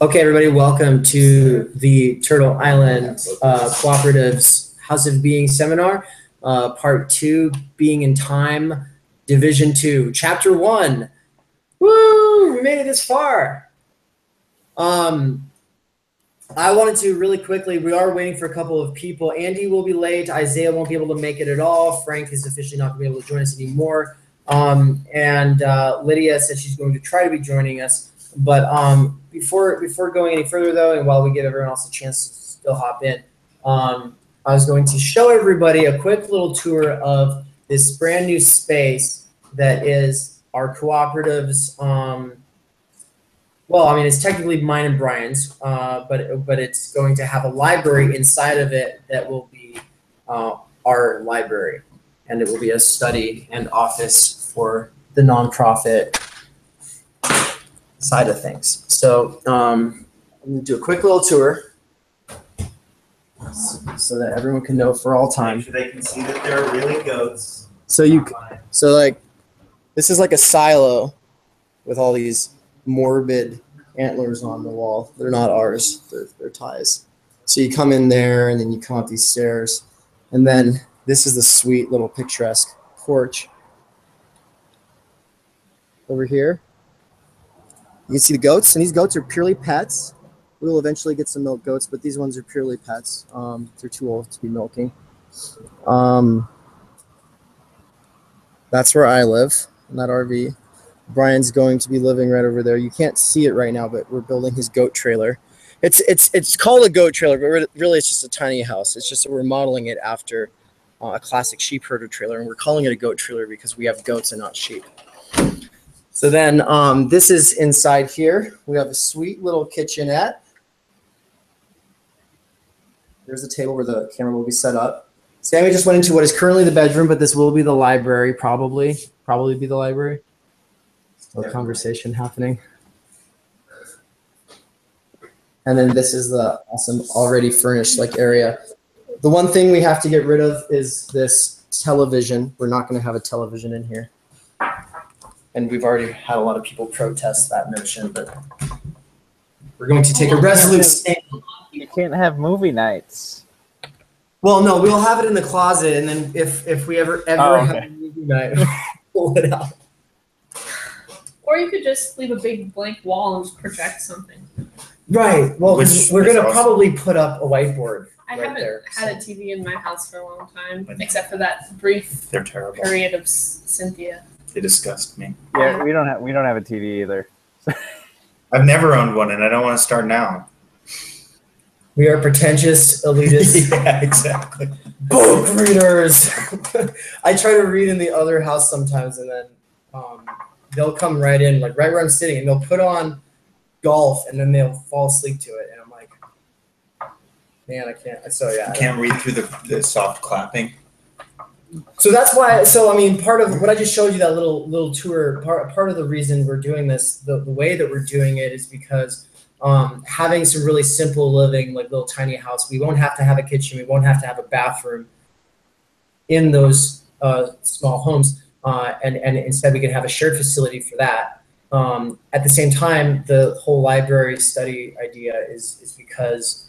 Okay, everybody, welcome to the Turtle Island Cooperative's House of Being seminar, part 2, Being in Time, Division 2, Chapter 1. Woo! We made it this far. I wanted to really quickly, we are waiting for a couple of people. Andy will be late. Isaiah won't be able to make it at all. Frank is officially not going to be able to join us anymore. And Lydia said she's going to try to be joining us. But before going any further, though, and while we give everyone else a chance to still hop in, I was going to show everybody a quick little tour of this brand new space that is our cooperative's. Well, I mean, it's technically mine and Brian's, but it's going to have a library inside of it that will be our library, and it will be a study and office for the nonprofit side of things. So I'm going to do a quick little tour so that everyone can know for all time. Make sure they can see that there are really goats. So like this is like a silo with all these morbid antlers on the wall. They're not ours. They're ties. So you come in there and then you come up these stairs, and then this is the sweet little picturesque porch over here. You can see the goats, and these goats are purely pets. We will eventually get some milk goats, but these ones are purely pets. They're too old to be milking. That's where I live, in that RV. Brian's going to be living right over there. You can't see it right now, but we're building his goat trailer. It's called a goat trailer, but really it's just a tiny house. It's just that we're modeling it after a classic sheep herder trailer, and we're calling it a goat trailer because we have goats and not sheep. So then this is inside here. We have a sweet little kitchenette. There's a table where the camera will be set up. Sammy just went into what is currently the bedroom, but this will be the library, probably be the library. Still a conversation happening. And then this is the awesome already furnished like area. The one thing we have to get rid of is this television. We're not going to have a television in here. And we've already had a lot of people protest that notion, but we're going to take a resolute stand. You can't have movie nights. Well, no, we'll have it in the closet, and then if we ever have a movie night, pull it out. Or you could just leave a big blank wall and just project something. Right. Well, we're going to probably put up a whiteboard. I haven't had a TV in my house for a long time, except for that brief period of Cynthia. They disgust me. Yeah, we don't have a TV either. I've never owned one, and I don't want to start now. We are pretentious elitists. Yeah, exactly. Book readers. I try to read in the other house sometimes, and then they'll come right in, like right where I'm sitting, and they'll put on golf, and then they'll fall asleep to it, and I'm like, man, I can't. So yeah, you can't read through the soft clapping. So that's why. So I mean, part of what I just showed you, that little tour. Part of the reason we're doing this, the way that we're doing it, is because having some really simple living, like little tiny house. We won't have to have a kitchen. We won't have to have a bathroom in those small homes, and instead we can have a shared facility for that. At the same time, the whole library study idea is because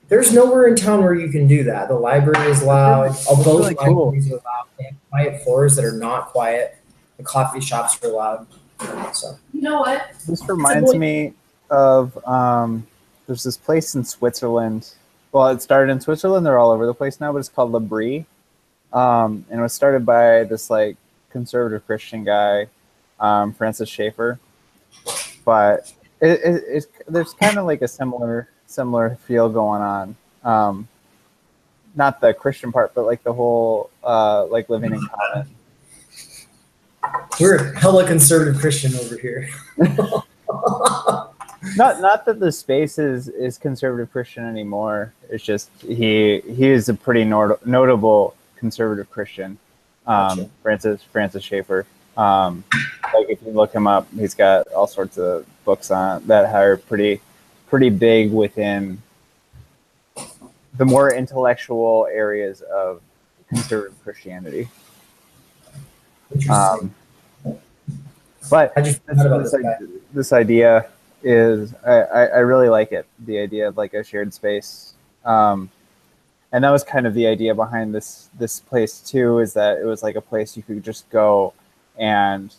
there's nowhere in town where you can do that. The library is loud. Both really libraries are loud. They have quiet floors that are not quiet. The coffee shops are loud. So you know what? This reminds me of there's this place in Switzerland. Well, it started in Switzerland. They're all over the place now, but it's called Le Brie. And it was started by this like conservative Christian guy, Francis Schaeffer. But there's kind of like a similar feel going on. Not the Christian part, but like the whole like living in common. We're hella conservative Christian over here. Not that the space is conservative Christian anymore. It's just he is a pretty notable conservative Christian. Gotcha. Francis Schaeffer. Like if you look him up, he's got all sorts of books on that are pretty big within the more intellectual areas of conservative Christianity. Interesting. But How'd you find out about this guy? this idea is I really like it. The idea of like a shared space, and that was kind of the idea behind this place too. Is that it was like a place you could just go and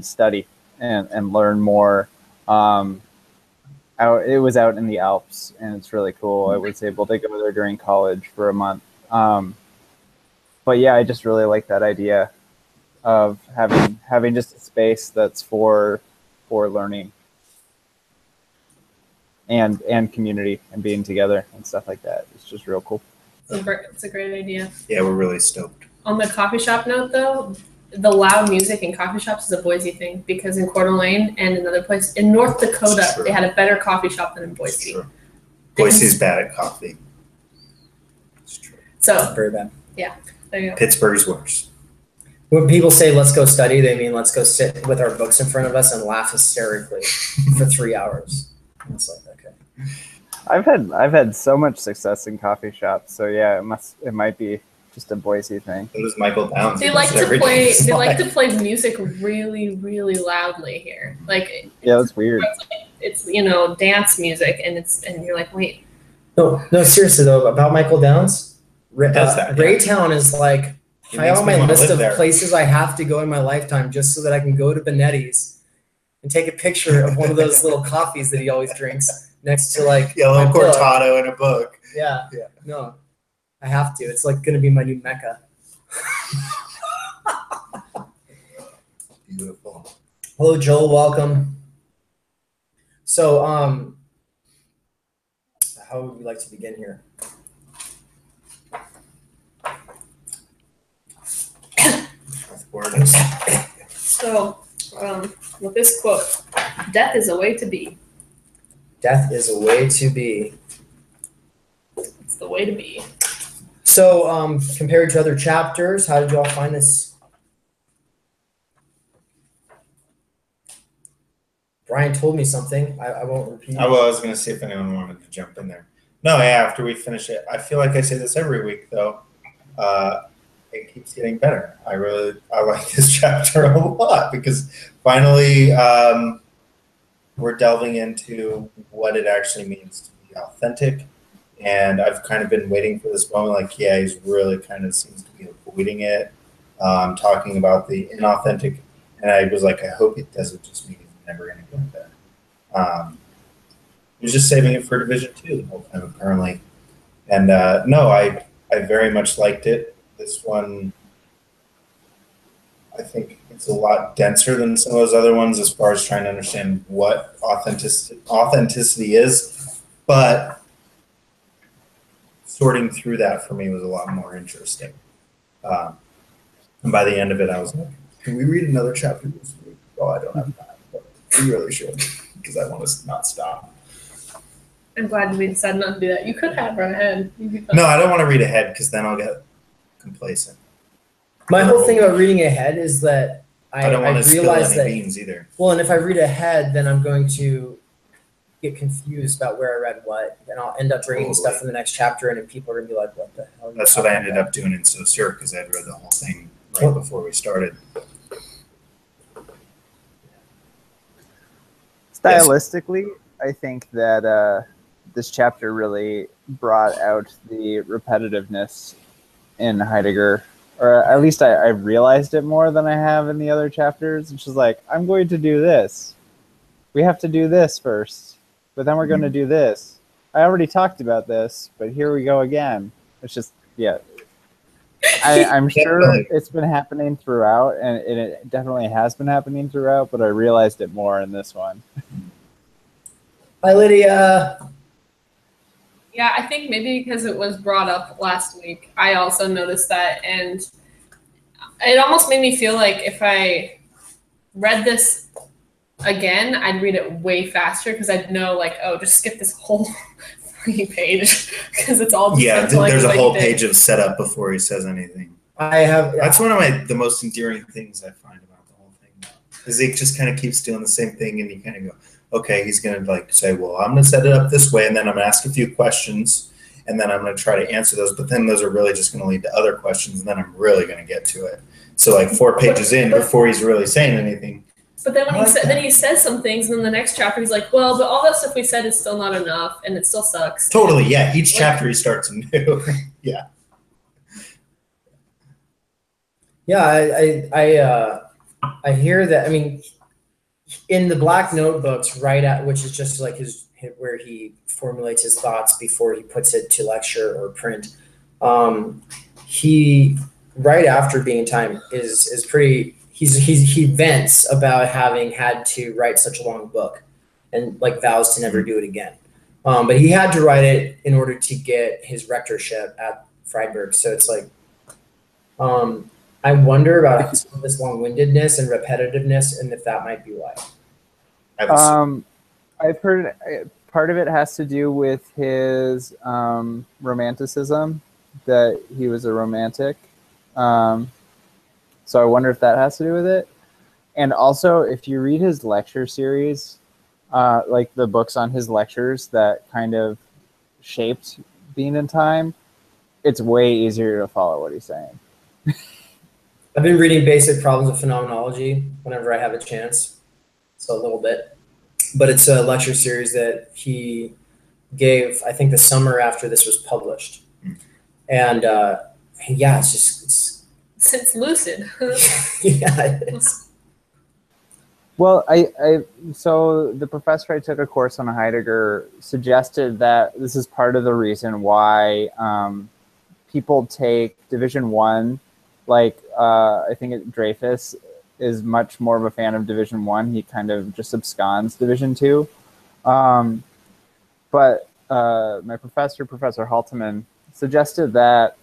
study and learn more. It was out in the Alps, and it's really cool. I was able to go there during college for a month. But yeah, I just really like that idea of having just a space that's for learning and community and being together and stuff like that. It's just real cool. It's a great idea. Yeah, we're really stoked. On the coffee shop note, though, the loud music in coffee shops is a Boise thing, because in Coeur d'Alene and another place in North Dakota, they had a better coffee shop than in Boise. Boise's bad at coffee. It's true. So Very bad. Yeah, there you go. Pittsburgh's worse. When people say let's go study, they mean let's go sit with our books in front of us and laugh hysterically for 3 hours. And it's like, okay. I've had so much success in coffee shops, so yeah, it might be just a Boise thing. It was Michael Downs. They like to play music really, really loudly here. Like, yeah, that's weird. It's dance music, and you're like, wait. No, seriously though, about Michael Downs, Raytown is like high on my list of places I have to go in my lifetime just so that I can go to Benetti's and take a picture of one of those little coffees that he always drinks next to like yellow cortado in a book. Yeah. No, I have to. It's like going to be my new mecca. Beautiful. Hello, Joel. Welcome. So, how would we like to begin here? So, with this quote, death is a way to be. Death is a way to be. It's the way to be. So, compared to other chapters, how did you all find this? Brian told me something. I won't repeat. I was going to see if anyone wanted to jump in there. No, yeah, after we finish it. I feel like I say this every week, though. It keeps getting better. I like this chapter a lot because finally we're delving into what it actually means to be authentic. And I've kind of been waiting for this moment. Like, yeah, he's really kind of seems to be avoiding it, talking about the inauthentic. And I was like, I hope it doesn't just mean he's never going to get there. He was just saving it for Division 2 the whole time, apparently. And no, I very much liked it. This one, I think it's a lot denser than some of those other ones as far as trying to understand what authenticity is. But sorting through that for me was a lot more interesting. And by the end of it, I was like, can we read another chapter this week? Oh, I don't have time, but we really should because I want to not stop. I'm glad we decided not to do that. You could have run ahead. No, I don't want to read ahead because then I'll get complacent. My whole thing about reading ahead is that I don't want to realize spill any beans either. Well, and if I read ahead, then I'm going to get confused about where I read what, and I'll end up bringing stuff from the next chapter, and then people are going to be like, what the hell? That's what I ended up doing in Saussure because I'd read the whole thing right before we started. Stylistically, I think that this chapter really brought out the repetitiveness in Heidegger, or at least I realized it more than I have in the other chapters. It's just like, I'm going to do this. We have to do this first, but then we're going to do this. I already talked about this, but here we go again. It's just, yeah. I'm sure it's been happening throughout, and it definitely has been happening throughout, but I realized it more in this one. Hi, Lydia. Yeah, I think maybe because it was brought up last week, I also noticed that, and it almost made me feel like if I read this again, I'd read it way faster because I'd know, like, oh, just skip this whole page because it's all just there's a whole page of setup before he says anything. That's one of the most endearing things I find about the whole thing, is he just kind of keeps doing the same thing, and you kind of go, okay, he's going to like say, well, I'm going to set it up this way, and then I'm going to ask a few questions, and then I'm going to try to answer those, but then those are really just going to lead to other questions, and then I'm really going to get to it. So like 4 pages in, before he's really saying anything, But then when I like that. then he says some things, and then the next chapter he's like, well, but all that stuff we said is still not enough, and it still sucks. Totally, yeah. Each chapter he starts anew. Yeah. Yeah, I hear that. I mean, in the Black Notebooks, which is just like where he formulates his thoughts before he puts it to lecture or print. He right after Being in Time is pretty. He vents about having had to write such a long book, and like vows to never do it again. But he had to write it in order to get his rectorship at Freiburg. So it's like, I wonder about some of this long-windedness and repetitiveness, and if that might be why. I've heard part of it has to do with his romanticism, that he was a romantic. So I wonder if that has to do with it. And also, if you read his lecture series, like the books on his lectures that kind of shaped Being in Time, it's way easier to follow what he's saying. I've been reading Basic Problems of Phenomenology whenever I have a chance, so a little bit. But it's a lecture series that he gave, I think, the summer after this was published. And yeah, it's lucid. Yeah, it is. Well, so the professor I took a course on Heidegger suggested that this is part of the reason why people take Division 1. Like, I think Dreyfus is much more of a fan of Division 1. He kind of just absconds Division 2. But my professor, Professor Halteman, suggested that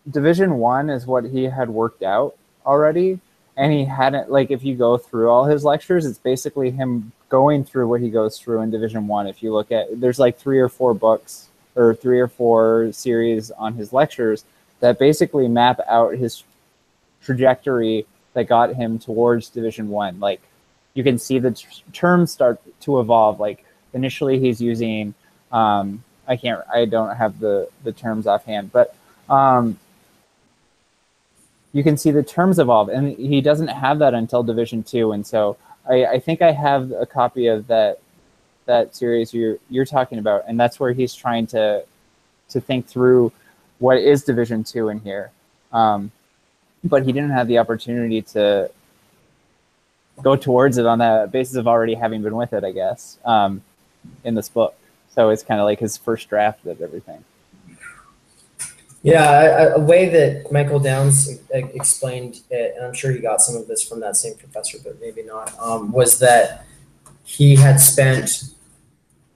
Division 1 is what he had worked out already. And he hadn't, like, if you go through all his lectures, it's basically him going through what he goes through in Division 1. If you look at, there's like 3 or 4 books or 3 or 4 series on his lectures that basically map out his trajectory that got him towards Division 1. Like, you can see the terms start to evolve. Like, initially he's using, I don't have the terms offhand, but you can see the terms evolve, and he doesn't have that until Division 2. And so I think I have a copy of that series you're talking about, and that's where he's trying to think through what is Division 2 in here. But he didn't have the opportunity to go towards it on the basis of already having been with it, I guess, in this book. So it's kind of like his first draft of everything. Yeah, a way that Michael Downs explained it, and I'm sure he got some of this from that same professor, but maybe not, was that he had spent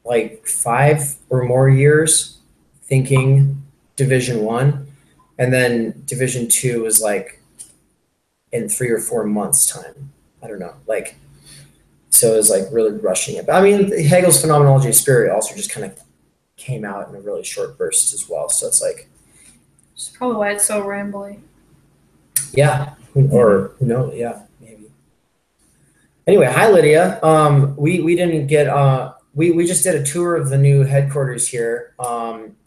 like 5 or more years thinking Division 1, and then Division 2 was like in 3 or 4 months' time. I don't know, like, so it was like really rushing it. But I mean, Hegel's Phenomenology of Spirit also just kind of came out in a really short burst as well. So it's like, That's probably why it's so rambly. yeah, or no, yeah, maybe. Anyway, hi Lydia. We didn't get we just did a tour of the new headquarters here.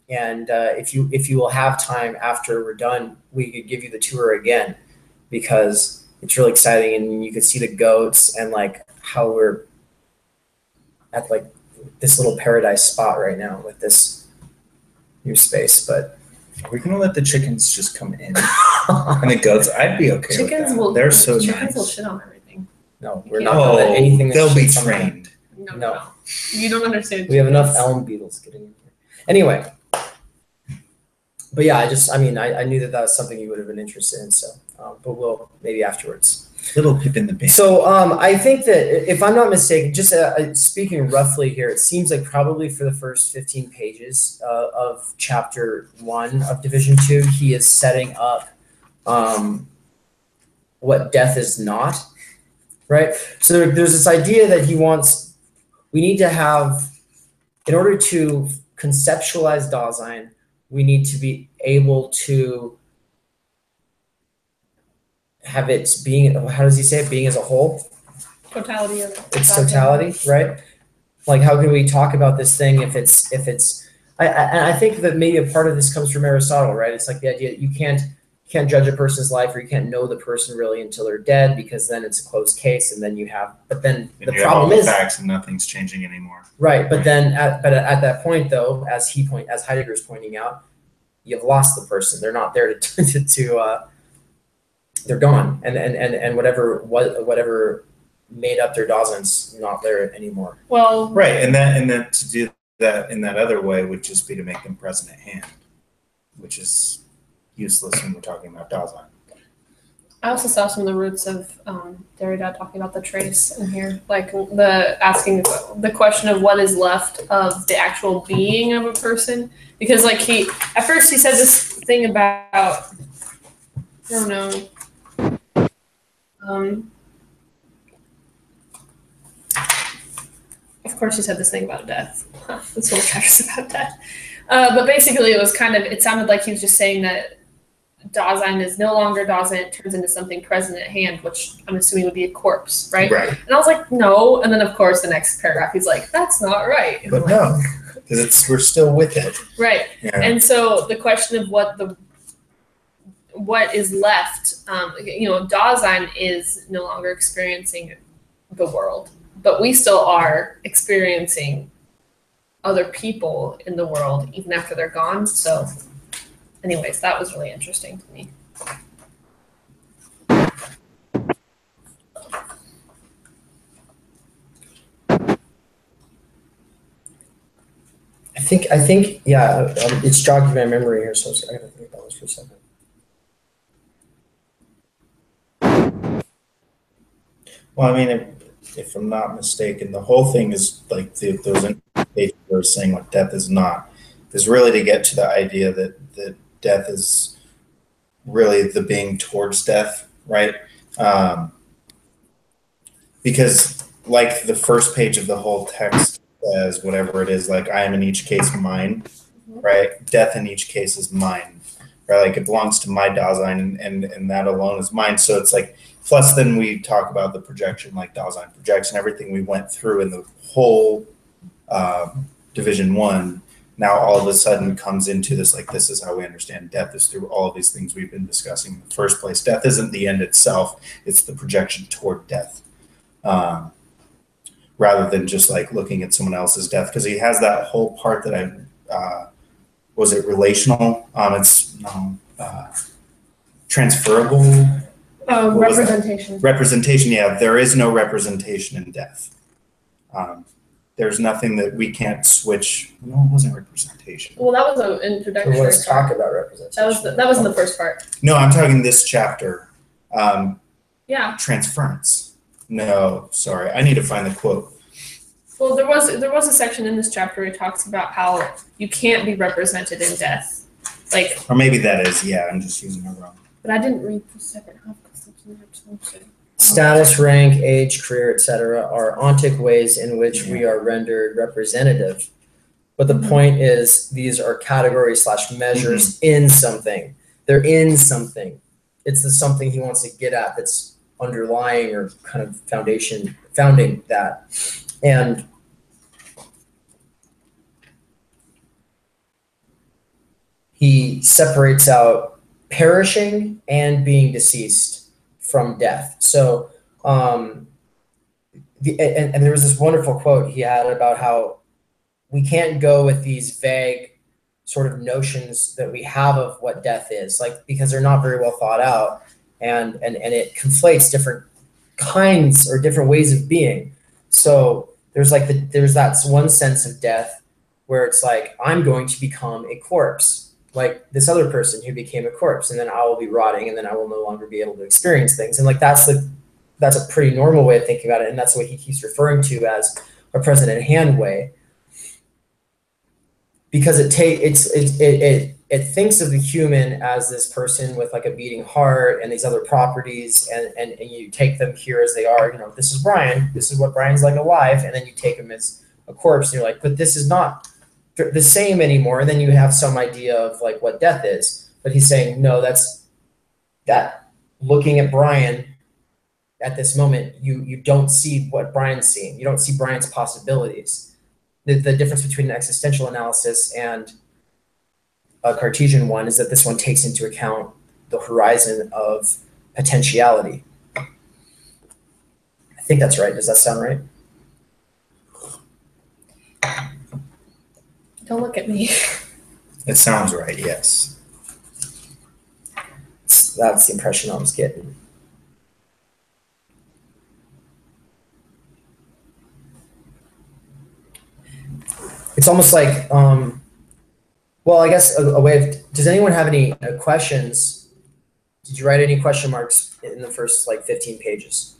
And if you will have time after we're done, we could give you the tour again, because it's really exciting, and you could see the goats and like how we're at like this little paradise spot right now with this new space. But are we gonna let the chickens just come in and the goats? I'd be okay with that. They're so chickens nice. will shit on everything. No, we're not gonna let anything. They'll be trained. No. You don't understand. We have enough elm beetles getting in here. Anyway. But yeah, I knew that was something you would have been interested in. So, but we'll maybe afterwards. Little pip in the band. So I think that if I'm not mistaken, just speaking roughly here, it seems like probably for the first 15 pages of chapter 1 of Division 2, he is setting up what death is not, right? So there's this idea that we need to have, in order to conceptualize Dasein, we need to be able to have it being, how does he say it, being as a whole? Totality of it. It's totality, right? Like, how can we talk about this thing if I think that maybe a part of this comes from Aristotle, right? It's like the idea that you can't judge a person's life, or you can't know the person really until they're dead, because then it's a closed case, and then you have. But then And the you have problem all the is facts and nothing's changing anymore. right. But then at that point, though, as Heidegger is pointing out, you've lost the person. They're not there to they're gone, and whatever made up their Dasein's not there anymore. Well, Right, and then to do that in that other way would just be to make them present at hand, which is useless when we're talking about Dasein. I also saw some of the roots of Derrida talking about the trace in here, like asking the question of what is left of the actual being of a person, because like at first he said this thing about, I don't know, of course he said this thing about death. This whole chapter is about death. But basically it sounded like he was just saying that Dasein is no longer Dasein, it turns into something present at hand, which I'm assuming would be a corpse, right? Right. And I was like, no. And then of course the next paragraph he's like, that's not right. And But no, because we're still with it. right. Yeah. And so the question of what is left, Dasein is no longer experiencing the world, but we still are experiencing other people in the world even after they're gone. So anyways, that was really interesting to me. I think, yeah, it's jogging my memory here, so I gotta think about this for a second. Well, I mean, if I'm not mistaken, the whole thing is like those indications are saying what death is not, is really to get to the idea that death is really the being towards death, right? Because like the first page of the whole text says, whatever it is, like I am in each case mine, right? Death in each case is mine, right? Like it belongs to my Dasein, and that alone is mine. So it's like, plus then we talk about the projection, like Dasein projects and everything we went through in the whole division 1. Now all of a sudden comes into this, like, this is how we understand death, is through all of these things we've been discussing in the first place. Death isn't the end itself, it's the projection toward death. Rather than just like looking at someone else's death, because he has that whole part that was it relational? Transferable? Representation. Representation, yeah, there is no representation in death. There's nothing that we can't switch. No, it wasn't representation. Well, that was an introduction. So let's talk about representation. That wasn't the first part. No, I'm talking this chapter. Yeah. Transference. No, sorry. I need to find the quote. Well, there was a section in this chapter where he talks about how you can't be represented in death. Like, Or maybe that is, yeah, I'm just using it wrong. but I didn't read the second half because it's in there. Status, rank, age, career, etc. are ontic ways in which we are rendered representative. But the point is, these are categories / measures in something. They're in something. It's the something he wants to get at that's underlying or kind of founding that. And he separates out perishing and being deceased from death. So, and there was this wonderful quote he had about how we can't go with these vague sort of notions that we have of what death is, like, because they're not very well thought out, and it conflates different kinds or different ways of being. So there's that one sense of death where it's like, I'm going to become a corpse, like this other person who became a corpse, and then I will be rotting, and then I will no longer be able to experience things. And like that's a pretty normal way of thinking about it, and that's what he keeps referring to as a present at hand way, because it thinks of the human as this person with like a beating heart and these other properties, and you take them here as they are. You know, this is Brian. This is what Brian's like alive, and then you take him as a corpse, and you're like, but this is not the same anymore. And then you have some idea of like what death is. But he's saying, no, that looking at Brian at this moment, you don't see what Brian's seeing. You don't see Brian's possibilities. The difference between an existential analysis and a Cartesian one is that this one takes into account the horizon of potentiality. I think that's right. Does that sound right? Don't look at me. It sounds right, yes. That's the impression I was getting. It's almost like, well, I guess a way of, does anyone have any questions? Did you write any question marks in the first like 15 pages?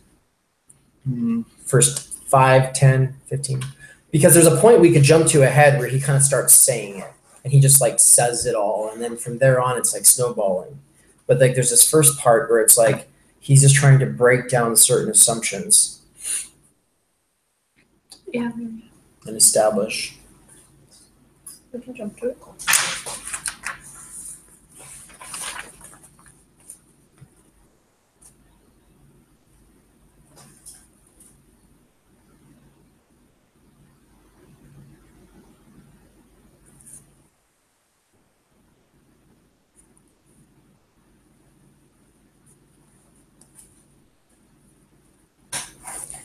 First 5, 10, 15? Because there's a point we could jump to ahead where he kind of starts saying it and he just like says it all. And then from there on, it's like snowballing. But like there's this first part where it's like, he's just trying to break down certain assumptions. Yeah. And establish. We can jump to it.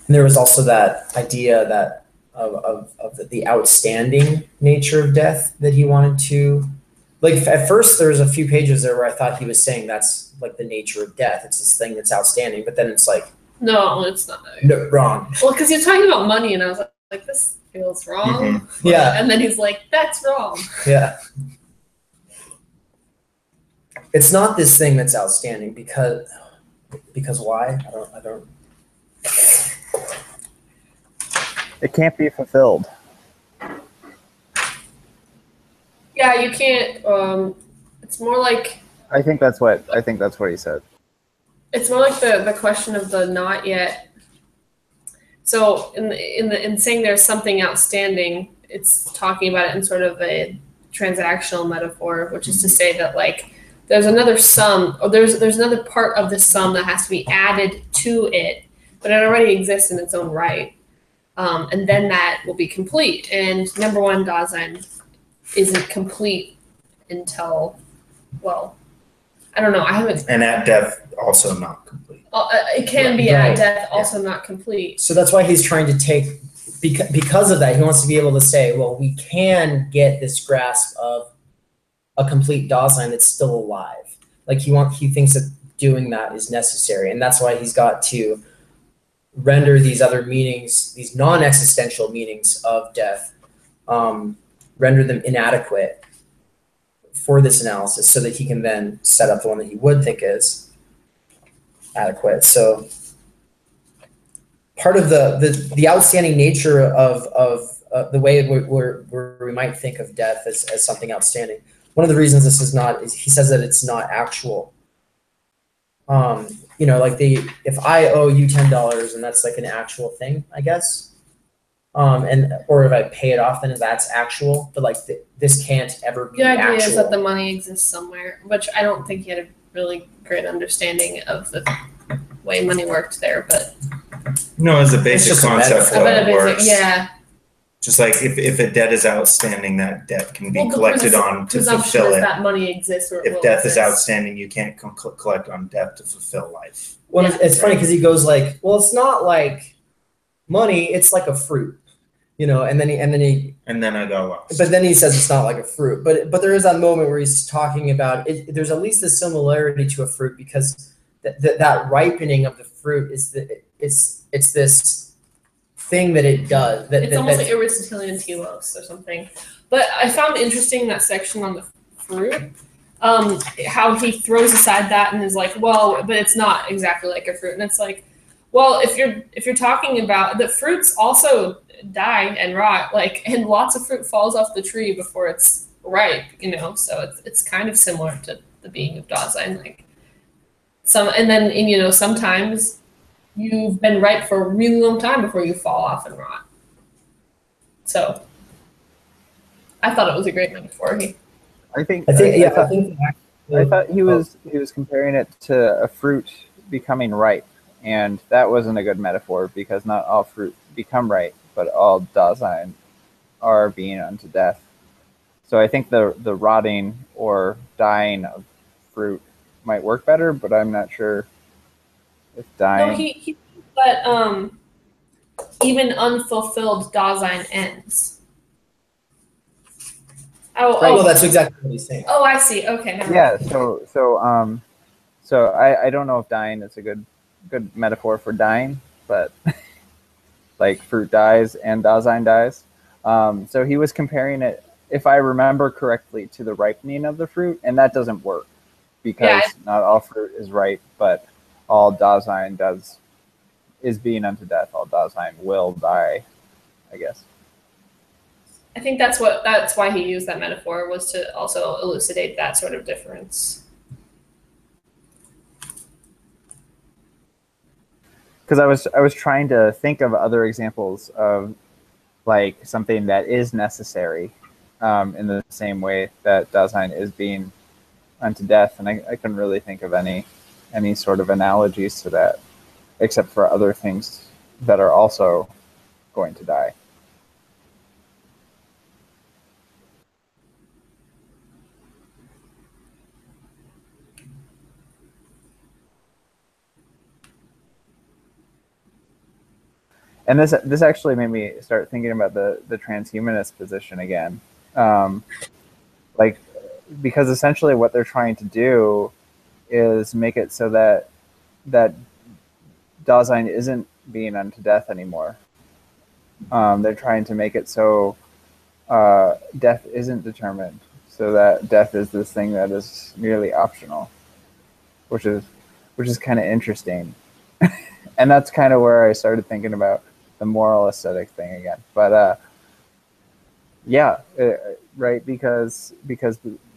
And there was also that idea that of the outstanding nature of death that he wanted to, like at first there was a few pages there where I thought he was saying that's like the nature of death. It's this thing that's outstanding, but then it's like, no, it's not. No, wrong. Well, because you're talking about money, and I was like, this feels wrong. Mm-hmm. Yeah. And then he's like, that's wrong. Yeah. It's not this thing that's outstanding because why? I don't. It can't be fulfilled. Yeah, you can't. It's more like. I think that's what he said. It's more like the question of the not yet. So in saying there's something outstanding, it's talking about it in sort of a transactional metaphor, which is to say that like there's another sum, or there's another part of the sum that has to be added to it, but it already exists in its own right. And then that will be complete. And number one, Dasein isn't complete until, well, I don't know. I haven't. And at death, also not complete. It can be Right. at death, also not complete. So that's why he's trying to take, because of that, he wants to be able to say, well, we can get this grasp of a complete Dasein that's still alive. Like he thinks that doing that is necessary, and that's why he's got to render these other meanings, these non-existential meanings of death, render them inadequate for this analysis so that he can then set up the one that he would think is adequate. So part of the outstanding nature of the way where we might think of death as something outstanding. One of the reasons this is not, is he says that it's not actual. You know, like if I owe you $10 and that's like an actual thing, I guess. Or if I pay it off, then that's actual. But like this can't ever be The idea actual. is that the money exists somewhere, which I don't think he had a really great understanding of the way money worked there. But No, as a basic just a concept metaphor. for I bet how it a works. basic, yeah. Just like if a debt is outstanding, that debt can be collected on to presumption fulfill is it. that money exists or it If will death is exist. outstanding, you can't collect on debt to fulfill life. Well, Yeah. it's funny because he goes like, well, it's not like money, it's like a fruit, you know, and then I got lost. but then he says it's not like a fruit, but there is that moment where he's talking about it. There's at least a similarity to a fruit because that ripening of the fruit is it's this thing that it does. It's almost like Aristotelian telos or something. But I found interesting that section on the fruit, how he throws aside that and is like, well, but it's not exactly like a fruit. And it's like, well, if you're talking about the fruits also die and rot, like, and lots of fruit falls off the tree before it's ripe, you know. So it's kind of similar to the being of Dasein, like sometimes you've been ripe for a really long time before you fall off and rot. So I thought it was a great metaphor. I thought he was comparing it to a fruit becoming ripe, and that wasn't a good metaphor because not all fruit become ripe, but all Dasein are being unto death. So I think the rotting or dying of fruit might work better, but I'm not sure if dying. No, he but even unfulfilled Dasein ends. Well, that's exactly what he's saying. Oh, I see. Okay. Yeah. So I don't know if dying is a good metaphor for dying, but like fruit dies and Dasein dies. So he was comparing it, if I remember correctly, to the ripening of the fruit, and that doesn't work because not all fruit is ripe, but all Dasein does is being unto death. All Dasein will die, I guess. I think that's why he used that metaphor, was to also elucidate that sort of difference. Because I was trying to think of other examples of like something that is necessary in the same way that Dasein is being unto death, and I couldn't really think of any sort of analogies to that, except for other things that are also going to die. And this actually made me start thinking about the transhumanist position again. Like, because essentially what they're trying to do is make it so that Dasein isn't being unto death anymore. They're trying to make it so death isn't determined, so that death is this thing that is merely optional, which is kind of interesting. And that's kind of where I started thinking about the moral aesthetic thing again. But right, because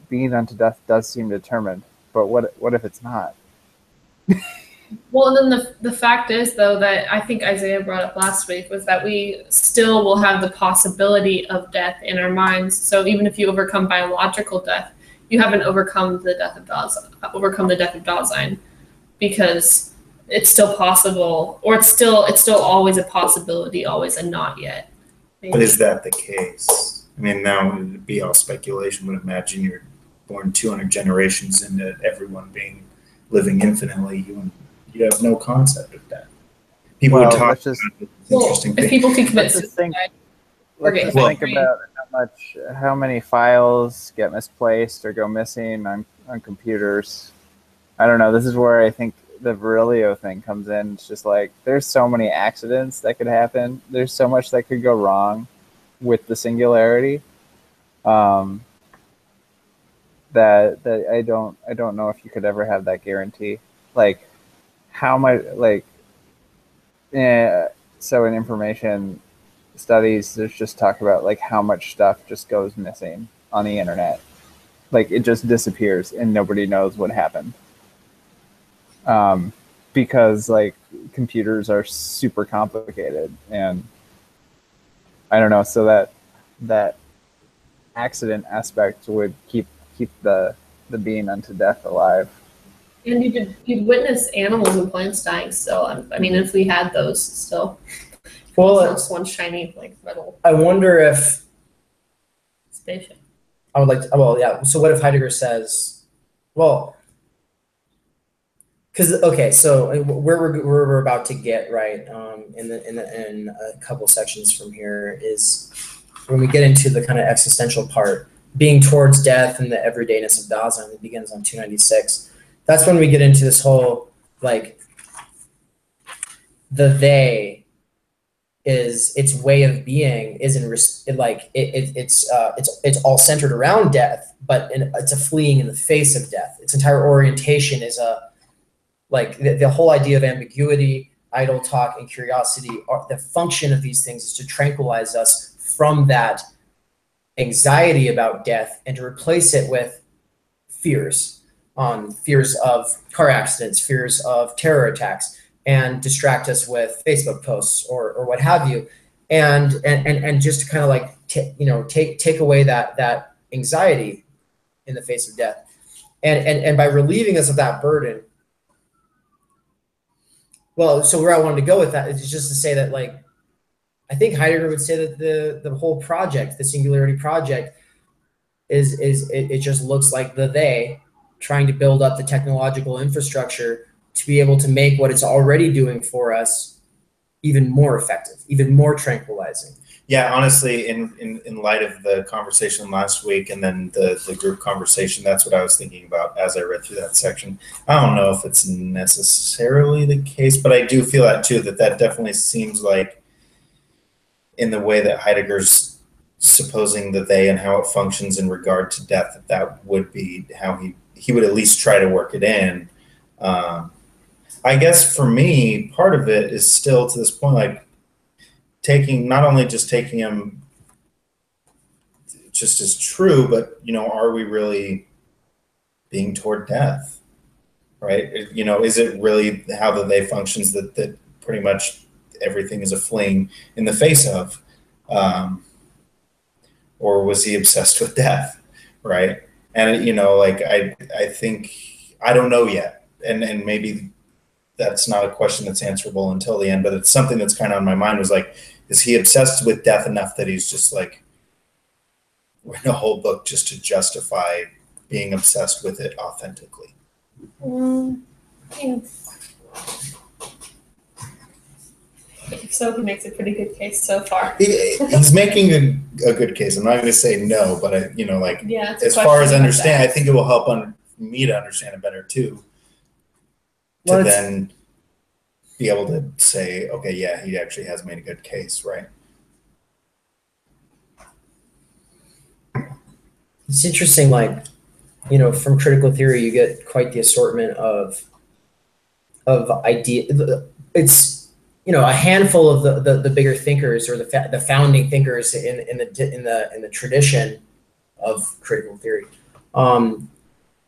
being unto death does seem determined, but what if it's not? Well, and then the fact is, though, that I think Isaiah brought up last week, was that we still will have the possibility of death in our minds. So even if you overcome biological death, you haven't overcome the death of Dasein, because it's still possible, or it's still always a possibility, always a not yet. Maybe. But is that the case? I mean, now it would be all speculation, but imagine you're born 200 generations into everyone living infinitely. You have no concept of that. People would talk about interesting things. If people can commit suicide. Let's just think about how many files get misplaced or go missing on computers. I don't know. This is where I think the Lareulle thing comes in. It's just like, there's so many accidents that could happen. There's so much that could go wrong with the singularity. That I don't know if you could ever have that guarantee. Like, how much, like, so in information studies, there's just talk about like how much stuff just goes missing on the internet. Like, it just disappears and nobody knows what happened. Because like computers are super complicated, and I don't know, so that accident aspect would keep the being unto death alive. And you'd witness animals and plants dying still. I mean, if we had those still. Well, it's one shiny like metal. I wonder if spaceship. I would like to. Well, yeah. So what if Heidegger says, well, because okay, so where we're about to get right in a couple sections from here is when we get into the kind of existential part, being towards death and the everydayness of Dasein that begins on 296. That's when we get into this whole, like, the they is its way of being is it's all centered around death, but it's a fleeing in the face of death. Its entire orientation is the whole idea of ambiguity, idle talk, and curiosity. The function of these things is to tranquilize us from that anxiety about death and to replace it with fears. Fears of car accidents, fears of terror attacks, and distract us with Facebook posts or what have you, and just to kind of like take away that anxiety in the face of death, and by relieving us of that burden. Well, so where I wanted to go with that is just to say that, like, I think Heidegger would say that the whole project, the singularity project, is it just looks like the they trying to build up the technological infrastructure to be able to make what it's already doing for us even more effective, even more tranquilizing. Yeah, honestly, in light of the conversation last week and then the group conversation, that's what I was thinking about as I read through that section. I don't know if it's necessarily the case, but I do feel that too, that definitely seems like in the way that Heidegger's supposing that they and how it functions in regard to death, that would be how he would at least try to work it in. I guess for me, part of it is still to this point, like, not only just taking him just as true, but, are we really being toward death, right? Is it really how the they functions that pretty much everything is a fleeing in the face of? Or was he obsessed with death, right? And, I think, I don't know yet. And maybe that's not a question that's answerable until the end, but it's something that's kind of on my mind, was like, is he obsessed with death enough that he's just like written a whole book just to justify being obsessed with it authentically? If so, he makes a pretty good case so far. He's making a good case. I'm not going to say no, but as far as understand, I think it will help me to understand it better too. To then be able to say, okay, yeah, he actually has made a good case, right? It's interesting, from critical theory, you get quite the assortment of ideas. It's, a handful of the bigger thinkers, or the founding thinkers in the tradition of critical theory,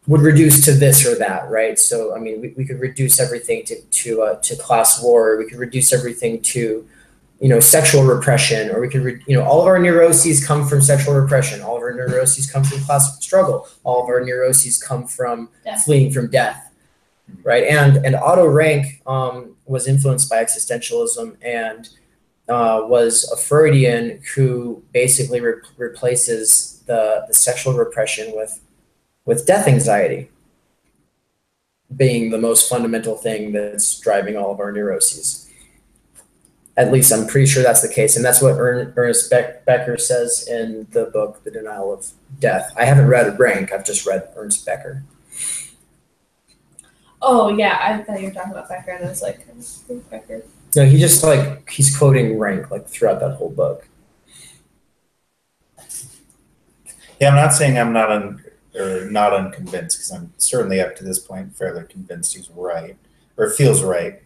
would reduce to this or that, right? So, I mean, we could reduce everything to class war. We could reduce everything to, sexual repression, or we could, all of our neuroses come from sexual repression. All of our neuroses come from class struggle. All of our neuroses come from fleeing from death, right? And Otto Rank was influenced by existentialism and was a Freudian who basically replaces the sexual repression with death anxiety being the most fundamental thing that's driving all of our neuroses. At least I'm pretty sure that's the case. And that's what Ernest Becker says in the book, The Denial of Death. I haven't read Rank, I've just read Ernest Becker. Oh, yeah, I thought you were talking about Becker, and I was like, Becker. No, he's quoting Rank throughout that whole book. Yeah, I'm not saying I'm not unconvinced, because I'm certainly up to this point fairly convinced he's right, or it feels right.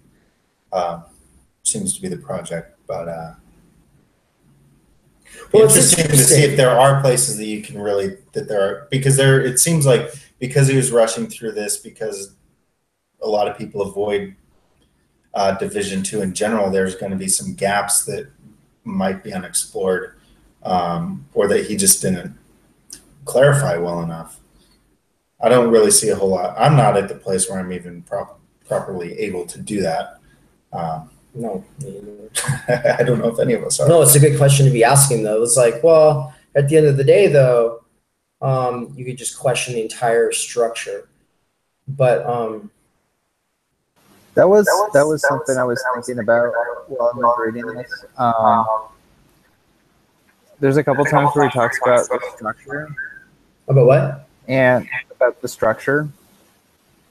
Seems to be the project, but interesting to see if there are places that you can really, because it seems like, because he was rushing through this, because a lot of people avoid Division 2 in general, there's going to be some gaps that might be unexplored, or that he just didn't clarify well enough. I don't really see a whole lot. I'm not at the place where I'm even properly able to do that. No. I don't know if any of us are. No, it's a good question to be asking, though. It's like, well, at the end of the day, though, you could just question the entire structure. But that was something I was thinking about while I was reading this. There's a couple times where he talks about the structure. About what? And about the structure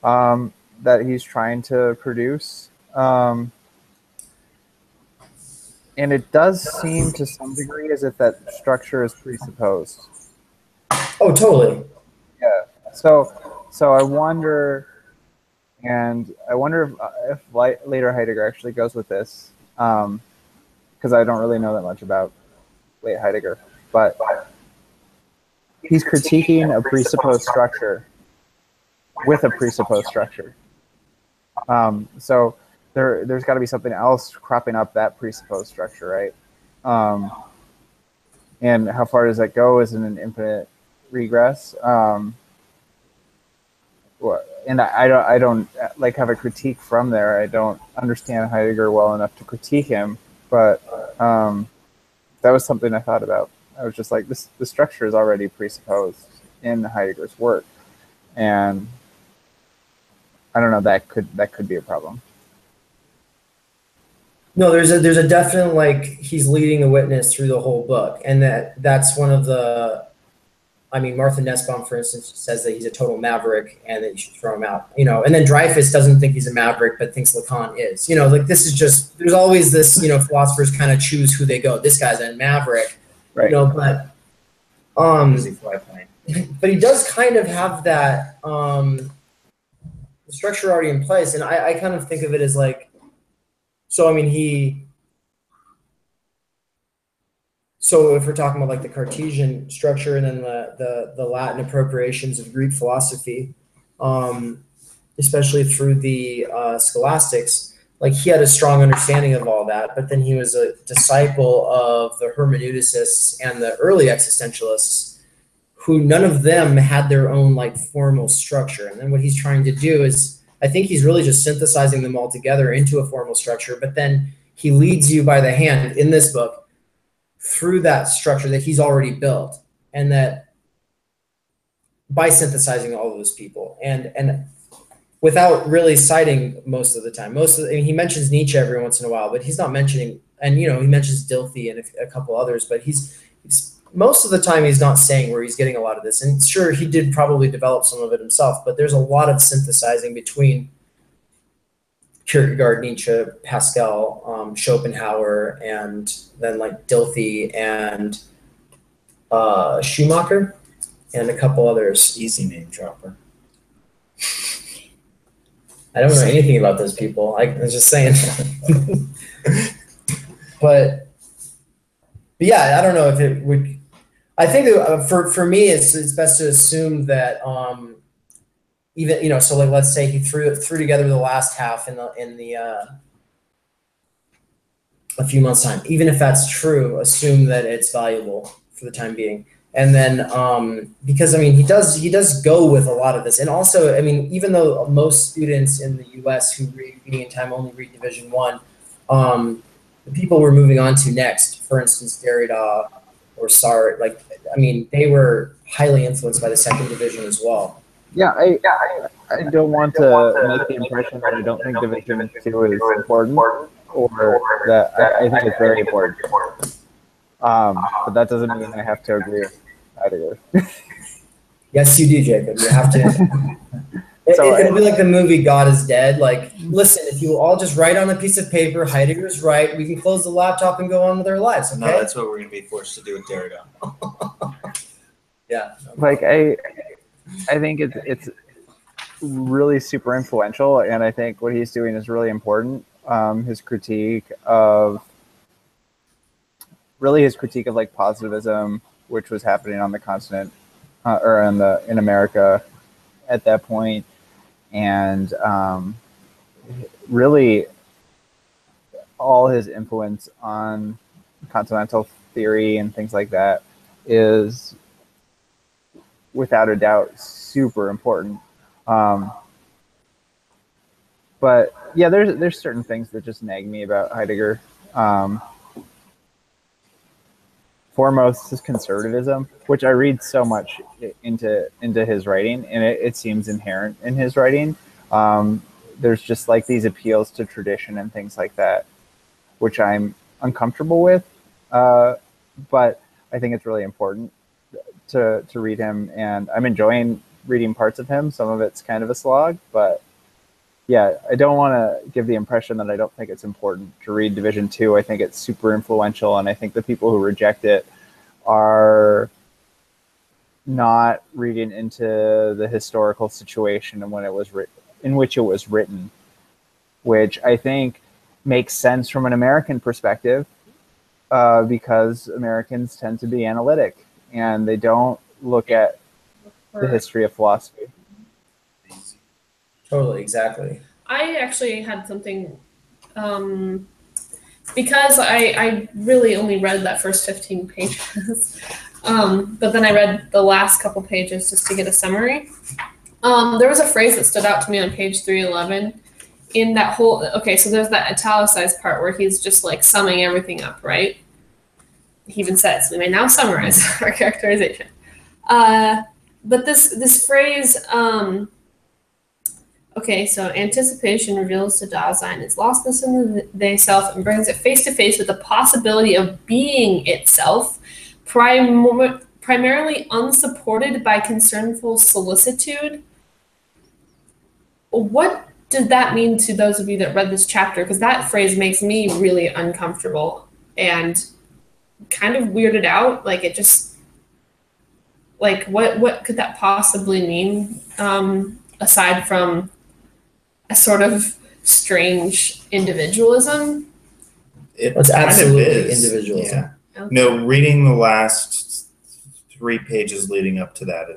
that he's trying to produce. And it does seem to some degree as if that structure is presupposed. Oh, totally. Yeah. So I wonder, if later Heidegger actually goes with this, because I don't really know that much about late Heidegger, but he's critiquing a presupposed structure with a presupposed structure. So there's got to be something else cropping up that presupposed structure, right? And how far does that go? Is it an infinite regress? And I don't like have a critique from there. I don't understand Heidegger well enough to critique him, but that was something I thought about. I was just like, the structure is already presupposed in Heidegger's work, and I don't know, that could be a problem. No, there's a definite, like, he's leading the witness through the whole book, and that's one of the, I mean, Martha Nussbaum, for instance, says that he's a total maverick and that you should throw him out, you know, and then Dreyfus doesn't think he's a maverick, but thinks Lacan is, you know, like, this is just, there's always this, you know, philosophers kind of choose who they go. This guy's a maverick, Right. you know, but he does kind of have that structure already in place. And I kind of think of it as like, so, I mean, so if we're talking about like the Cartesian structure and then the Latin appropriations of Greek philosophy, especially through the scholastics, like he had a strong understanding of all that, but then he was a disciple of the hermeneuticists and the early existentialists, who none of them had their own like formal structure. And then what he's trying to do is, I think he's really just synthesizing them all together into a formal structure, but then he leads you by the hand in this book through that structure that he's already built, and that by synthesizing all of those people and without really citing most of the time. I mean, he mentions Nietzsche every once in a while, but he's not mentioning, and you know, he mentions Dilthey and a couple others, but he's most of the time he's not saying where he's getting a lot of this. And sure, he did probably develop some of it himself, but there's a lot of synthesizing between Kierkegaard, Nietzsche, Pascal, Schopenhauer, and then like Dilthey and Schumacher and a couple others. Easy name dropper. I don't know anything about those people. I was just saying. But yeah, I don't know if it would. I think that for me, it's best to assume that even, you know, so like let's say he threw together the last half in a few months' time. Even if that's true, assume that it's valuable for the time being. And then because I mean he does go with a lot of this, and also I mean, even though most students in the U.S. who read Being and Time only read Division 1, the people we're moving on to next, for instance, Derrida or Sartre, like, I mean, they were highly influenced by the second division as well. Yeah, I don't want to make the impression that I don't think Division 2 is important, or that I think it's very important. But that doesn't mean I have to agree with Heidegger. Yes, you do, Jacob. You have to. It'll be like the movie God is Dead. Like, listen, if you all just write on a piece of paper, Heidegger's right, we can close the laptop and go on with our lives. Okay? No, that's what we're going to be forced to do with Derrida. Yeah. Like, I think it's really super influential, and I think what he's doing is really important. His critique of like positivism, which was happening on the continent or in America at that point, and really all his influence on continental theory and things like that is without a doubt super important. But yeah, there's certain things that just nag me about Heidegger. Foremost is conservatism, which I read so much into his writing, and it seems inherent in his writing. There's just like these appeals to tradition and things like that, which I'm uncomfortable with. But I think it's really important to read him, and I'm enjoying reading parts of him. Some of it's kind of a slog, but yeah, I don't want to give the impression that I don't think it's important to read Division 2. I think it's super influential, and I think the people who reject it are not reading into the historical situation and when it was in which it was written, which I think makes sense from an American perspective, because Americans tend to be analytic and they don't look at the history of philosophy. Totally, exactly. I actually had something, because I really only read that first 15 pages, but then I read the last couple pages just to get a summary. There was a phrase that stood out to me on page 311 in that whole, okay, so there's that italicized part where he's just like summing everything up, right? He even says, we may now summarize our characterization. But this phrase, Okay, so anticipation reveals to Dasein its lostness in the they self and brings it face to face with the possibility of being itself, primarily unsupported by concernful solicitude. What did that mean to those of you that read this chapter? Because that phrase makes me really uncomfortable and kind of weirded out. Like it just, like what could that possibly mean? Aside from a sort of strange individualism. It's absolutely individualism. Yeah. Okay. No, reading the last 3 pages leading up to that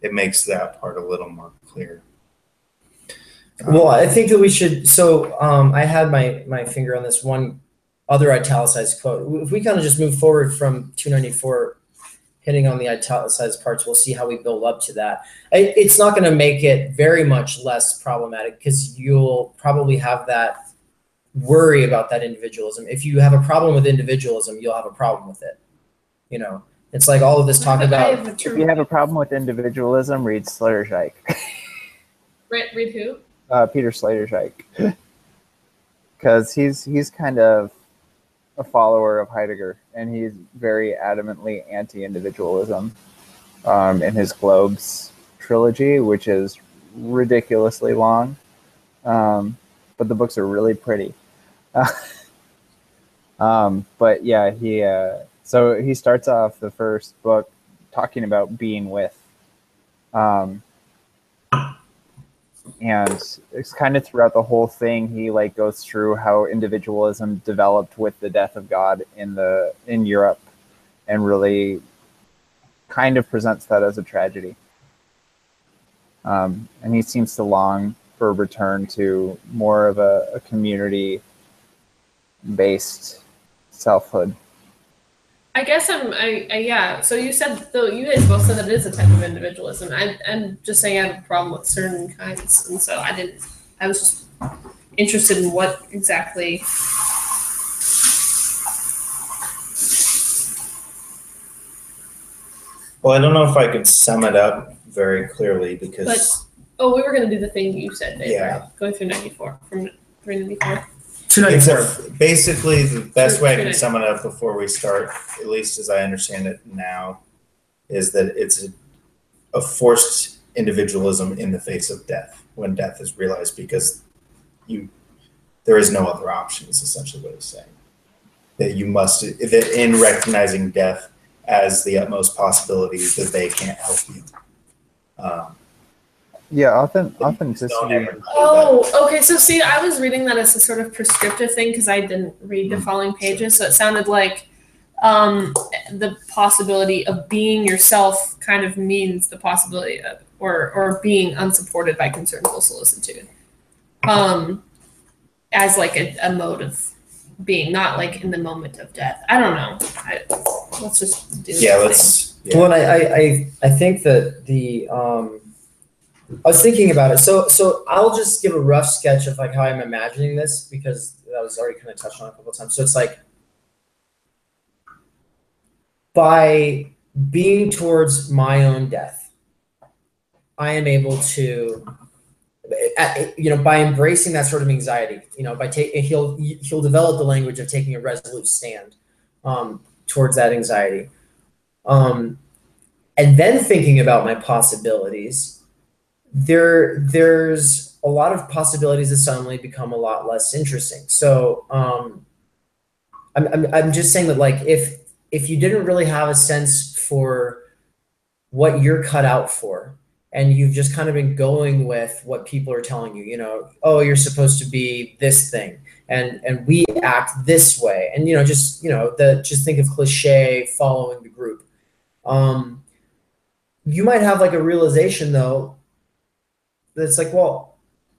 it makes that part a little more clear. Well, I think that we should. So I had my finger on this one other italicized quote. If we kind of just move forward from 294, hitting on the italicized parts, we'll see how we build up to that. It's not going to make it very much less problematic because you'll probably have that worry about that individualism. If you have a problem with individualism, you'll have a problem with it. You know, it's like all of this talk about. If you have a problem with individualism, read Slaughter. Read who? Peter Slaughter, because he's kind of a follower of Heidegger, and he's very adamantly anti-individualism in his Globes trilogy, which is ridiculously long, but the books are really pretty. But yeah, so he starts off the first book talking about being with, and it's kind of throughout the whole thing, he like goes through how individualism developed with the death of God in Europe, and really kind of presents that as a tragedy. And he seems to long for a return to more of a community-based selfhood. I guess yeah. So you said, though, you guys both said that it is a type of individualism. I'm just saying I have a problem with certain kinds, and so I was just interested in what exactly. Well, I don't know if I could sum it up very clearly because. But we were going to do the thing you said, Dave, yeah. Right? Going through 94 from 394. 294. Basically, the best way I can sum it up before we start, at least as I understand it now, is that it's a forced individualism in the face of death, when death is realized because there is no other option, is essentially what it's saying. That that in recognizing death as the utmost possibility, that they can't help you. Yeah, authenticity. Oh, okay. So see, I was reading that as a sort of prescriptive thing because I didn't read the following pages. So it sounded like the possibility of being yourself kind of means the possibility of, or being unsupported by concernful solicitude, as like a mode of being, not like in the moment of death. I don't know. Let's just do. Yeah, let's. Yeah. Well, I think that the I was thinking about it. So I'll just give a rough sketch of like how I'm imagining this, because that was already kind of touched on a couple of times. So it's like, by being towards my own death, I am able to, by embracing that sort of anxiety, by he'll develop the language of taking a resolute stand towards that anxiety, and then thinking about my possibilities. There's a lot of possibilities that suddenly become a lot less interesting. So I'm just saying that, like, if you didn't really have a sense for what you're cut out for, and you've just kind of been going with what people are telling you, oh, you're supposed to be this thing, and we act this way, and just think of cliche following the group. You might have like a realization though that's like, well,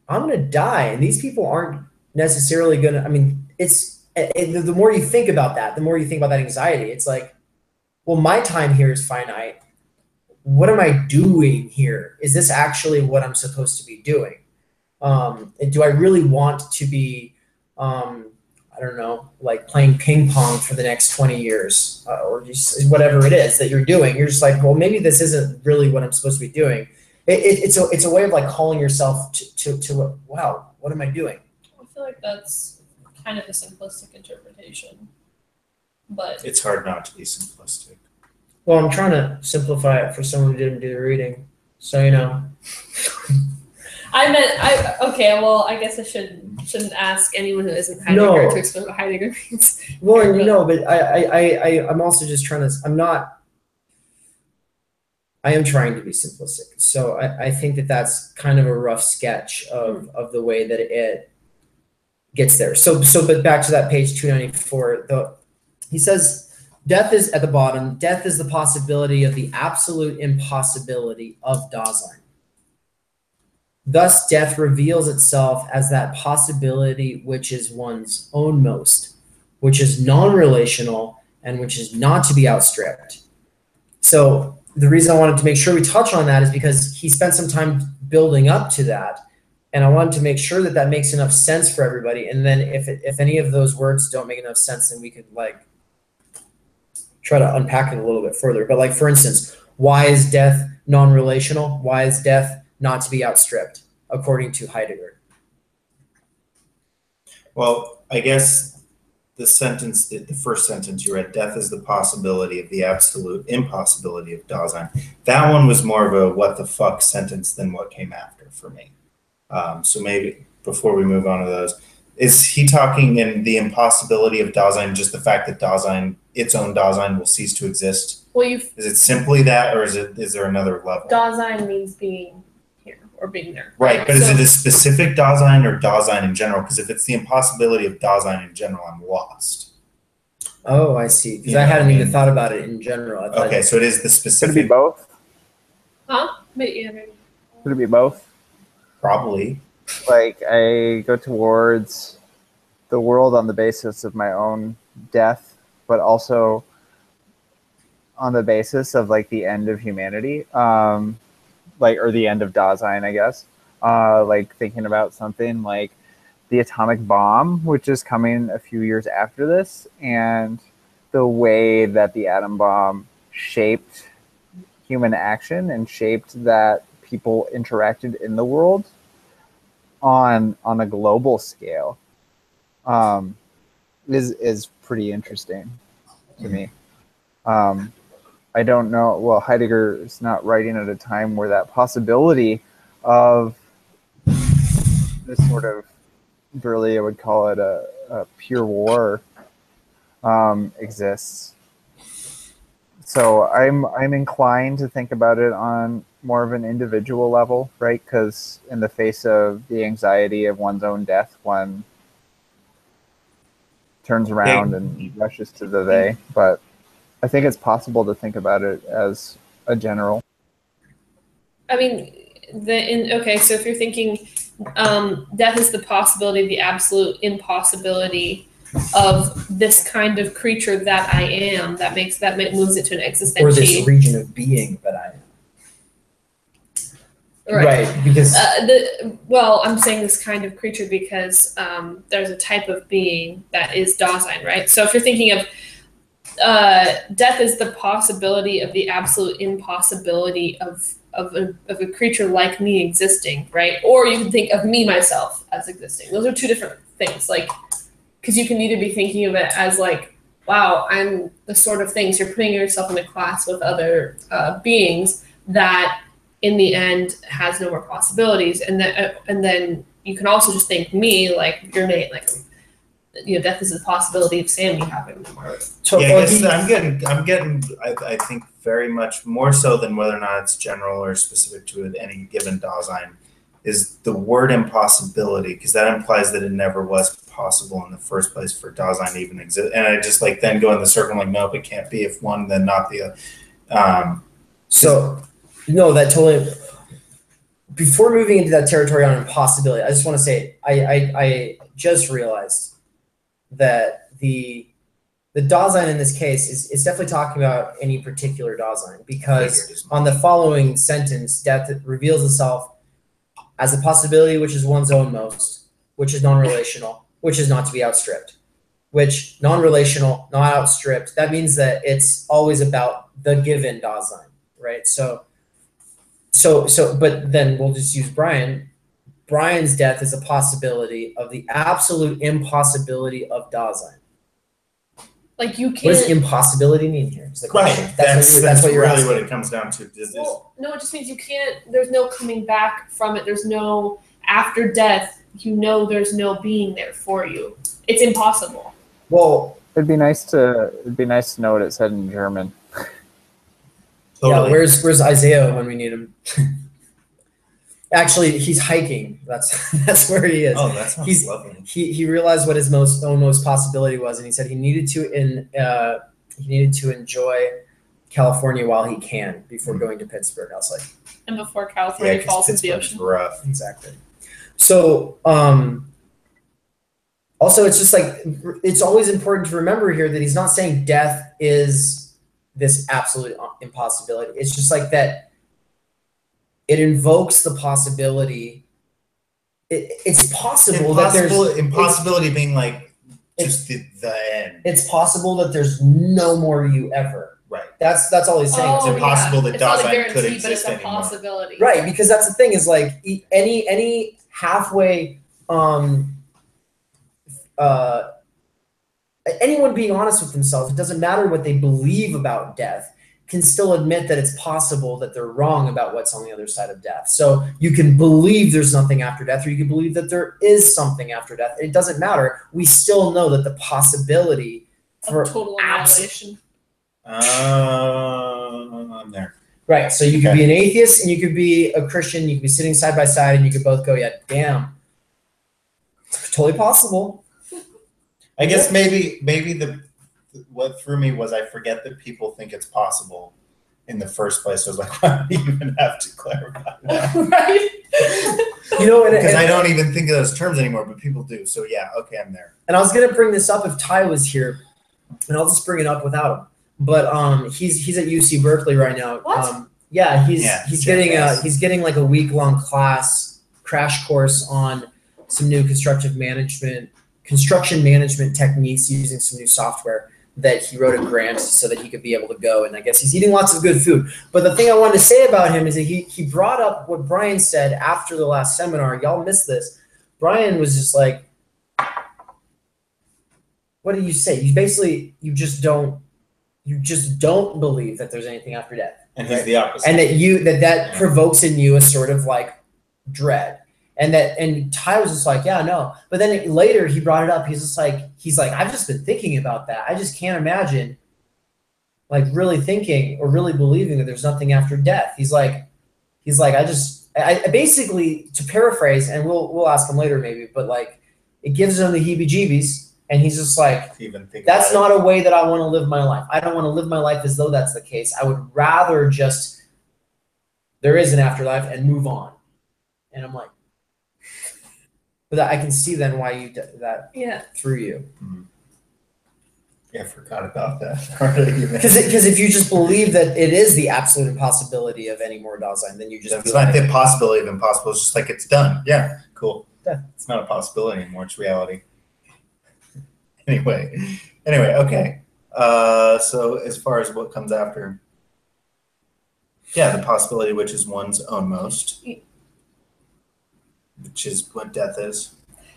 I'm gonna die, and these people aren't necessarily gonna. I mean, the more you think about that, the more you think about that anxiety. It's like, well, my time here is finite. What am I doing here? Is this actually what I'm supposed to be doing? And do I really want to be, I don't know, like playing ping pong for the next 20 years, or just whatever it is that you're doing? You're just like, well, maybe this isn't really what I'm supposed to be doing. it's a way of like calling yourself to wow, what am I doing? I feel like that's kind of a simplistic interpretation, but It's hard not to be simplistic. Well, I'm trying to simplify it for someone who didn't do the reading, so you know. okay. Well, I guess I shouldn't ask anyone who isn't Heidegger to explain what Heidegger means. Well, but I'm also just trying to. I am trying to be simplistic, so I think that's kind of a rough sketch of the way that it gets there. But back to that page 294. He says. Death is at the bottom. Death is the possibility of the absolute impossibility of Dasein. Thus, death reveals itself as that possibility which is one's own most, which is non-relational, and which is not to be outstripped. So the reason I wanted to make sure we touch on that is because he spent some time building up to that, and I wanted to make sure that that makes enough sense for everybody. And then if any of those words don't make enough sense, then we could like try to unpack it a little bit further. But like, for instance, why is death non-relational? Why is death not to be outstripped, according to Heidegger? Well, I guess the first sentence you read, death is the possibility of the absolute impossibility of Dasein. That one was more of a what the fuck sentence than what came after for me. So maybe before we move on to those, is he talking in the impossibility of Dasein, just the fact that Dasein, its own Dasein, will cease to exist? Well, is it simply that, or is there another level? Dasein means being here or being there. Right, but is it a specific Dasein or Dasein in general? Because if it's the impossibility of Dasein in general, I'm lost. Oh, I see. Because I hadn't even thought about it in general. Okay, so it is the specific. Could it be both? Huh? Maybe. Could it be both? Probably. Like, I go towards the world on the basis of my own death, but also on the basis of like the end of humanity, or the end of Dasein, I guess. Like thinking about something like the atomic bomb, which is coming a few years after this, and the way that the atom bomb shaped human action and shaped that people interacted in the world on a global scale is pretty interesting to me. I don't know. Well, Heidegger is not writing at a time where that possibility of this sort of, really, I would call it a pure war exists. So I'm inclined to think about it on more of an individual level, right? Because in the face of the anxiety of one's own death, one turns around and rushes to the they. But I think it's possible to think about it as a general. I mean, so if you're thinking death is the possibility, the absolute impossibility of this kind of creature that I am, that moves it to an existential. Or this region of being that I am. Right, because I'm saying this kind of creature because there's a type of being that is Dasein, right? So if you're thinking of death is the possibility of the absolute impossibility of a creature like me existing, right? Or you can think of me, myself, as existing. Those are two different things, like, because you can either be thinking of it as like, wow, I'm the sort of things, you're putting yourself in a class with other beings that in the end has no more possibilities, and then you can also just think me, like your name, like, you know, death is a possibility of Sammy having more. I'm getting I think very much more so than whether or not it's general or specific to any given Dasein is the word impossibility, because that implies that it never was possible in the first place for Dasein to even exist. And I just like then go in the circle like, nope, it can't be if one, then not the other. No, that totally. Before moving into that territory on impossibility, I just want to say I just realized that the Dasein in this case is definitely talking about any particular Dasein, because on the following sentence, death reveals itself as a possibility which is one's own most, which is non-relational, which is not to be outstripped. Which non-relational, not outstripped, that means that it's always about the given Dasein, right? So but then we'll just use Brian. Brian's death is a possibility of the absolute impossibility of Dasein. Like you can't. What does impossibility mean here? Is the question. Right. That's what you're really asking. what it comes down to. Well, no, it just means you can't. There's no coming back from it. There's no after death. You know, there's no being there for you. It's impossible. Well, it'd be nice to know what it said in German. Totally. Yeah, where's Isaiah when we need him? Actually, he's hiking. That's where he is. Oh, that sounds lovely. He realized what his own possibility was, and he said he needed to enjoy California while he can before going to Pittsburgh. I was like, and before California falls into the ocean. Rough. Exactly. So also, it's just like it's always important to remember here that he's not saying death is this absolute impossibility. It's just like that. It invokes the possibility. It's possible that there's impossibility being like just the end. It's possible that there's no more you ever. Right. That's all he's saying. It's impossible that Dasein could exist, but it's a anymore. possibility. Right, because that's the thing is like any halfway anyone being honest with themselves, it doesn't matter what they believe about death, can still admit that it's possible that they're wrong about what's on the other side of death. So you can believe there's nothing after death, or you can believe that there is something after death. It doesn't matter. We still know that the possibility for total annihilation. I'm there. Right. So you could be an atheist and you could be a Christian. You could be sitting side by side and you could both go, yeah, damn. It's totally possible. I guess maybe what threw me was I forget that people think it's possible in the first place. I was like, why do you even have to clarify that? Right? Because I don't even think of those terms anymore, but people do. So yeah, okay, I'm there. And I was going to bring this up if Ty was here, and I'll just bring it up without him. But he's at UC Berkeley right now. What? He's getting like a week-long crash course on some new construction management techniques using some new software that he wrote a grant so that he could be able to go. And I guess he's eating lots of good food. But the thing I wanted to say about him is that he brought up what Brian said after the last seminar. Y'all missed this. Brian was just like, what did you say? You just don't believe that there's anything after death. And he's the opposite. And that provokes in you a sort of like dread. And Ty was just like, yeah, no. But then later he brought it up. He's like, I've just been thinking about that. I just can't imagine like really thinking or really believing that there's nothing after death. He's like, I basically, to paraphrase, and we'll ask him later maybe, but like it gives him the heebie-jeebies. And he's just like, that's not a way that I want to live my life. I don't want to live my life as though that's the case. I would rather just, there is an afterlife and move on. And I'm like, but I can see then why you did that through you. Mm-hmm. Yeah, I forgot about that. Because if you just believe that it is the absolute impossibility of any more Dasein, then you just it's not the possibility of impossible. It's just like it's done. Yeah, cool. Yeah. It's not a possibility anymore. It's reality. Anyway, okay. So as far as what comes after, the possibility which is one's own most, which is what death is.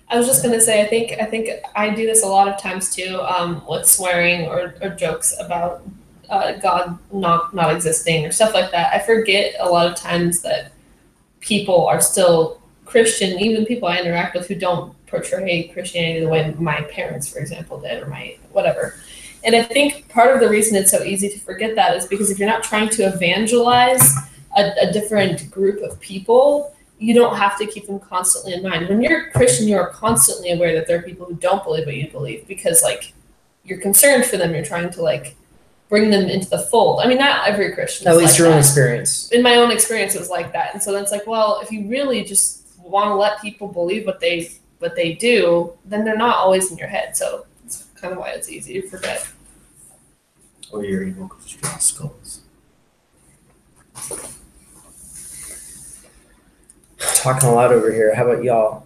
I was just gonna say, I think I do this a lot of times too, with swearing or jokes about God not existing or stuff like that. I forget a lot of times that people are still Christian, even people I interact with who don't portray Christianity the way my parents, for example, did, or my whatever. And I think part of the reason it's so easy to forget that is because if you're not trying to evangelize a different group of people, you don't have to keep them constantly in mind. When you're Christian, you're constantly aware that there are people who don't believe what you believe because like you're concerned for them. You're trying to like bring them into the fold. I mean, not every Christian. At least your own experience. In my own experience, it was like that. And so then it's like, well, if you really just want to let people believe what they do, then they're not always in your head. So it's kind of why it's easy to forget. Or your evil straw skulls. Talking a lot over here. How about y'all?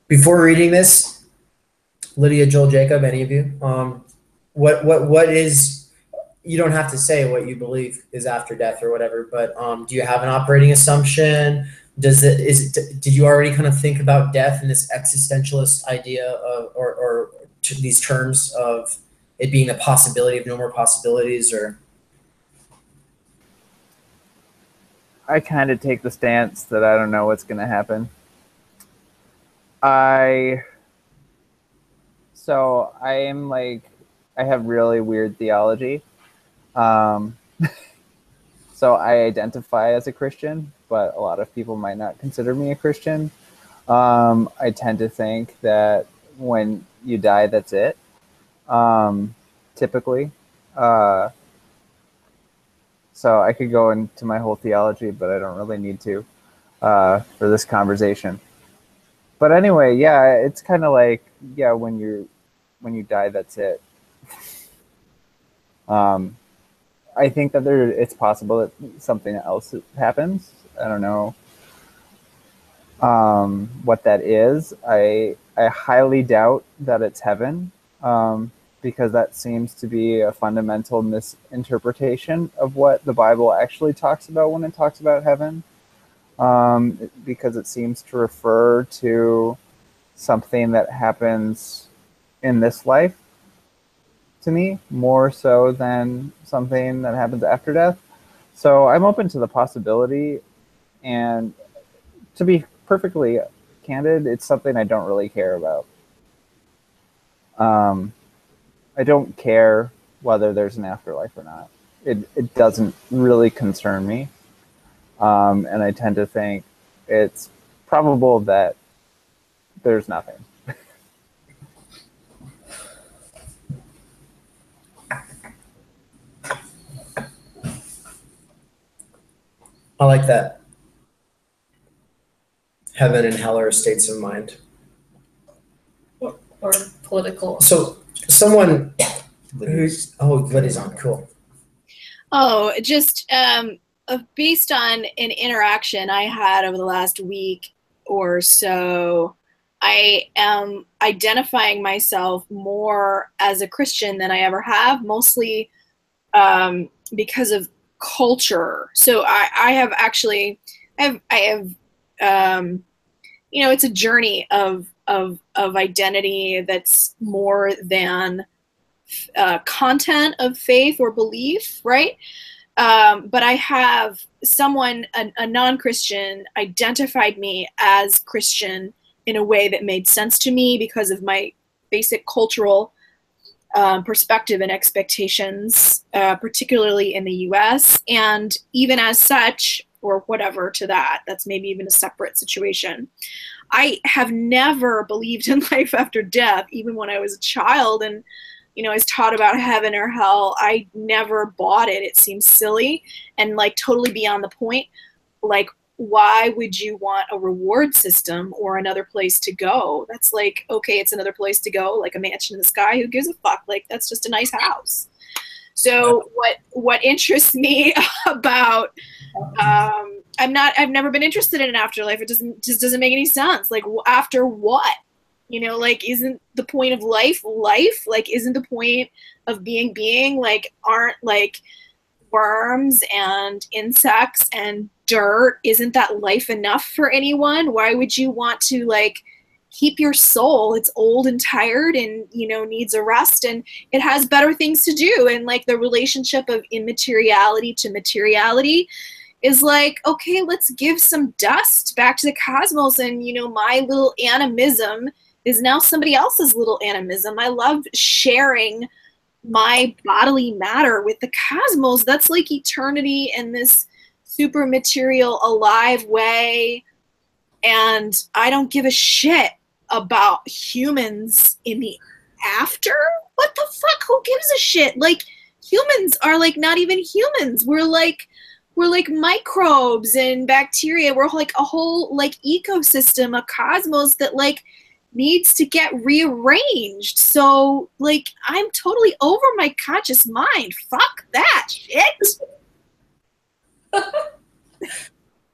Before reading this, Lydia, Joel, Jacob, any of you, what is, you don't have to say what you believe is after death or whatever, but do you have an operating assumption? Did you already kind of think about death in this existentialist idea of, or these terms of it being the possibility of no more possibilities? Or I kind of take the stance that I don't know what's going to happen. I am like, I have really weird theology. So I identify as a Christian, but a lot of people might not consider me a Christian. I tend to think that when you die, that's it. Typically. So I could go into my whole theology, but I don't really need to for this conversation. But anyway, yeah, it's kind of like, yeah, when you die, that's it. I think that it's possible that something else happens. I don't know what that is. I highly doubt that it's heaven, because that seems to be a fundamental misinterpretation of what the Bible actually talks about when it talks about heaven, because it seems to refer to something that happens in this life, to me, more so than something that happens after death. So I'm open to the possibility, and to be perfectly candid, it's something I don't really care about. I don't care whether there's an afterlife or not. It doesn't really concern me. And I tend to think it's probable that there's nothing. I like that. Heaven and hell are states of mind. Or political. So someone who's, Liddy's on, cool. Oh, just based on an interaction I had over the last week or so, I am identifying myself more as a Christian than I ever have, mostly because of culture. So I have it's a journey of identity that's more than content of faith or belief, right? But I have someone, a non-Christian, identified me as Christian in a way that made sense to me because of my basic cultural perspective and expectations, particularly in the US. And even as such, or whatever to that, that's maybe even a separate situation. I have never believed in life after death, even when I was a child and, I was taught about heaven or hell. I never bought it. It seems silly and like totally beyond the point. Like, why would you want a reward system or another place to go? That's like, okay, it's another place to go, like a mansion in the sky. Who gives a fuck? Like, that's just a nice house. So what interests me about, I've never been interested in an afterlife. It just doesn't make any sense. Like, after what? Like, isn't the point of life? Like, isn't the point of being? Like, aren't like worms and insects and dirt, isn't that life enough for anyone? Why would you want to like keep your soul? It's old and tired and needs a rest, and it has better things to do. And like the relationship of immateriality to materiality is like, okay, let's give some dust back to the cosmos, and my little animism is now somebody else's little animism. I love sharing my bodily matter with the cosmos. That's like eternity in this super material, alive way. And I don't give a shit about humans in the after. What the fuck? Who gives a shit? Like, humans are like not even humans. We're like microbes and bacteria. We're like a whole like ecosystem, a cosmos that like needs to get rearranged. So like, I'm totally over my conscious mind. Fuck that shit.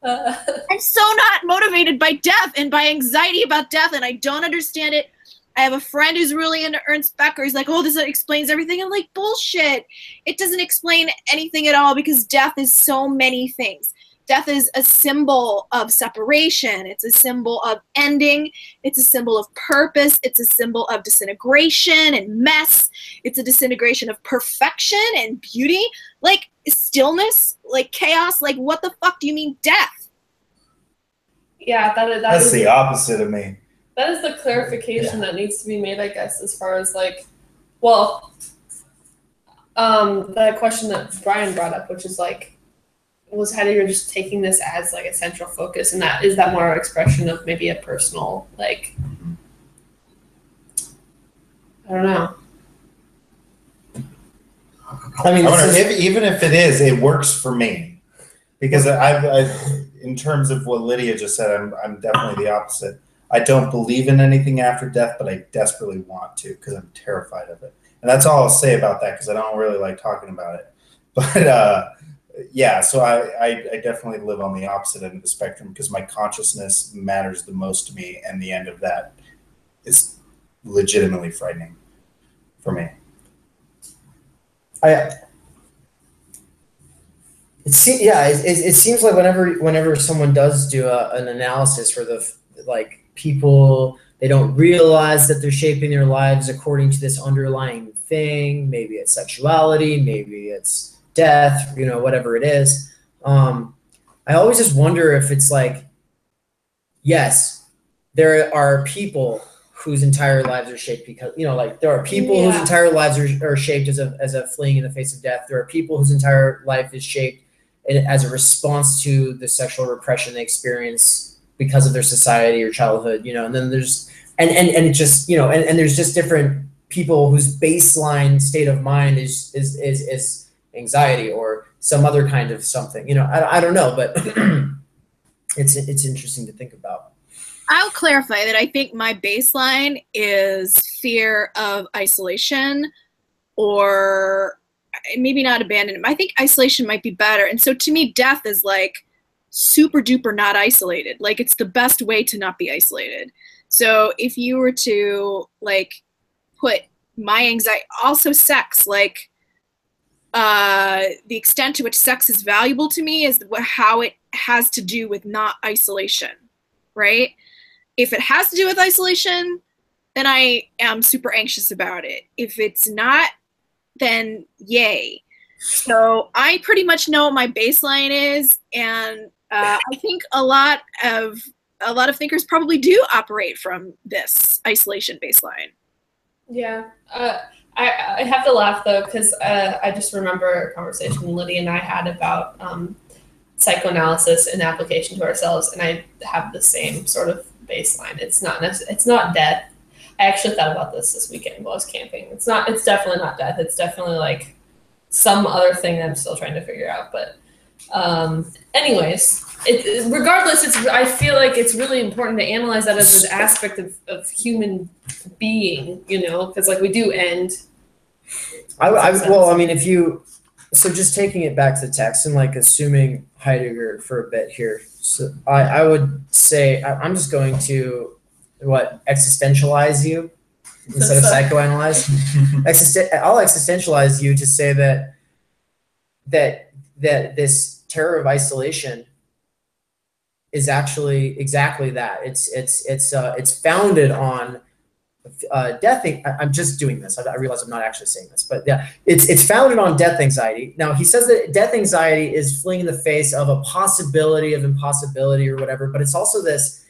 I'm so not motivated by death and by anxiety about death, and I don't understand it I have a friend who's really into Ernst Becker. He's like, oh, this explains everything. I'm like, bullshit. It doesn't explain anything at all because death is so many things. Death is a symbol of separation. It's a symbol of ending. It's a symbol of purpose. It's a symbol of disintegration and mess. It's a disintegration of perfection and beauty. Like stillness, like chaos. Like what the fuck do you mean death? Yeah, that's the opposite of me. That is the clarification that needs to be made, I guess, as far as like, well, that question that Brian brought up, which is like, was Heidegger just taking this as like a central focus, and that is that more an expression of maybe a personal, like, I don't know. I mean, I wonder even if it is, it works for me, because I in terms of what Lydia just said, I'm definitely the opposite. I don't believe in anything after death, but I desperately want to because I'm terrified of it, and that's all I'll say about that because I don't really like talking about it, but. Yeah, so I definitely live on the opposite end of the spectrum because my consciousness matters the most to me, and the end of that is legitimately frightening for me. It seems like whenever someone does do an analysis where people, they don't realize that they're shaping their lives according to this underlying thing. Maybe it's sexuality, maybe it's death, whatever it is. I always just wonder if it's like, yes, there are people whose entire lives are shaped because, there are people whose entire lives are shaped as a fleeing in the face of death. There are people whose entire life is shaped as a response to the sexual repression they experience because of their society or childhood, and then there's, and it just, and there's just different people whose baseline state of mind is anxiety or some other kind of something, I don't know, but it's interesting to think about. I'll clarify that I think my baseline is fear of isolation, or maybe not abandonment. I think isolation might be better. And so to me, death is like super duper not isolated. Like it's the best way to not be isolated. So if you were to like put my anxiety, also sex, like the extent to which sex is valuable to me is how it has to do with not isolation, right? If it has to do with isolation, then I am super anxious about it. If it's not, then yay. So I pretty much know what my baseline is, and I think a lot of thinkers probably do operate from this isolation baseline. Yeah. I have to laugh though, because I just remember a conversation Lydia and I had about psychoanalysis and application to ourselves, and I have the same sort of baseline. It's not death. I actually thought about this weekend while I was camping. It's definitely not death. It's definitely like some other thing that I'm still trying to figure out. But anyways, regardless, I feel like it's really important to analyze that as an aspect of human being, because like we do end. So just taking it back to the text and like assuming Heidegger for a bit here. So I would say I'm just going to existentialize you instead of psychoanalyze. I'll existentialize you to say that this terror of isolation is actually exactly that. It's founded on death. I'm just doing this. I realize I'm not actually saying this, but yeah, it's founded on death anxiety. Now he says that death anxiety is fleeing in the face of a possibility of impossibility or whatever, but it's also this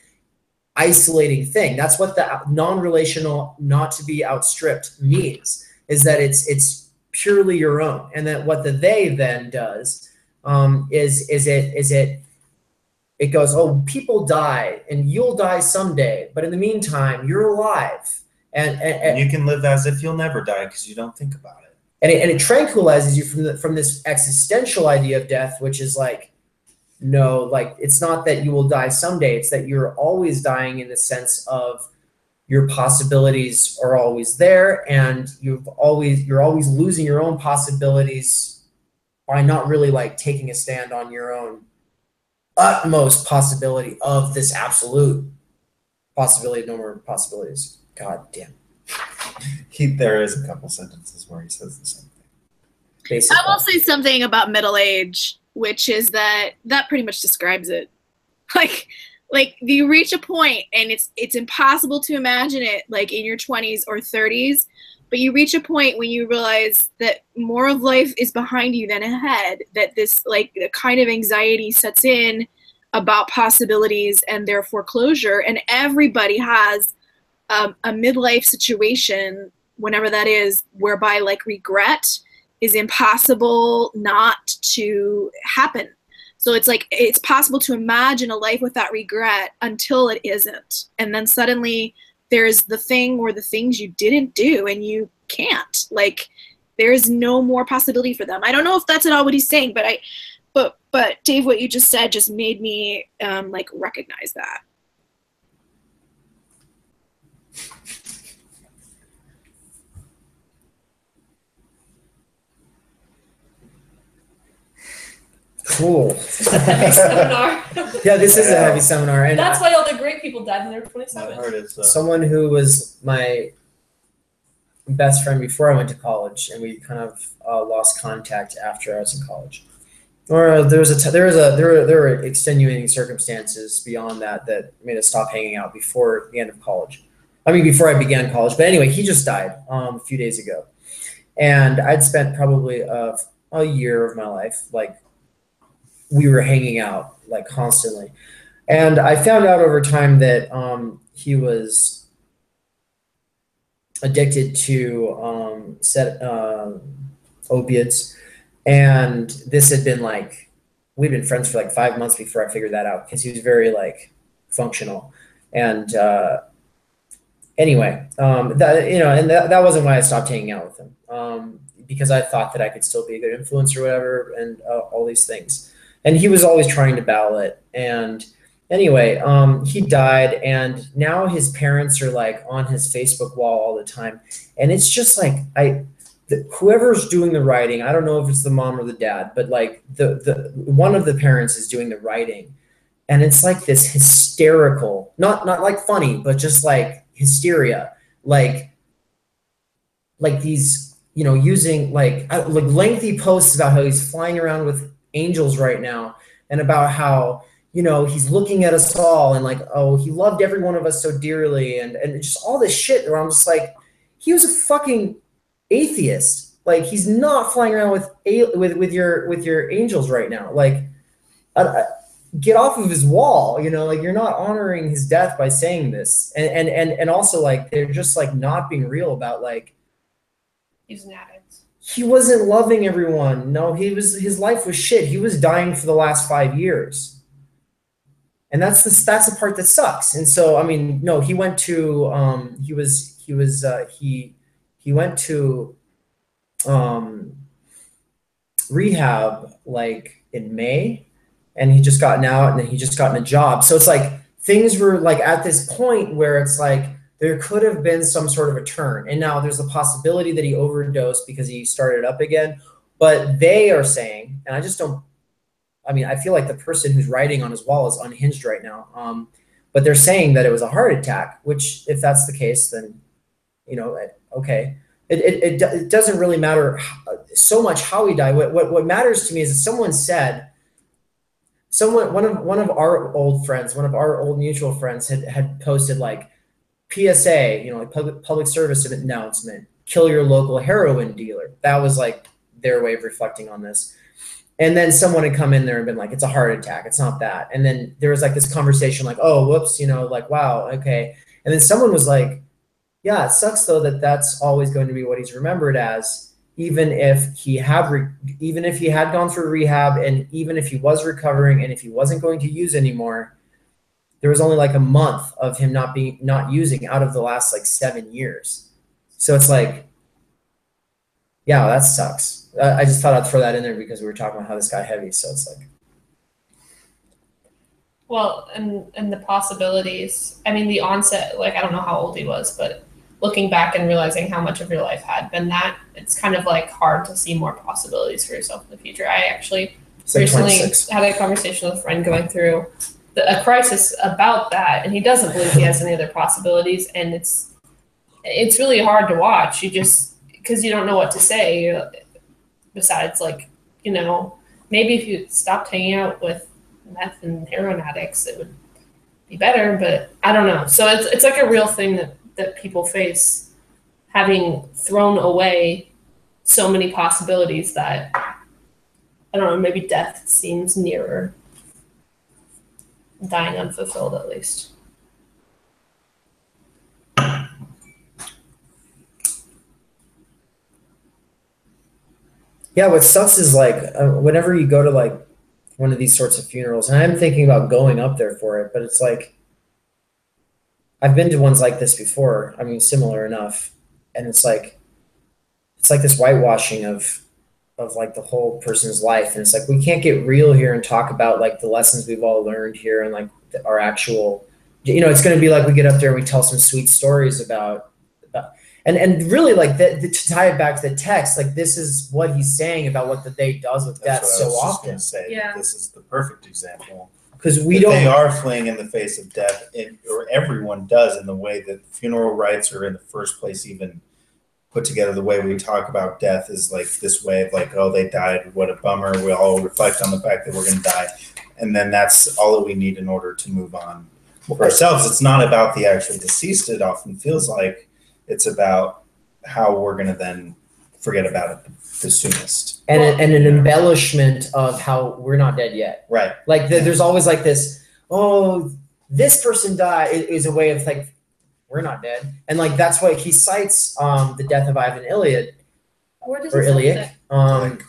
isolating thing. That's what the non-relational, not to be outstripped means, is that it's purely your own, and that what the they then does it goes, oh, people die and you'll die someday, but in the meantime you're alive. And you can live as if you'll never die because you don't think about it. And it tranquilizes you from this existential idea of death, which is like, no, like it's not that you will die someday. It's that you're always dying in the sense of your possibilities are always there, and you're always losing your own possibilities by not really like taking a stand on your own utmost possibility of this absolute possibility of no more possibilities. God damn. There is a couple sentences where he says the same thing. Basically. I will say something about middle age, which is that pretty much describes it. Like you reach a point and it's impossible to imagine it like in your 20s or 30s, but you reach a point when you realize that more of life is behind you than ahead, that this like the kind of anxiety sets in about possibilities and their foreclosure, and everybody has a midlife situation, whenever that is, whereby like regret is impossible not to happen. So it's like it's possible to imagine a life without regret until it isn't. And then suddenly there's the thing or the things you didn't do and you can't. Like there's no more possibility for them. I don't know if that's at all what he's saying, but Dave, what you just said just made me like recognize that. Cool. Heavy seminar. Yeah, this is a heavy seminar. And that's why all the great people died when they were 27. I've heard it's, someone who was my best friend before I went to college, and we kind of lost contact after I was in college. Or there were extenuating circumstances beyond that made us stop hanging out before the end of college. I mean, before I began college. But anyway, he just died a few days ago, and I'd spent probably a year of my life like we were hanging out like constantly, and I found out over time that he was addicted to opiates. And this had been like, we'd been friends for like 5 months before I figured that out, because he was very like functional. And anyway, that wasn't why I stopped hanging out with him, because I thought that I could still be a good influence or whatever, and all these things. And he was always trying to battle it. And anyway, he died, and now his parents are like on his Facebook wall all the time. And it's just like, whoever's doing the writing, I don't know if it's the mom or the dad, but like the one of the parents is doing the writing, and it's like this hysterical, not like funny, but just like hysteria, like these, using like lengthy posts about how he's flying around with angels right now, and about how he's looking at us all, and like, oh, he loved every one of us so dearly, and just all this shit where I'm just like, he was a fucking atheist. Like, he's not flying around with your angels right now. Like, get off of his wall. Like, you're not honoring his death by saying this. And also, like, they're just like not being real about like, he's an addict. He wasn't loving everyone. No, his life was shit. He was dying for the last 5 years. And that's the part that sucks. And so, I mean, no, he went to he went to rehab like in May, and he just gotten out, and then he just gotten a job. So it's like things were like at this point where it's like there could have been some sort of a turn. And now there's a possibility that he overdosed because he started up again. But they are saying, and I feel like the person who's writing on his wall is unhinged right now. But they're saying that it was a heart attack, which if that's the case, then, okay. It doesn't really matter so much how he died. What matters to me is that someone said, one of our old friends, one of our old mutual friends had posted like PSA, like public service announcement, kill your local heroin dealer. That was like their way of reflecting on this. And then someone had come in there and been like, it's a heart attack. It's not that. And then there was like this conversation like, oh, whoops, like, wow, okay. And then someone was like, yeah, it sucks though that's always going to be what he's remembered as, even if he had gone through rehab, and even if he was recovering, and if he wasn't going to use anymore. There was only like a month of him not using out of the last like 7 years. So it's like, yeah, that sucks. I just thought I'd throw that in there because we were talking about how this got heavy. So it's like, well, and the possibilities. I mean, the onset, like, I don't know how old he was, but looking back and realizing how much of your life had been that, it's kind of like hard to see more possibilities for yourself in the future. I actually recently had a conversation with a friend going through a crisis about that, and he doesn't believe he has any other possibilities, and it's it's really hard to watch. You just, because you don't know what to say. Besides, like, you know, maybe if you stopped hanging out with meth and heroin addicts, it would be better. But I don't know. So it's like a real thing that people face, having thrown away so many possibilities that, I don't know, maybe death seems nearer. Dying unfulfilled, at least. Yeah, what sucks is like whenever you go to like one of these sorts of funerals, and I'm thinking about going up there for it, but it's like, I've been to ones like this before. I mean, similar enough, and it's like this whitewashing of like the whole person's life, and it's like we can't get real here and talk about like the lessons we've all learned here and like our actual, you know, it's going to be like we get up there and we tell some sweet stories about and really like to tie it back to the text, like this is what he's saying about what the they does with death so often. Say Yeah. This is the perfect example. Because they are fleeing in the face of death, or everyone does, in the way that funeral rites are in the first place even put together. The way we talk about death is like this way of like, oh, they died, what a bummer. We all reflect on the fact that we're going to die, and then that's all that we need in order to move on for ourselves. It's not about the actual deceased. It often feels like it's about how we're going to then forget about it the soonest. And an embellishment of how we're not dead yet. Right. Like there's always like this, oh, this person died is a way of like, we're not dead. And like, that's why he cites the death of Ivan Ilyich. Where does or it say Ilyich.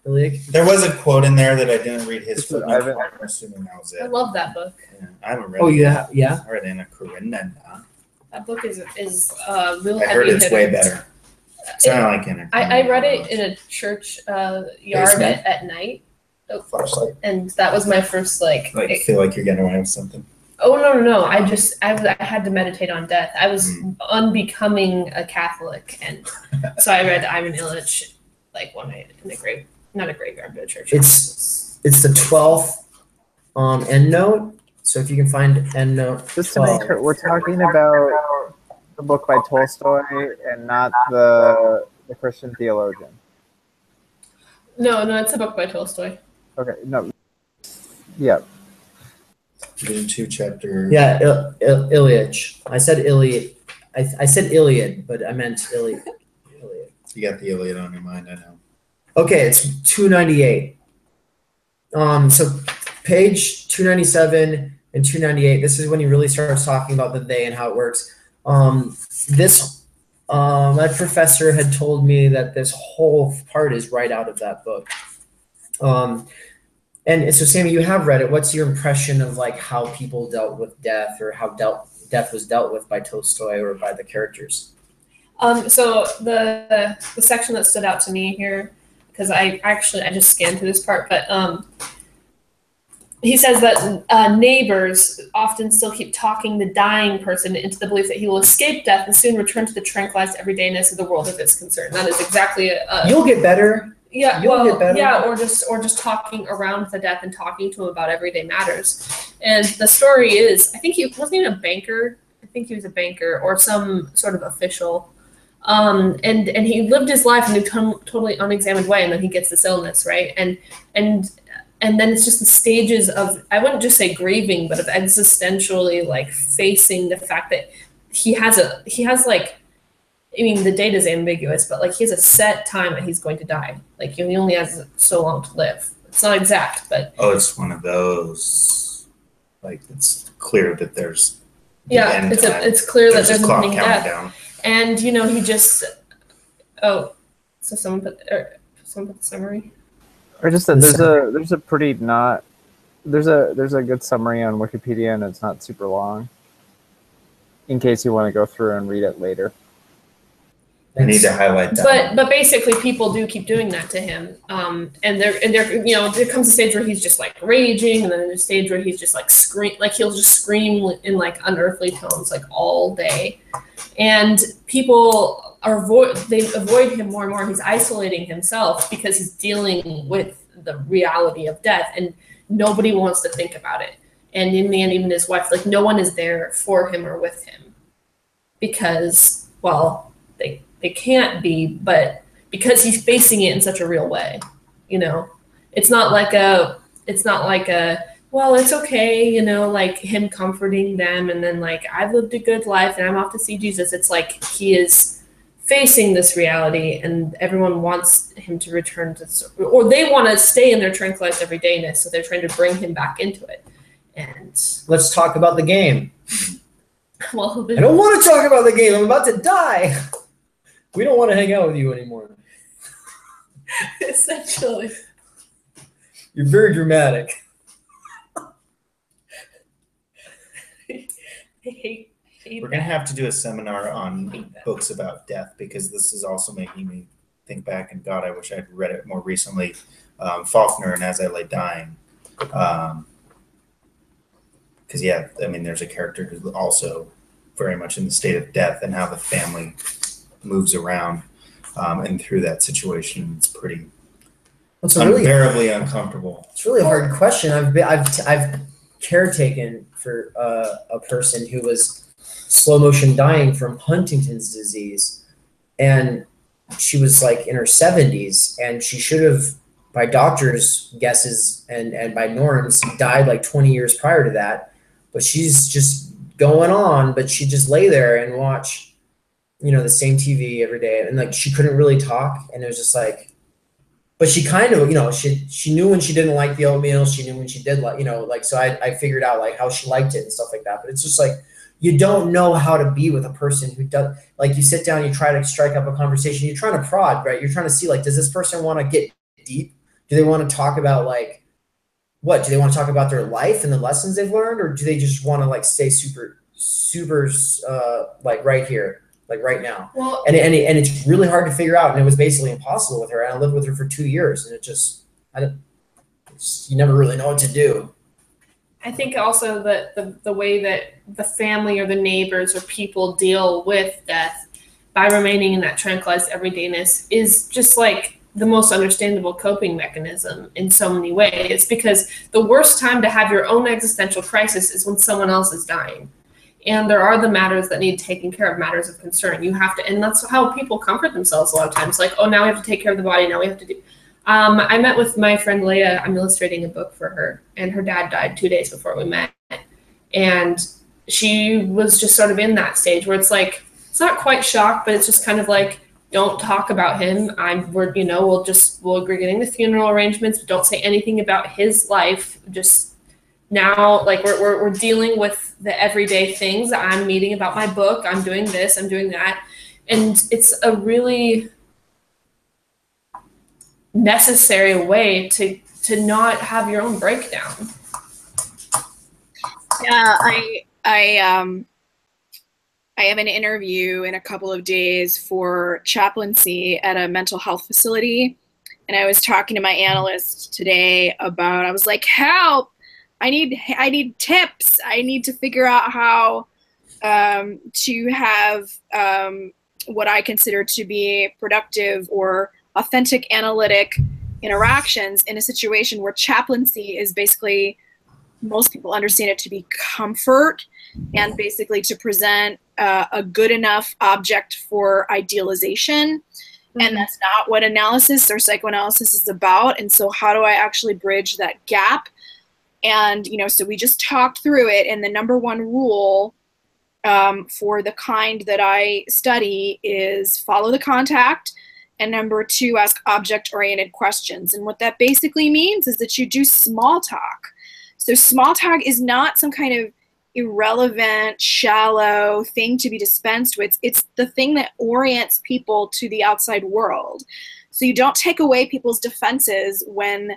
Ilyich. There was a quote in there that I didn't read his footnote. Ivan. I'm assuming that was it. I love that book. Yeah, I haven't read Oh, it. yeah. I read Anna Karenina. That book is real I heavy heard it's hitter. way better. It's kind of like Anna I Karenina. read it in a church yard Basement. at night, Flashlight. and that was my first like. Like, feel like you're getting away with something. Oh no! I had to meditate on death. I was unbecoming a Catholic, and so I read Ivan Ilyich like one night in not a graveyard, but a church. It's the 12th end note. So if you can find end note Just to make 12. sure, we're talking about the book by Tolstoy and not the Christian theologian. No, it's a book by Tolstoy. Okay, no. Yeah. Division 2, chapter. Yeah, Ilyich. I said Iliad. I said Iliad, but I meant Iliad. You got the Iliad on your mind, I know. Okay, it's 298. So page 297 and 298, this is when he really starts talking about the they and how it works. My professor had told me that this whole part is right out of that book. And so Sammy, you have read it. What's your impression of like how people dealt with death, or how death was dealt with by Tolstoy or by the characters? So the section that stood out to me here, because I just scanned through this part, but he says that neighbors often still keep talking the dying person into the belief that he will escape death and soon return to the tranquilized everydayness of the world of his concern. That is exactly You'll get better. Yeah, You'll get better. Yeah, or just talking around the death and talking to him about everyday matters. And the story is, I think he wasn't a banker. I think he was a banker or some sort of official. And he lived his life in a totally unexamined way, and then he gets this illness, right? And then it's just the stages of, I wouldn't just say grieving, but of existentially like facing the fact that he has like, I mean, the date is ambiguous, but like he has a set time that he's going to die. Like he only has so long to live. It's not exact, but. Oh, it's one of those, like it's clear that there's. Yeah, it's clear that there's a impending death. down. And he just, so someone put the summary. Or just that there's a good summary on Wikipedia, and it's not super long. In case you want to go through and read it later. I need to highlight that. But basically, people do keep doing that to him. And there comes a stage where he's just like raging, and then there's a stage where he's just like he'll just scream in like unearthly tones like all day, and people avoid him more and more. He's isolating himself because he's dealing with the reality of death, and nobody wants to think about it. And in the end, even his wife, like no one is there for him or with him because well, they can't be, but because he's facing it in such a real way, you know, it's not like a, well, it's okay, you know, like him comforting them and then like, I've lived a good life and I'm off to see Jesus. It's like he is facing this reality and everyone wants him to return to, or they want to stay in their tranquilized everydayness. So they're trying to bring him back into it. And let's talk about the game. Well, I don't want to talk about the game. I'm about to die. We don't want to hang out with you anymore. Essentially. You're very dramatic. We're going to have to do a seminar on books about death, because this is also making me think back, and God, I wish I'd read it more recently, Faulkner and As I Lay Dying. Because, yeah, I mean, there's a character who's also very much in the state of death and how the family moves around and through that situation. It's pretty unbearably uncomfortable. It's really a hard question. I've caretaken for a person who was slow motion dying from Huntington's disease, and she was like in her 70s, and she should have, by doctors' guesses and by norms, died like 20 years prior to that. But she's just going on, but she just lay there and watch, you know, the same TV every day, and like she couldn't really talk, and it was just like, but she kind of, you know, she knew when she didn't like the oatmeal, she knew when she did like, you know, like, so I figured out like how she liked it and stuff like that. But it's just like, you don't know how to be with a person who does, like, you sit down, you try to strike up a conversation, you're trying to prod, right? You're trying to see, like, does this person want to get deep? Do they want to talk about, like, what? Do they want to talk about their life and the lessons they've learned? Or do they just want to, like, stay super, like, right here, like, right now? Well, and it's really hard to figure out. And it was basically impossible with her. And I lived with her for 2 years. And it just, you never really know what to do. I think also that the way that the family or the neighbors or people deal with death by remaining in that tranquilized everydayness is just like the most understandable coping mechanism in so many ways, because the worst time to have your own existential crisis is when someone else is dying. And there are the matters that need taken care of, matters of concern. You have to, and that's how people comfort themselves a lot of times. Like, oh, now we have to take care of the body. Now we have to do. I met with my friend Leah. I'm illustrating a book for her, and her dad died 2 days before we met. And she was just sort of in that stage where it's like, it's not quite shock, but it's just kind of like, don't talk about him. We're we'll agree getting the funeral arrangements, but don't say anything about his life. Just now, like we're dealing with the everyday things. I'm meeting about my book. I'm doing this. I'm doing that, and it's a really necessary way to not have your own breakdown. Yeah, I have an interview in a couple of days for chaplaincy at a mental health facility, and I was talking to my analyst today about, I was like, help, I need tips. I need to figure out how to have what I consider to be productive or authentic analytic interactions in a situation where chaplaincy is basically, most people understand it to be comfort and basically to present a good enough object for idealization. Mm-hmm. And that's not what analysis or psychoanalysis is about. And so how do I actually bridge that gap? And, so we just talked through it. And the number one rule for the kind that I study is follow the contact. And number two, ask object-oriented questions. And what that basically means is that you do small talk. So small talk is not some kind of irrelevant, shallow thing to be dispensed with. It's the thing that orients people to the outside world. So you don't take away people's defenses when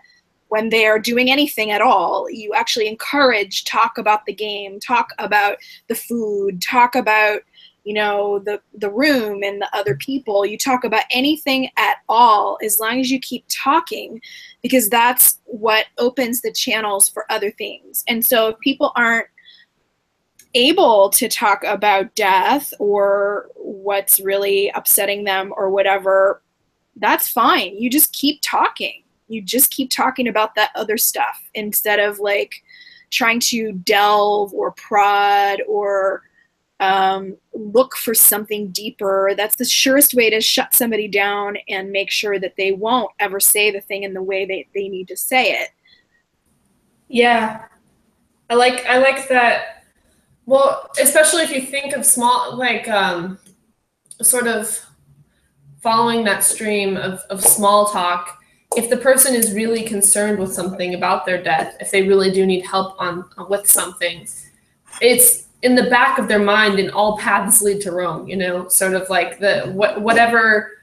they are doing anything at all. You actually encourage, talk about the game, talk about the food, talk about the room and the other people. You talk about anything at all as long as you keep talking, because that's what opens the channels for other things. And so if people aren't able to talk about death or what's really upsetting them or whatever, that's fine. You just keep talking. You just keep talking about that other stuff instead of like trying to delve or prod or look for something deeper. That's the surest way to shut somebody down and make sure that they won't ever say the thing in the way they need to say it. Yeah, I like that. Well, especially if you think of small, like sort of following that stream of small talk. If the person is really concerned with something about their death, if they really do need help with something, it's in the back of their mind, and all paths lead to Rome, sort of like whatever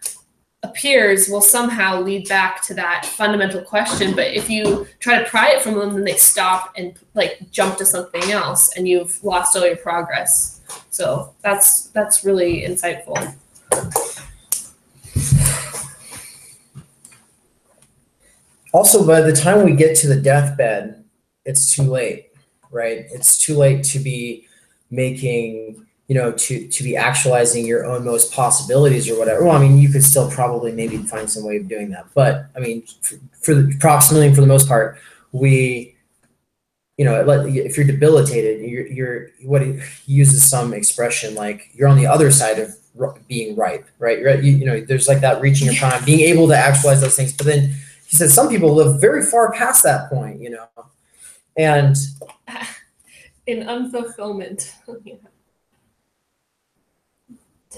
appears will somehow lead back to that fundamental question. But if you try to pry it from them, then they stop and like jump to something else, and you've lost all your progress. So that's really insightful. Also, by the time we get to the deathbed, it's too late, right? It's too late to be making, to be actualizing your own most possibilities or whatever. Well, I mean, you could still probably maybe find some way of doing that. But I mean, for the most part, we, if you're debilitated, you're what he uses some expression like you're on the other side of being ripe, right? There's like that reaching your prime, being able to actualize those things. But then he said some people live very far past that point, and in unfulfillment,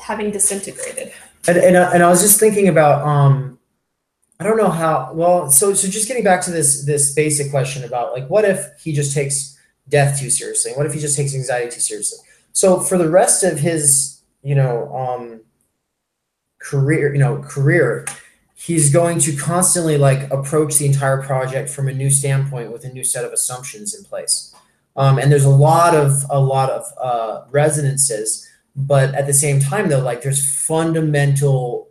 having disintegrated. And I was just thinking about I don't know how well. So just getting back to this basic question about like, what if he just takes death too seriously? What if he just takes anxiety too seriously? So for the rest of his career, he's going to constantly like approach the entire project from a new standpoint with a new set of assumptions in place. And there's a lot of resonances, but at the same time though, like there's fundamental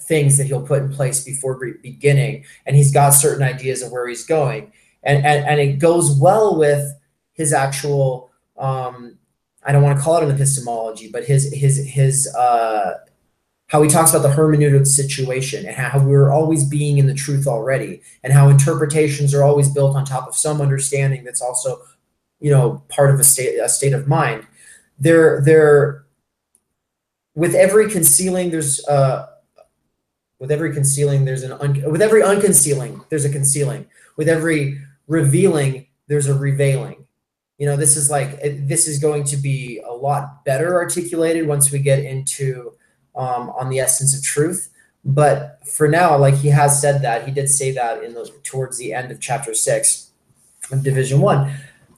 things that he'll put in place before beginning, and he's got certain ideas of where he's going, and it goes well with his actual I don't want to call it an epistemology, but his how he talks about the hermeneutic situation and how we're always being in the truth already, and how interpretations are always built on top of some understanding that's also part of a state of mind. There with every concealing there's with every concealing there's with every unconcealing there's a concealing. With every revealing there's a reveiling. This is going to be a lot better articulated once we get into on the essence of truth. But for now, like he has said that, he did say that towards the end of chapter 6 of Division 1.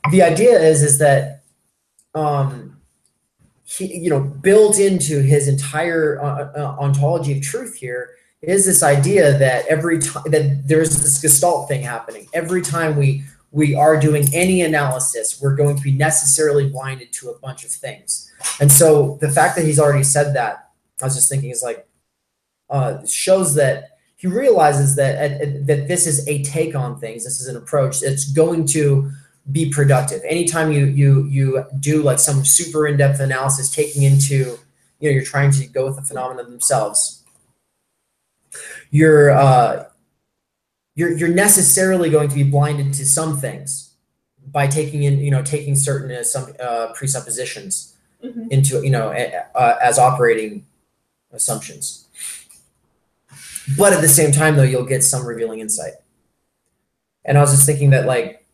The idea is that he, built into his entire ontology of truth here is this idea that every time that there's this gestalt thing happening, every time we are doing any analysis, we're going to be necessarily blinded to a bunch of things. And so the fact that he's already said that, I was just thinking, is like shows that he realizes that this is a take on things. This is an approach that's going to be productive. Anytime you do like some super in-depth analysis, taking into you're trying to go with the phenomena themselves, you're necessarily going to be blinded to some things by taking certain some presuppositions into as operating assumptions. But at the same time though, you'll get some revealing insight. And I was just thinking that like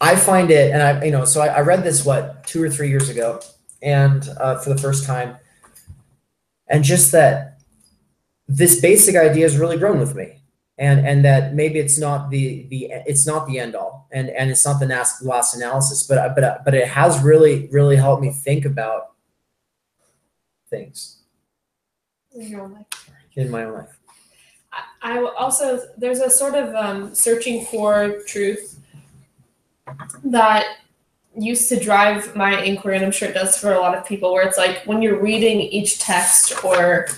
I find it, and I read this 2 or 3 years ago, and for the first time, and just that this basic idea has really grown with me, and that maybe it's not it's not the end all, and it's not the last analysis, but it has really helped me think about things in your own life. In my own life. I also, there's a sort of searching for truth that used to drive my inquiry, and I'm sure it does for a lot of people, where it's like when you're reading each text or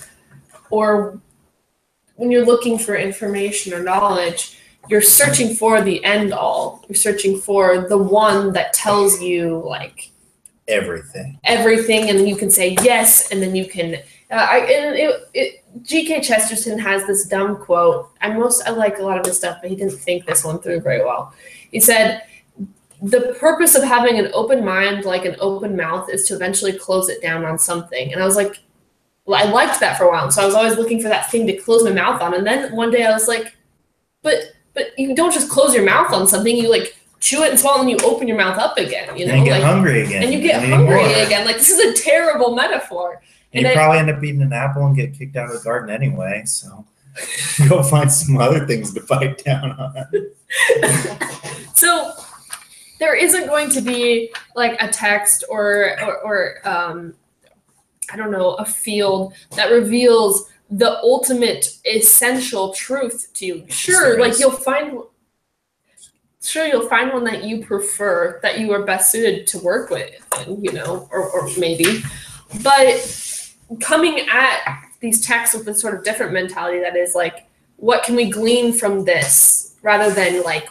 when you're looking for information or knowledge, you're searching for the end all. You're searching for the one that tells you like everything, and then you can say yes, and then you can. G.K. Chesterton has this dumb quote. I like a lot of his stuff, but he didn't think this one through very well. He said, the purpose of having an open mind, like an open mouth, is to eventually close it down on something. And I was like, well, I liked that for a while. So I was always looking for that thing to close my mouth on. And then one day I was like, but you don't just close your mouth on something. You like chew it and swallow and you open your mouth up again. You know, and you get hungry again. And you get hungry again. Like, this is a terrible metaphor. And you probably end up eating an apple and get kicked out of the garden anyway. So go find some other things to bite down on. So there isn't going to be like a text or I don't know, a field that reveals the ultimate essential truth to you. Sure, like you'll find one that you prefer, that you are best suited to work with, you know, or maybe. But coming at these texts with a sort of different mentality that is like, what can we glean from this, rather than like,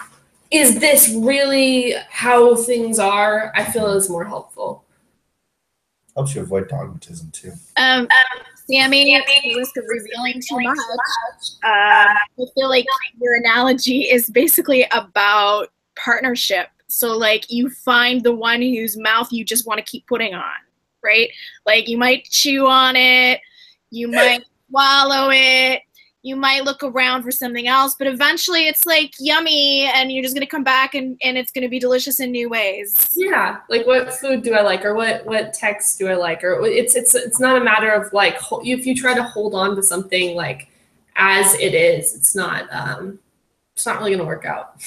is this really how things are, I feel is more helpful. Helps you avoid dogmatism too. Sammy, at the risk of revealing too much, I feel like your analogy is basically about partnership. So like, you find the one whose mouth you just want to keep putting on, right? Like, you might chew on it, you might swallow it, you might look around for something else, but eventually it's like yummy and you're just going to come back and it's going to be delicious in new ways. Yeah. Like, what food do I like, or what text do I like? Or it's not a matter of like, if you try to hold on to something like as it is, it's not really going to work out.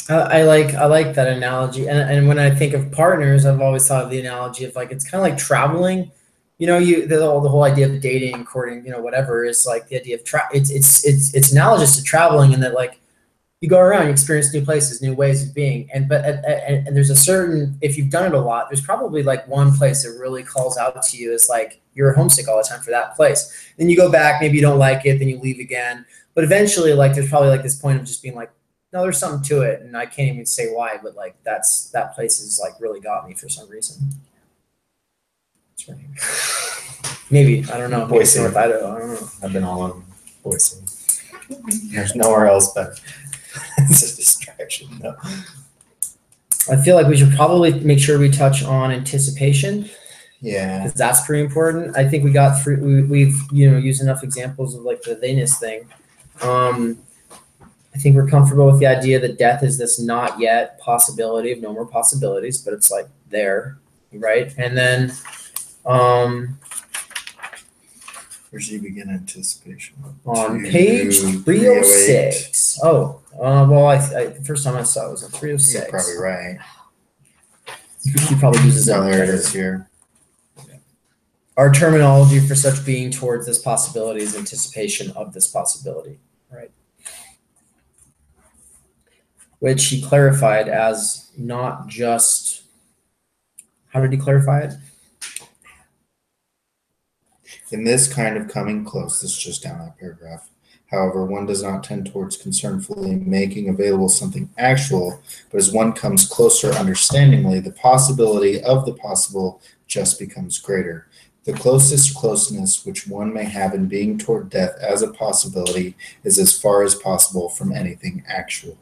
I like that analogy. And when I think of partners, I've always thought of the analogy of like, it's kind of like traveling. You know, the whole idea of dating, courting, you know, whatever, is like the idea of it's analogous to traveling, in that like you go around, you experience new places, new ways of being, and there's a certain, if you've done it a lot, there's probably like one place that really calls out to you as like you're homesick all the time for that place. Then you go back, maybe you don't like it, then you leave again, but eventually like there's probably like this point of just being like, no, there's something to it, and I can't even say why, but like that place is like really got me for some reason. Maybe, I don't know. Boise. I don't know. I've been all over Boise. There's nowhere else but it's a distraction. No. I feel like we should probably make sure we touch on anticipation. Yeah, because that's pretty important. I think we got through. We've used enough examples of like the Levinas thing. I think we're comfortable with the idea that death is this not yet possibility of no more possibilities, but it's like there, right? And then. Where should you begin anticipation? On page 306. Oh, well, I the first time I saw it was on 306. You're probably right. He probably uses it. Oh, there it is here. Our terminology for such being towards this possibility is anticipation of this possibility, right? Which he clarified as not just, how did he clarify it? In this kind of coming close, this is just down that paragraph. However, one does not tend towards concernfully making available something actual, but as one comes closer understandingly, the possibility of the possible just becomes greater. The closest closeness which one may have in being toward death as a possibility is as far as possible from anything actual.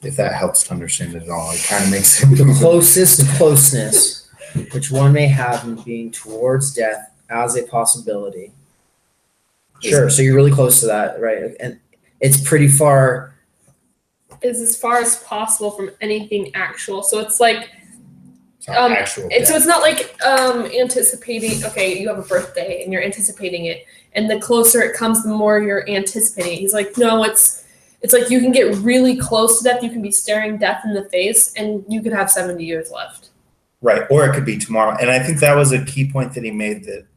If that helps to understand it at all, it kind of makes it. The closest closeness which one may have in being towards death as a possibility. Sure, so you're really close to that, right? And it's pretty far. Is as far as possible from anything actual. So it's like, actual so it's not like anticipating, okay, you have a birthday and you're anticipating it, and the closer it comes, the more you're anticipating. He's like, no, it's like you can get really close to death, you can be staring death in the face, and you could have 70 years left. Right, or it could be tomorrow. And I think that was a key point that he made that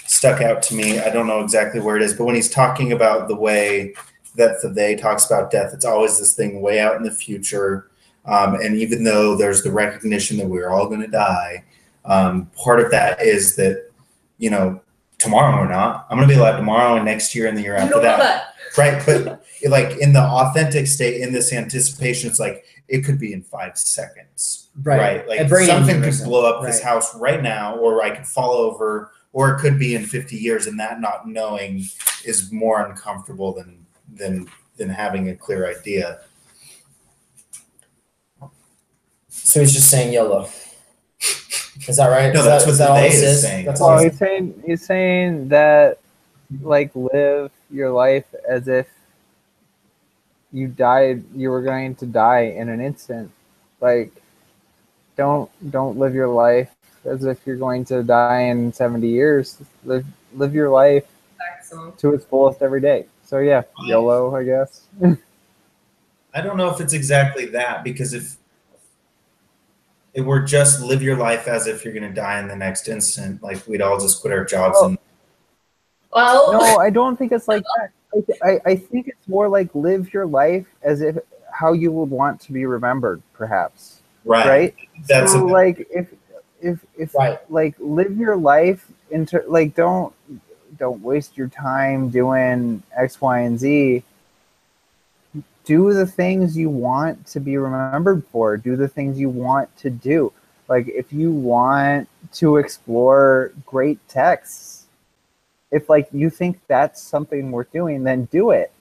stuck out to me. I don't know exactly where it is, but when he's talking about the way that they talks about death, it's always this thing way out in the future. And even though there's the recognition that we're all going to die, part of that is that, tomorrow or not, I'm going to be alive tomorrow and next year and the year after that. Right. But like in the authentic state, in this anticipation, it's like it could be in 5 seconds. Right. Like something could blow up this house right now, or I could fall over, or it could be in 50 years, and that not knowing is more uncomfortable than having a clear idea. So he's just saying YOLO. Is that right? No, that's what the they is saying. That's all he's saying that, like, live your life as if you were going to die in an instant. Like, don't live your life as if you're going to die in 70 years. Live your life to its fullest every day. So yeah, YOLO, I guess. I don't know if it's exactly that, because if it were just live your life as if you're going to die in the next instant, like we'd all just quit our jobs. Well, no, I don't think it's like that. I think it's more like live your life as if how you would want to be remembered, perhaps. Right. That's so like if right. Like live your life into like don't waste your time doing X, Y, and Z. Do the things you want to be remembered for. Do the things you want to do. Like if you want to explore great texts, if like you think that's something worth doing, then do it.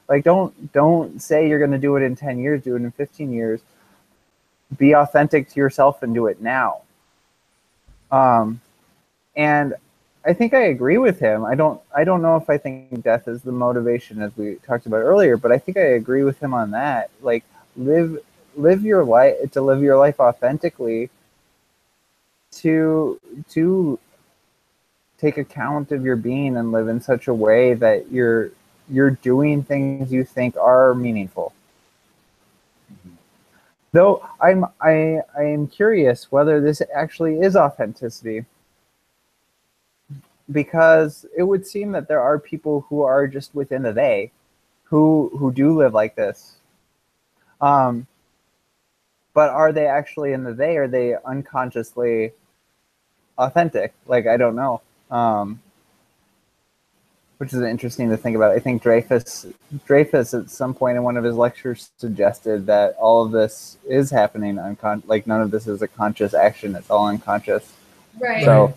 Like don't say you're going to do it in 10 years, do it in 15 years. Be authentic to yourself and do it now. And I think I agree with him. I don't know if I think death is the motivation as we talked about earlier, but I think I agree with him on that. Like live your life to live your life authentically, to take account of your being and live in such a way that you're doing things you think are meaningful. Though I am curious whether this actually is authenticity, because it would seem that there are people who are just within the they, who do live like this. But are they actually in the they? Or are they unconsciously authentic? Like, I don't know. Which is interesting to think about. I think Dreyfus at some point in one of his lectures suggested that all of this is happening like none of this is a conscious action. It's all unconscious. Right. So,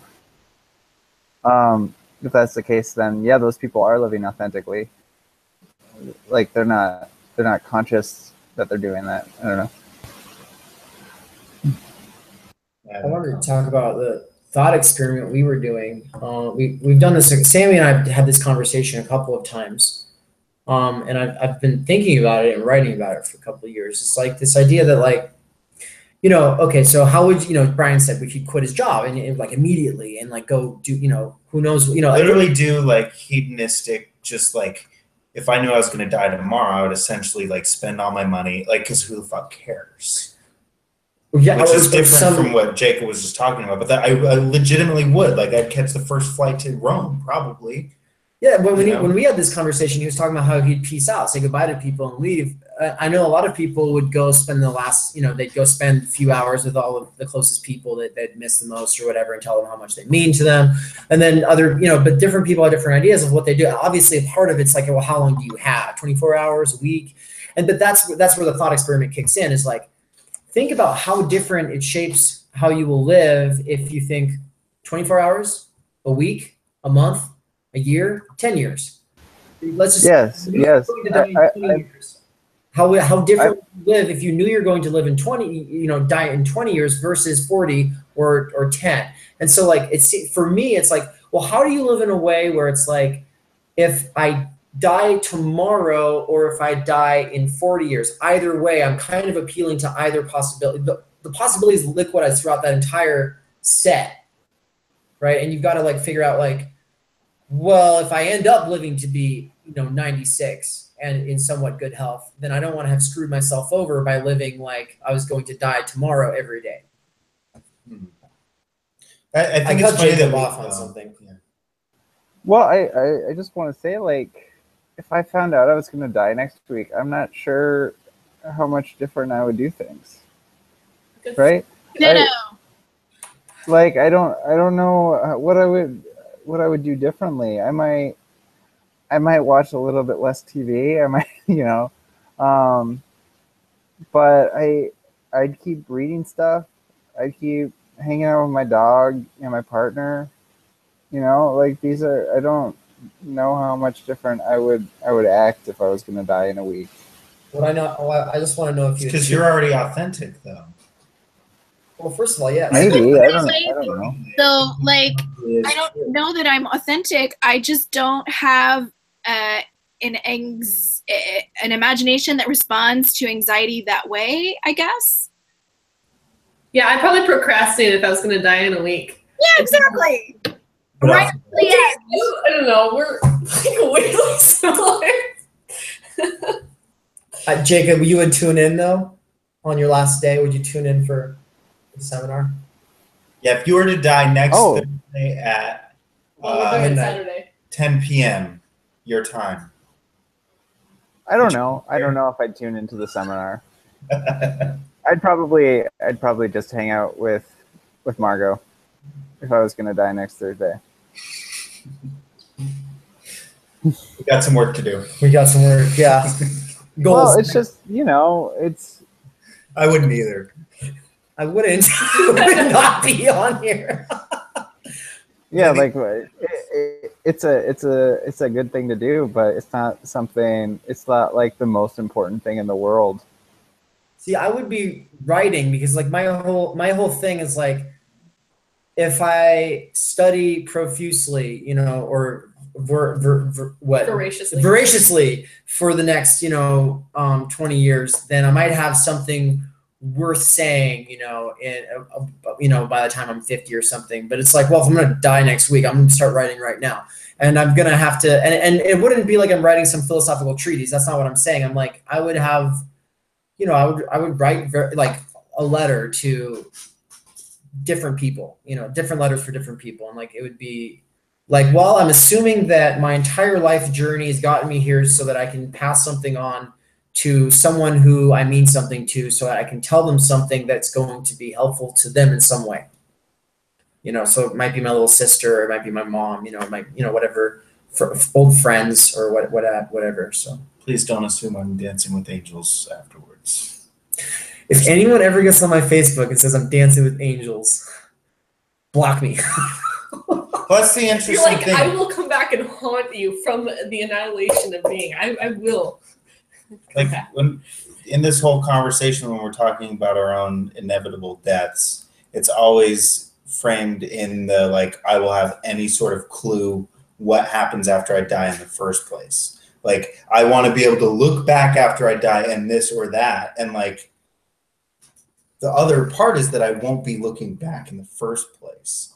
if that's the case, then yeah, those people are living authentically. Like they're not conscious that they're doing that. I don't know. I wanted to talk about the thought experiment we were doing. We've done this. Sammy and I have had this conversation a couple of times, and I've been thinking about it and writing about it for a couple of years. It's like this idea that like, you know, okay, so how would Brian said we could quit his job and like immediately and like go do who knows literally do like hedonistic, just like if I knew I was going to die tomorrow, I would essentially like spend all my money, like, because who the fuck cares? Yeah, which is different from what Jacob was just talking about. But that I legitimately would. Like, I'd catch the first flight to Rome, probably. Yeah, but when we had this conversation, he was talking about how he'd peace out, say goodbye to people, and leave. I know a lot of people would go spend the last, they'd go spend a few hours with all of the closest people that they'd miss the most or whatever, and tell them how much they mean to them. And then other, but different people have different ideas of what they do. Obviously, a part of it's like, well, how long do you have? 24 hours, a week? But that's where the thought experiment kicks in, is like, think about how different it shapes how you will live if you think 24 hours, a week, a month, a year, 10 years. Let's just yes. How different would you live if you knew you're going to live in 20, die in 20 years versus 40 or 10. And so like for me, it's like, well, how do you live in a way where it's like, if I die tomorrow or if I die in 40 years, either way, I'm kind of appealing to either possibility. The possibilities liquidize throughout that entire set, right? And you've got to like figure out like, well, if I end up living to be 96 and in somewhat good health, then I don't want to have screwed myself over by living like I was going to die tomorrow every day. I think cut it's funny Jacob that off on something. Yeah. Well, I just want to say, like, if I found out I was going to die next week, I'm not sure how much different I would do things. Right? No. Like, I don't know what I would do differently. I might watch a little bit less TV. I might, but I'd keep reading stuff. I'd keep hanging out with my dog and my partner. Like I don't know how much different I would act if I was going to die in a week. I just want to know if because you're already authentic, though. Well, first of all, yes. Maybe. I don't know. So, like, I don't know that I'm authentic. I just don't have an imagination that responds to anxiety that way, I guess. Yeah, I'd probably procrastinate if I was going to die in a week. Yeah, exactly. Right. Yeah. I don't know. We're like weirdly similar. Jacob, you would tune in though on your last day. Would you tune in for the seminar? Yeah, if you were to die next Thursday at Saturday. 10 p.m. your time. I don't know. I don't know if I'd tune into the seminar. I'd probably just hang out with Margot if I was going to die next Thursday. We got some work to do. We got some work, yeah. Goals. Well, it's just, it's... I wouldn't either. I wouldn't. I would not be on here. Yeah, like it's a good thing to do, but it's not like the most important thing in the world. See, I would be writing because like my whole thing is like if I study profusely, or voraciously for the next 20 years, then I might have something worth saying, by the time I'm 50 or something. But it's like, well, if I'm going to die next week, I'm going to start writing right now. And I'm going to have to, and it wouldn't be like I'm writing some philosophical treatise. That's not what I'm saying. I'm like, I would have, I would write like a letter to different people, different letters for different people. And like, it would be like, well, I'm assuming that my entire life journey has gotten me here so that I can pass something on to someone who I mean something to, so that I can tell them something that's going to be helpful to them in some way. So it might be my little sister, or it might be my mom, it might, whatever, for old friends or whatever. So please don't assume I'm dancing with angels afterwards. If anyone ever gets on my Facebook and says I'm dancing with angels, block me. That's the interesting You're like, thing. I will come back and haunt you from the annihilation of being. I will. Like when in this whole conversation, when we're talking about our own inevitable deaths, it's always framed in the like, I will have any sort of clue what happens after I die in the first place. Like, I want to be able to look back after I die and this or that. And like, the other part is that I won't be looking back in the first place.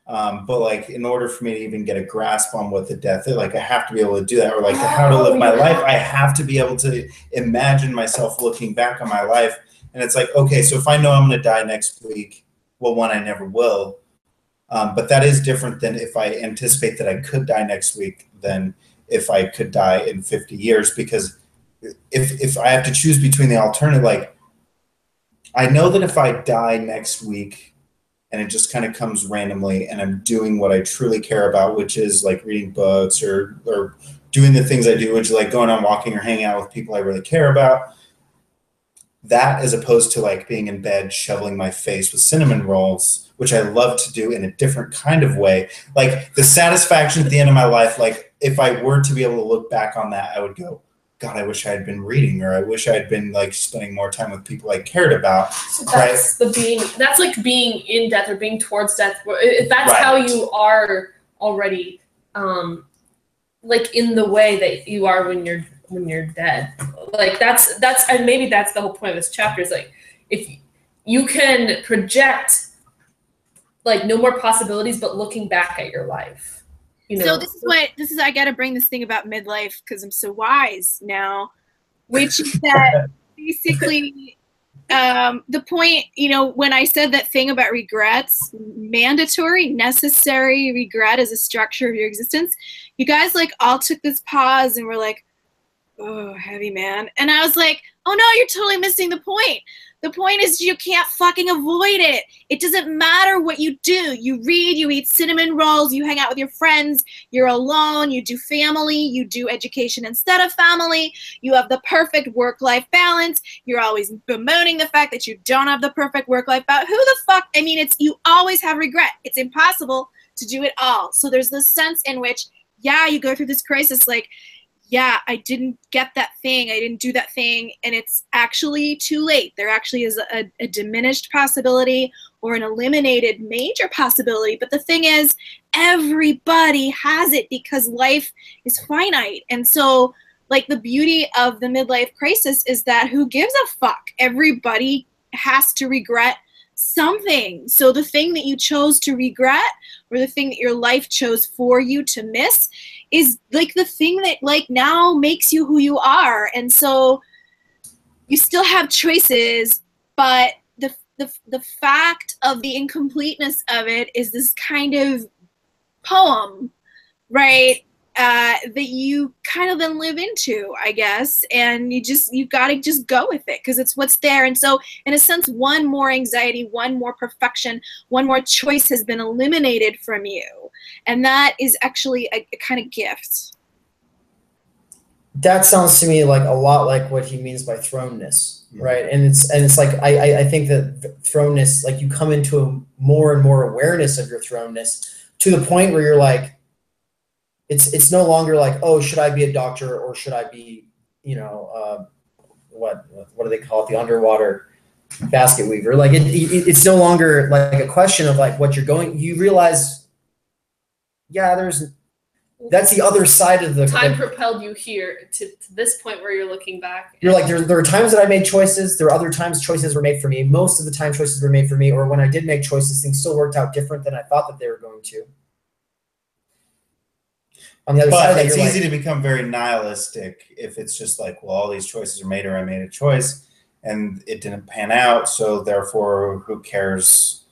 But like, in order for me to even get a grasp on what the death is, like I have to be able to do that, or like how to live my life. I have to be able to imagine myself looking back on my life. And it's like, okay, so if I know I'm going to die next week, well, one, I never will. But that is different than if I anticipate that I could die next week than if I could die in 50 years. Because if I have to choose between the alternative, like I know that if I die next week, and it just kind of comes randomly, and I'm doing what I truly care about, which is like reading books or doing the things I do, which is like going on walking or hanging out with people I really care about. That as opposed to like being in bed, shoveling my face with cinnamon rolls, which I love to do in a different kind of way. Like the satisfaction at the end of my life, like if I were to be able to look back on that, I would go, God, I wish I had been reading, or I wish I had been like spending more time with people I cared about. So that's that's like being in death or being towards death. That's how you are already, like in the way that you are when you're dead. Like that's and maybe that's the whole point of this chapter is like, if you can project like no more possibilities, but looking back at your life. So this is I got to bring this thing about midlife because I'm so wise now, which is that basically the point, when I said that thing about regrets, mandatory, necessary regret as a structure of your existence, you guys like all took this pause and were like, oh, heavy man. And I was like, oh no, you're totally missing the point. The point is you can't fucking avoid it. It doesn't matter what you do. You read, you eat cinnamon rolls, you hang out with your friends, you're alone, you do family, you do education instead of family, you have the perfect work-life balance, you're always bemoaning the fact that you don't have the perfect work-life balance. Who the fuck, you always have regret. It's impossible to do it all. So there's this sense in which, yeah, you go through this crisis like, yeah, I didn't get that thing, I didn't do that thing, and it's actually too late. There actually is a diminished possibility or an eliminated major possibility. But the thing is, everybody has it because life is finite. And so, like, the beauty of the midlife crisis is that who gives a fuck? Everybody has to regret something. So the thing that you chose to regret, or the thing that your life chose for you to miss, is like the thing that like now makes you who you are. And so you still have choices, but the fact of the incompleteness of it is this kind of poem, right? That you kind of then live into, I guess, and you got to just go with it because it's what's there. And so, in a sense, one more anxiety, one more perfection, one more choice has been eliminated from you, and that is actually a kind of gift. That sounds to me like a lot like what he means by thrownness, right? And it's like I think that thrownness, like you come into a more and more awareness of your thrownness to the point where you're like, it's no longer like, oh, should I be a doctor or should I be, you know, what do they call it, the underwater basket weaver? Like it's no longer like a question of like what you're going. You realize, yeah, that's the other side of the time propelled you here to this point where you're looking back. You're like, there are times that I made choices. There are other times choices were made for me. Most of the time choices were made for me, or when I did make choices, things still worked out different than I thought that they were going to. On the other side, it's easy to become very nihilistic if it's just like, well, all these choices are made, or I made a choice and it didn't pan out, so therefore, who cares?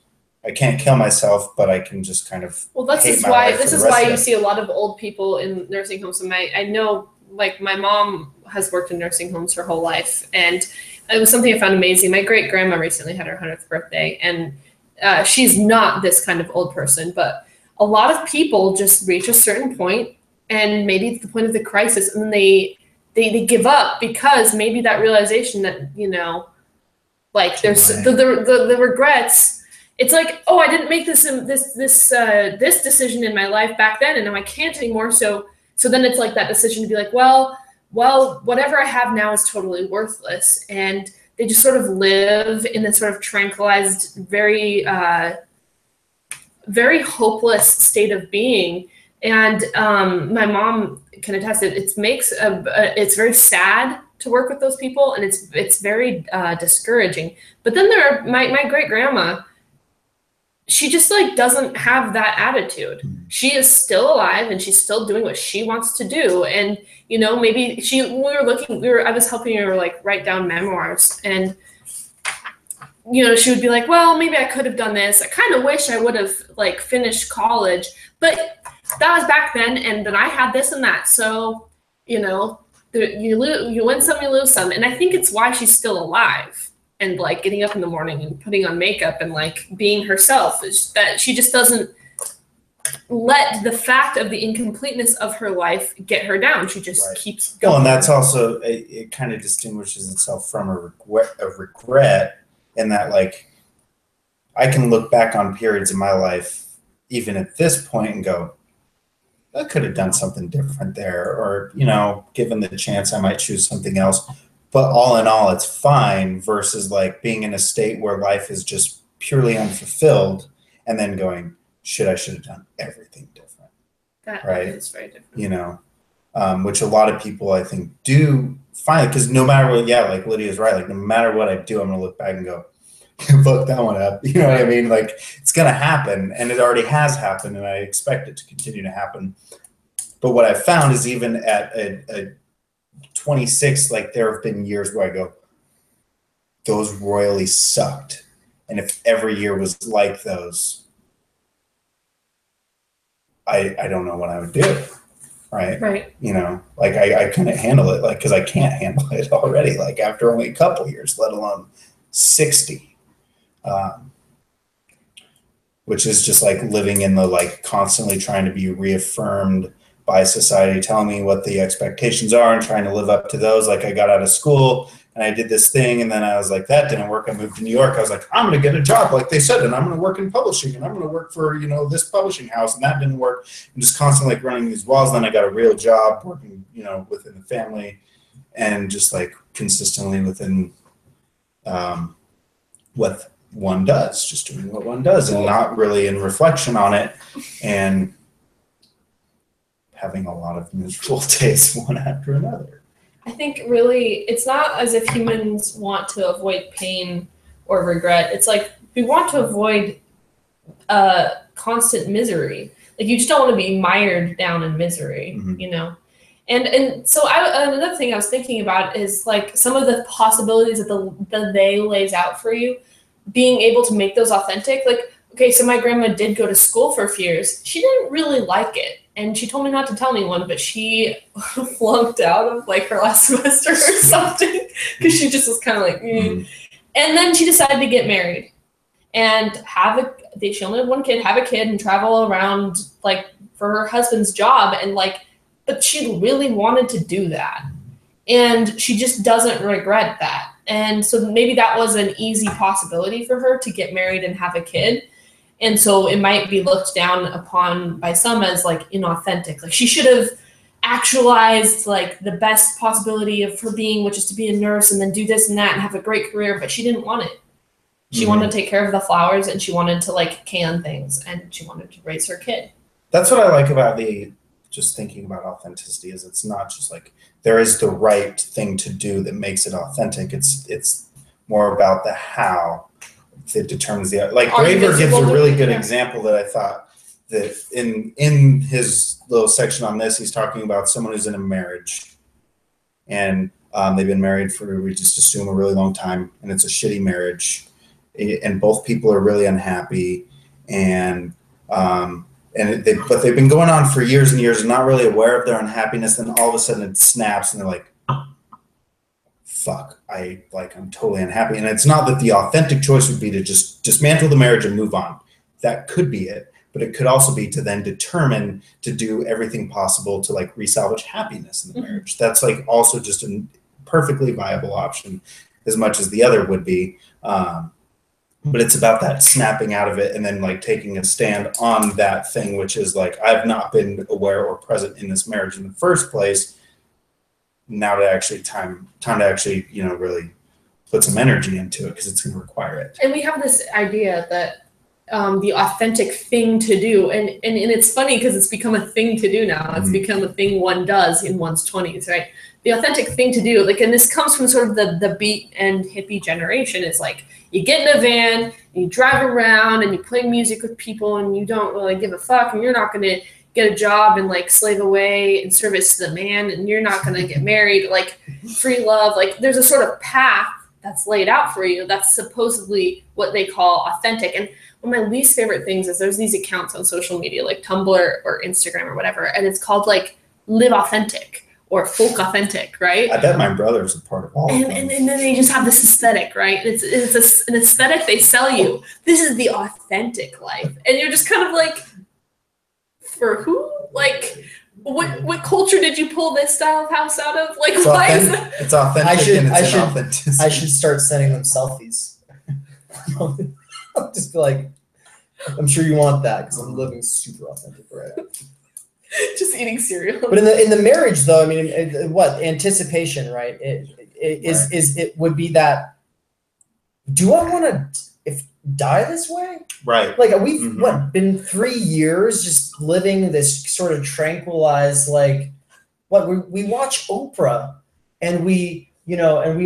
I can't kill myself, but I can just kind of. Well, this is why you see a lot of old people in nursing homes. And I know, like, my mom has worked in nursing homes her whole life, and it was something I found amazing. My great grandma recently had her 100th birthday, and she's not this kind of old person, but a lot of people just reach a certain point, and maybe it's the point of the crisis, and then they give up because maybe that realization that, you know, like there's the regrets. It's like, oh, I didn't make this decision in my life back then, and now I can't anymore. So then it's like that decision to be like, well, whatever I have now is totally worthless, and they just sort of live in this sort of tranquilized, very very hopeless state of being. And my mom can attest that it's very sad to work with those people, and it's very discouraging. But then there are my great grandma. She just like doesn't have that attitude. She is still alive and she's still doing what she wants to do. And, you know, maybe I was helping her like write down memoirs, and, you know, she would be like, well, maybe I could have done this. I kind of wish I would have like finished college, but that was back then. And then I had this and that. So, you know, you win some, you lose some. And I think it's why she's still alive. And like getting up in the morning and putting on makeup and like being herself, is that she just doesn't let the fact of the incompleteness of her life get her down. She just keeps going. Well, and that's also, it kind of distinguishes itself from a regret in that, like, I can look back on periods in my life, even at this point, and go, I could have done something different there, or, you know, given the chance, I might choose something else. But all in all, it's fine, versus like being in a state where life is just purely unfulfilled and then going, should have done everything different. That right? is very different. You know, which a lot of people I think do find, because no matter what, yeah, like Lydia's right, like no matter what I do, I'm going to look back and go, fuck that one up. You know what I mean? Like it's going to happen, and it already has happened, and I expect it to continue to happen. But what I found is even at a 26, like there have been years where I go, those royally sucked. And if every year was like those, I don't know what I would do. Right. You know, like I couldn't handle it, like, because I can't handle it already, like after only a couple years, let alone 60. Which is just like living in the like constantly trying to be reaffirmed by society telling me what the expectations are and trying to live up to those. Like I got out of school and I did this thing, and then I was like, that didn't work. I moved to New York. I was like, I'm going to get a job like they said, and I'm going to work in publishing, and I'm going to work for, you know, this publishing house, and that didn't work. I'm just constantly like running these walls. Then I got a real job working, you know, within the family, and just like consistently within what one does, just doing what one does, and not really in reflection on it, and having a lot of miserable days one after another. I think really it's not as if humans want to avoid pain or regret. It's like we want to avoid constant misery. Like you just don't want to be mired down in misery, you know? And so another thing I was thinking about is like some of the possibilities that the they lays out for you, being able to make those authentic. Like, okay, so my grandma did go to school for a few years. She didn't really like it. And she told me not to tell anyone, but she flunked out of like her last semester or something because she just was kind of like, And then she decided to get married and she only had one kid, have a kid and travel around like for her husband's job. And like, but she really wanted to do that. And she just doesn't regret that. And so maybe that was an easy possibility for her to get married and have a kid. And so it might be looked down upon by some as like inauthentic. Like she should have actualized like the best possibility of her being, which is to be a nurse and then do this and that and have a great career, but she didn't want it. She wanted to take care of the flowers, and she wanted to like can things, and she wanted to raise her kid. That's what I like about just thinking about authenticity, is it's not just like there is the right thing to do that makes it authentic. It's more about the how that determines the, like Graeber gives a really good example that I thought that in his little section on this, he's talking about someone who's in a marriage, and they've been married for, we just assume, a really long time, and it's a shitty marriage, and both people are really unhappy, but they've been going on for years and years and not really aware of their unhappiness. Then all of a sudden it snaps, and they're like, fuck, I'm totally unhappy. And it's not that the authentic choice would be to just dismantle the marriage and move on. That could be it, but it could also be to then determine to do everything possible to like resalvage happiness in the marriage. That's like also just a perfectly viable option, as much as the other would be. But it's about that snapping out of it and then like taking a stand on that thing, which is like, I've not been aware or present in this marriage in the first place. Now to actually time to actually, you know, really put some energy into it, because it's going to require it. And we have this idea that the authentic thing to do, and it's funny because it's become a thing to do now. It's become a thing one does in one's 20s, right? The authentic thing to do, like, and this comes from sort of the beat and hippie generation. It's like you get in a van, and you drive around, and you play music with people, and you don't really give a fuck, and you're not going to get a job and like slave away in service to the man, and you're not going to get married, like free love. Like there's a sort of path that's laid out for you. That's supposedly what they call authentic. And one of my least favorite things is there's these accounts on social media like Tumblr or Instagram or whatever, and it's called like Live Authentic or Folk Authentic, right? I bet my brother's a part of all of them. And then they just have this aesthetic, right? It's an aesthetic they sell you. This is the authentic life. And you're just kind of like, for who? Like, what culture did you pull this style of house out of? Like, it's why authentic, is that? It's authentic. I should start sending them selfies. I'll just be like, I'm sure you want that because I'm living super authentic right now. Just eating cereal. But in the marriage, though, I mean, what anticipation, right? It would be that. Do I want to die this way? Right. Like we've been 3 years just living this sort of tranquilized, like we watch Oprah and we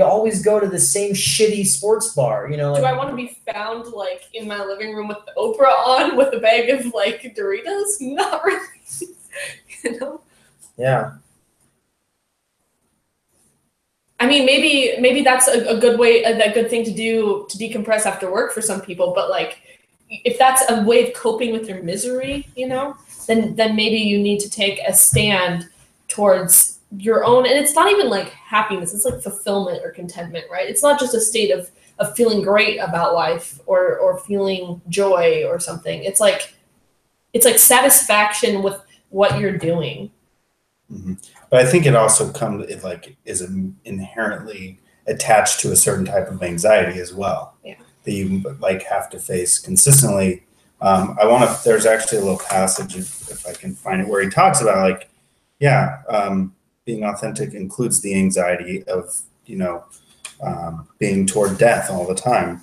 always go to the same shitty sports bar, you know. Like, do I want to be found like in my living room with Oprah on with a bag of like Doritos? Not really. You know? Yeah. I mean, maybe that's a good way, a good thing to do to decompress after work for some people. But like, if that's a way of coping with your misery, you know, then maybe you need to take a stand towards your own. And it's not even like happiness; it's like fulfillment or contentment, right? It's not just a state of feeling great about life or feeling joy or something. It's like satisfaction with what you're doing. But I think it also is inherently attached to a certain type of anxiety as well. Yeah. That you have to face consistently. There's actually a little passage, if I can find it, where he talks about being authentic includes the anxiety of, being toward death all the time.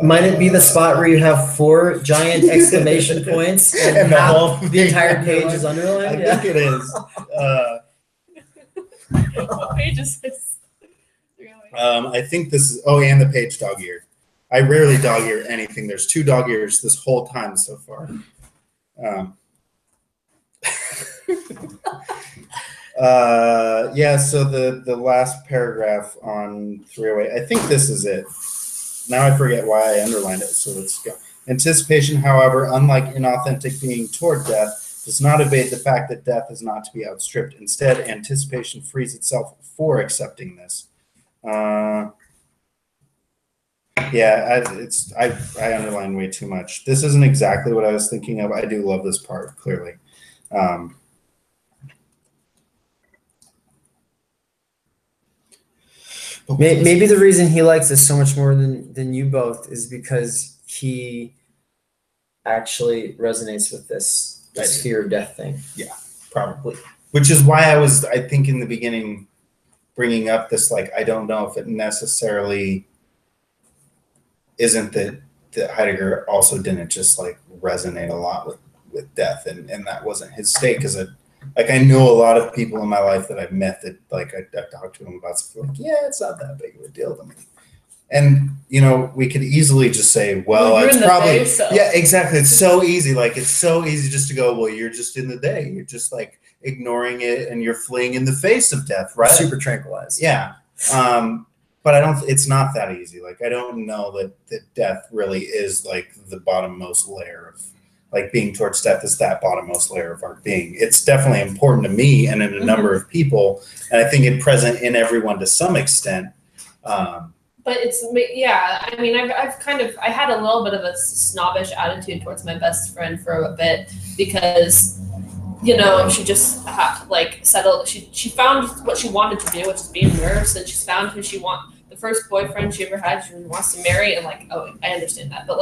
Might it be the spot where you have 4 giant exclamation points and the entire page is underlined? I think it is. What page is this? I think this is, and the page dog-eared. I rarely dog-ear anything. There's 2 dog ears this whole time so far. So the last paragraph on 308, I think this is it. Now I forget why I underlined it, so let's go. Anticipation, however, unlike inauthentic being toward death, does not evade the fact that death is not to be outstripped. Instead, anticipation frees itself for accepting this. I underlined way too much. This isn't exactly what I was thinking of. I do love this part, clearly. Maybe the reason he likes this so much more than you both is because he actually resonates with this fear of death thing. Yeah, probably. Which is why I think in the beginning, bringing up this, I don't know if it necessarily isn't that Heidegger also didn't just resonate a lot with death, and that wasn't his state, because I know a lot of people in my life that I've met that I've talked to them about stuff it's not that big of a deal to me. And, we could easily just say, well, it's probably, yeah, exactly. It's so easy. It's so easy just to go, well, you're just in the day. You're just ignoring it and you're fleeing in the face of death, right? Super tranquilized. Yeah. But it's not that easy. I don't know that death really is the bottommost layer of, being towards death is that bottommost layer of our being. It's definitely important to me and in a number of people. And I think it's present in everyone to some extent. But it's, I mean, I had a little bit of a snobbish attitude towards my best friend for a bit because, she just settled. She found what she wanted to do, which is be a nurse, and she's found who she wants. The first boyfriend she ever had, she wants to marry, and I understand that, but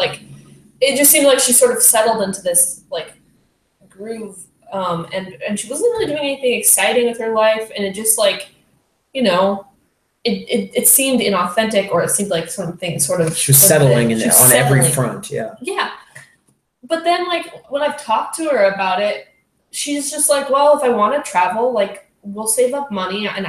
it just seemed like she sort of settled into this groove, and she wasn't really doing anything exciting with her life, and it just it seemed inauthentic, or it seemed like something sort of she was settling on every front. Yeah. But then when I've talked to her about it, she's just well, if I want to travel, we'll save up money, and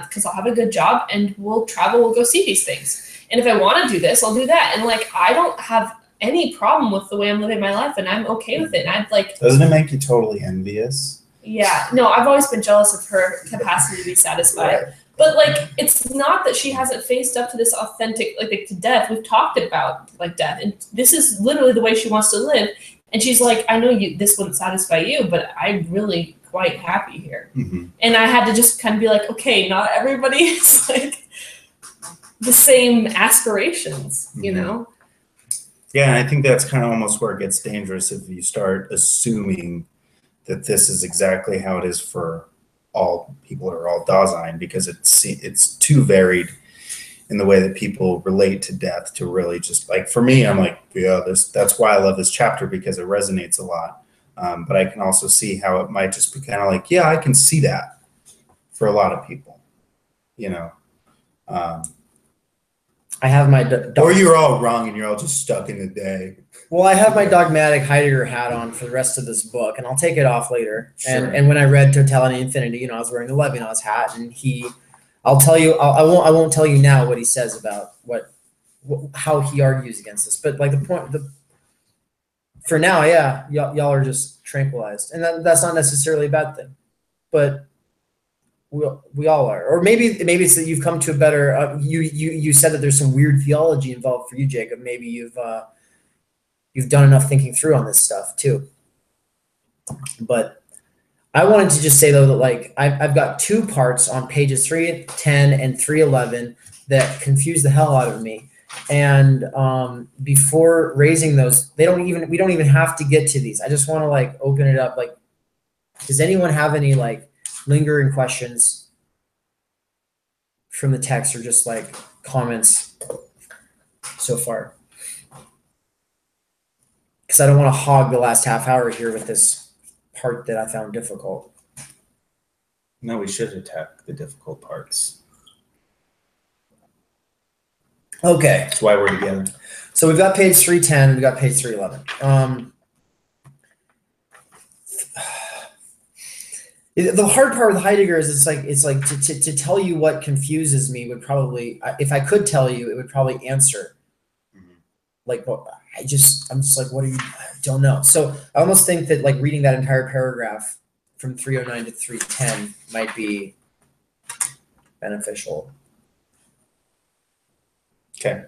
because I'll have a good job, and we'll travel, we'll go see these things, and if I want to do this, I'll do that, and I don't have any problem with the way I'm living my life, and I'm okay with it. And doesn't it make you totally envious? Yeah, no, I've always been jealous of her capacity to be satisfied. Right. But it's not that she hasn't faced up to this authentic, to death. We've talked about death, and this is literally the way she wants to live. And she's I know this wouldn't satisfy you, but I'm really quite happy here. Mm-hmm. And I had to just kind of be okay, not everybody is the same aspirations, mm-hmm. Yeah, and I think that's kind of almost where it gets dangerous if you start assuming that this is exactly how it is for all people or all Dasein, because it's too varied in the way that people relate to death to really just for me, I'm that's why I love this chapter, because it resonates a lot. But I can also see how it might just be kind of I can see that for a lot of people, I have my or you're all wrong and you're all just stuck in the day. Well, I have my dogmatic Heidegger hat on for the rest of this book, and I'll take it off later. Sure. And when I read Totality and Infinity, I was wearing the Levinas hat, and I'll tell you, I won't tell you now what he says about how he argues against this. But for now, yeah, y'all are just tranquilized, and that's not necessarily a bad thing, but we all are. Or maybe it's that you've come to a better. You said that there's some weird theology involved for you, Jacob. Maybe you've done enough thinking through on this stuff too. But I wanted to just say though that I've got 2 parts on pages 310 and 311 that confuse the hell out of me. And before raising those, we don't even have to get to these. I just want to open it up. Does anyone have any like lingering questions from the text or just like comments so far? Because I don't want to hog the last half hour here with this part that I found difficult. No, we should attack the difficult parts. Okay. That's why we're together. So we've got page 310, we've got page 311. The hard part with Heidegger is it's like to tell you what confuses me would probably, if I could tell you, it would probably answer. Like, well, I'm just like, what are you, I don't know. So I almost think that like reading that entire paragraph from 309 to 310 might be beneficial. Okay.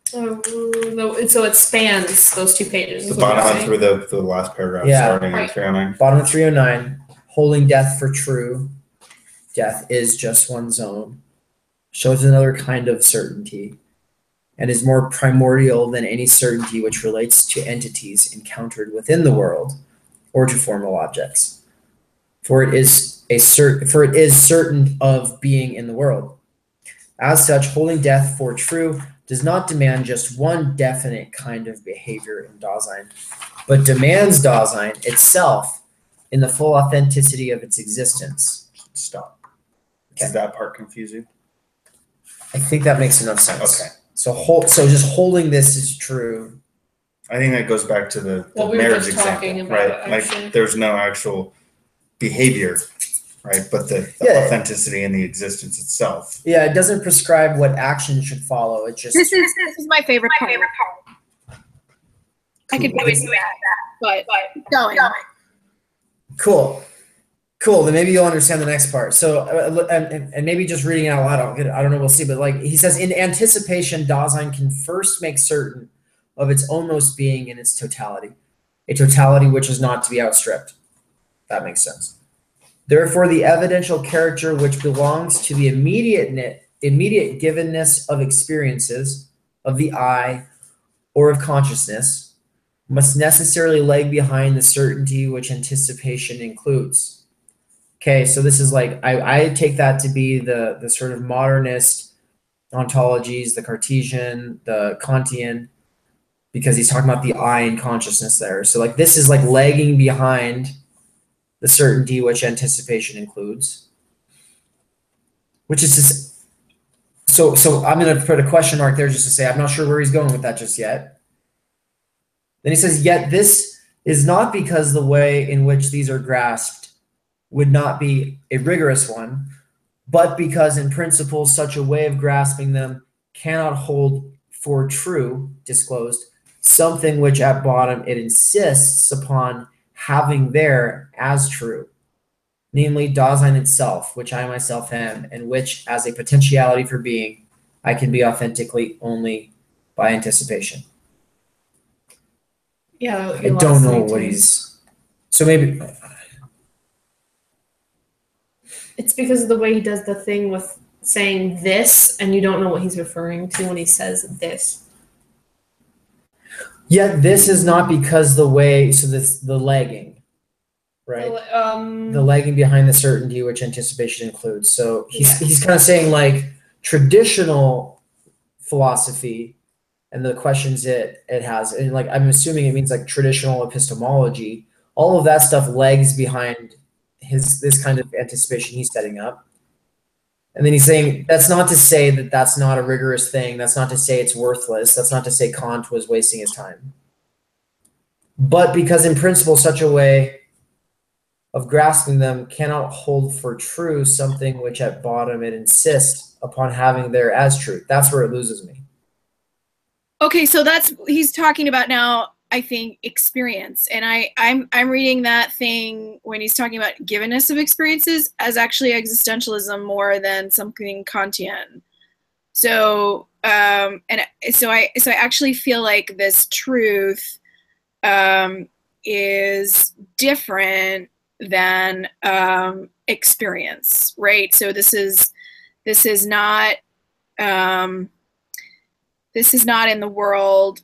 So it spans those 2 pages. The bottom through the last paragraph, Yeah. starting at 309. Bottom of 309, holding death for true. Death is just one's own. Shows another kind of certainty and is more primordial than any certainty which relates to entities encountered within the world or to formal objects. For it is certain of being in the world. As such, holding death for true does not demand just one definite kind of behavior in Dasein, but demands Dasein itself in the full authenticity of its existence. Stop. Okay. Is that part confusing? I think that makes enough sense. Okay. So just holding this is true. I think that goes back to the What we were marriage just talking example, about, right? actually. Like there's no actual behavior, right? But the Yeah. authenticity and the existence itself. Yeah, it doesn't prescribe what action should follow. It just This is my favorite part. I could go into that, but going. cool. Then maybe you'll understand the next part. So, and maybe just reading it out loud, I don't know, we'll see. But like he says, in anticipation, Dasein can first make certain of its ownmost being in its totality, a totality which is not to be outstripped. That makes sense. Therefore, the evidential character which belongs to the immediate givenness of experiences of the I or of consciousness must necessarily lag behind the certainty which anticipation includes. Okay, so this is like, I take that to be the sort of modernist ontologies, the Cartesian, the Kantian, because he's talking about the I in consciousness there. So like this is like lagging behind the certainty which anticipation includes, which is just, so I'm going to put a question mark there just to say I'm not sure where he's going with that just yet. Then he says, yet this is not because the way in which these are grasped would not be a rigorous one, but because in principle such a way of grasping them cannot hold for true, disclosed, something which at bottom it insists upon having there as true, namely Dasein itself, which I myself am, and which as a potentiality for being, I can be authentically only by anticipation. Yeah, I don't know what he's, so maybe, it's because of the way he does the thing with saying this, and you don't know what he's referring to when he says this. yet this is not because the way, so this the lagging, right? The lagging behind the certainty which anticipation includes. So he's kind of saying like traditional philosophy and the questions it has, and like I'm assuming it means like traditional epistemology, all of that stuff lags behind this kind of anticipation he's setting up. And then he's saying that's not to say that that's not a rigorous thing. That's not to say it's worthless. That's not to say Kant was wasting his time. But because in principle such a way of grasping them cannot hold for true something which at bottom it insists upon having there as truth. That's where it loses me. Okay, so that's he's talking about now, I think, experience. And I'm reading that thing when he's talking about givenness of experiences as actually existentialism more than something Kantian. So so I actually feel like this truth is different than experience, right? So this is not in the world.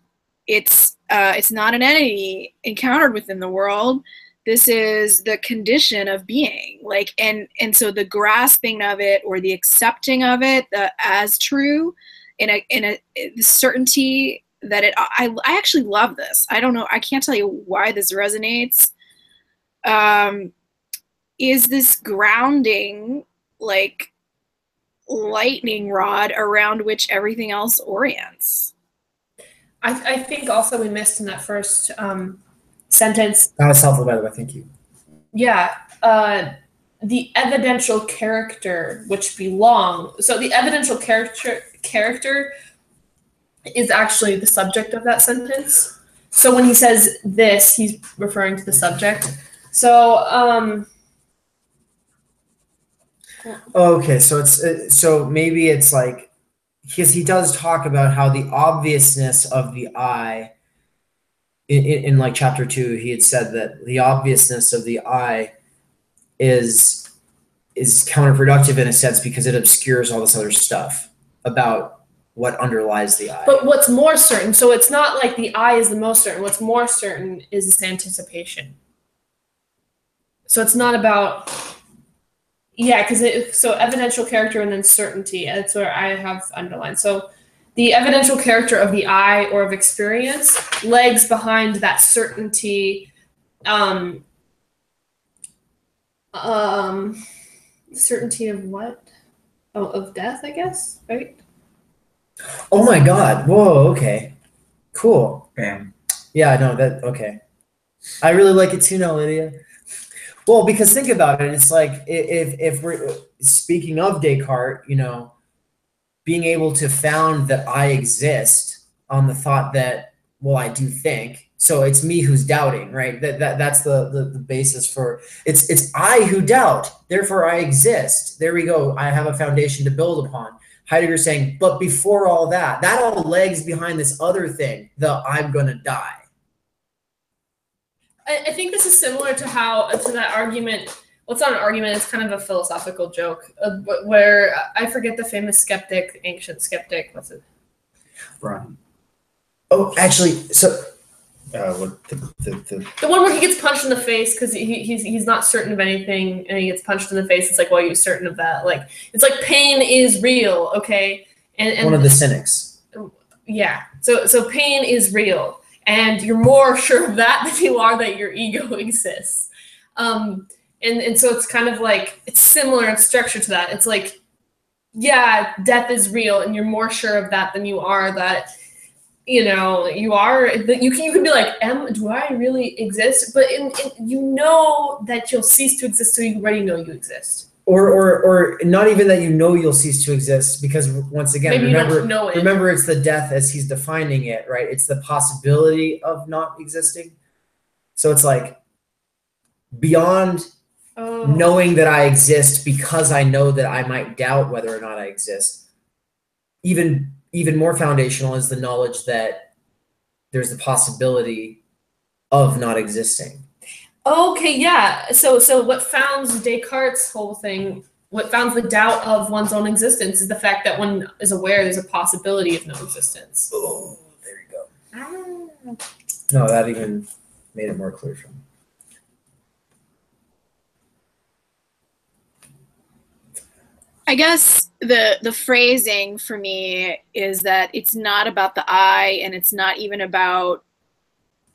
It's not an entity encountered within the world. This is the condition of being. Like, and so the grasping of it or the accepting of it as true in a certainty that I actually love this. I don't know. I can't tell you why this resonates. Is this grounding, like lightning rod around which everything else orients? I think also we missed in that first sentence. That was helpful, by the way. Thank you. Yeah. The evidential character which belong. So the evidential character is actually the subject of that sentence. So when he says this, he's referring to the subject. So okay, so it's so maybe it's like, because he does talk about how the obviousness of the I in like chapter 2, he had said that the obviousness of the I is counterproductive in a sense because it obscures all this other stuff about what underlies the I. But what's more certain, so it's not like the I is the most certain. What's more certain is this anticipation. So it's not about, yeah, because so evidential character and then certainty. That's where I have underlined. So the evidential character of the I or of experience lags behind that certainty. Certainty of what? Oh, of death, I guess, right? Oh my God! Whoa. Okay. Cool. Bam. Yeah. No. That. Okay. I really like it too now, Lydia. Well, because think about it. It's like if we're speaking of Descartes, you know, being able to found that I exist on the thought that, well, I do think. So it's me who's doubting, right? That's the basis for it's I who doubt, therefore I exist. There we go. I have a foundation to build upon. Heidegger saying, but before all that all lags behind this other thing, the I'm gonna die. I think this is similar to that argument. Well, it's not an argument. It's kind of a philosophical joke where I forget the famous skeptic, ancient skeptic. What's it? Brian. Oh, actually, so. What The one where he gets punched in the face because he's not certain of anything and he gets punched in the face. It's like, well, you're certain of that. Like, it's like pain is real, okay? And one of the cynics. Yeah. So pain is real, and you're more sure of that than you are that your ego exists. And so it's kind of like, it's similar in structure to that. It's like, yeah, death is real, and you're more sure of that than you are that. You know, you can be like, do I really exist? But you know that you'll cease to exist, so you already know you exist. Or not even that you know you'll cease to exist, because once again, maybe remember, you don't know it. Remember, it's the death as he's defining it, right? It's the possibility of not existing. So it's like beyond knowing that I exist because I know that I might doubt whether or not I exist. Even more foundational is the knowledge that there's the possibility of not existing. Okay, yeah. So what founds Descartes' whole thing, what founds the doubt of one's own existence is the fact that one is aware there's a possibility of no existence. Oh, there you go. No, that even made it more clear for me. I guess the phrasing for me is that it's not about the I, and it's not even about,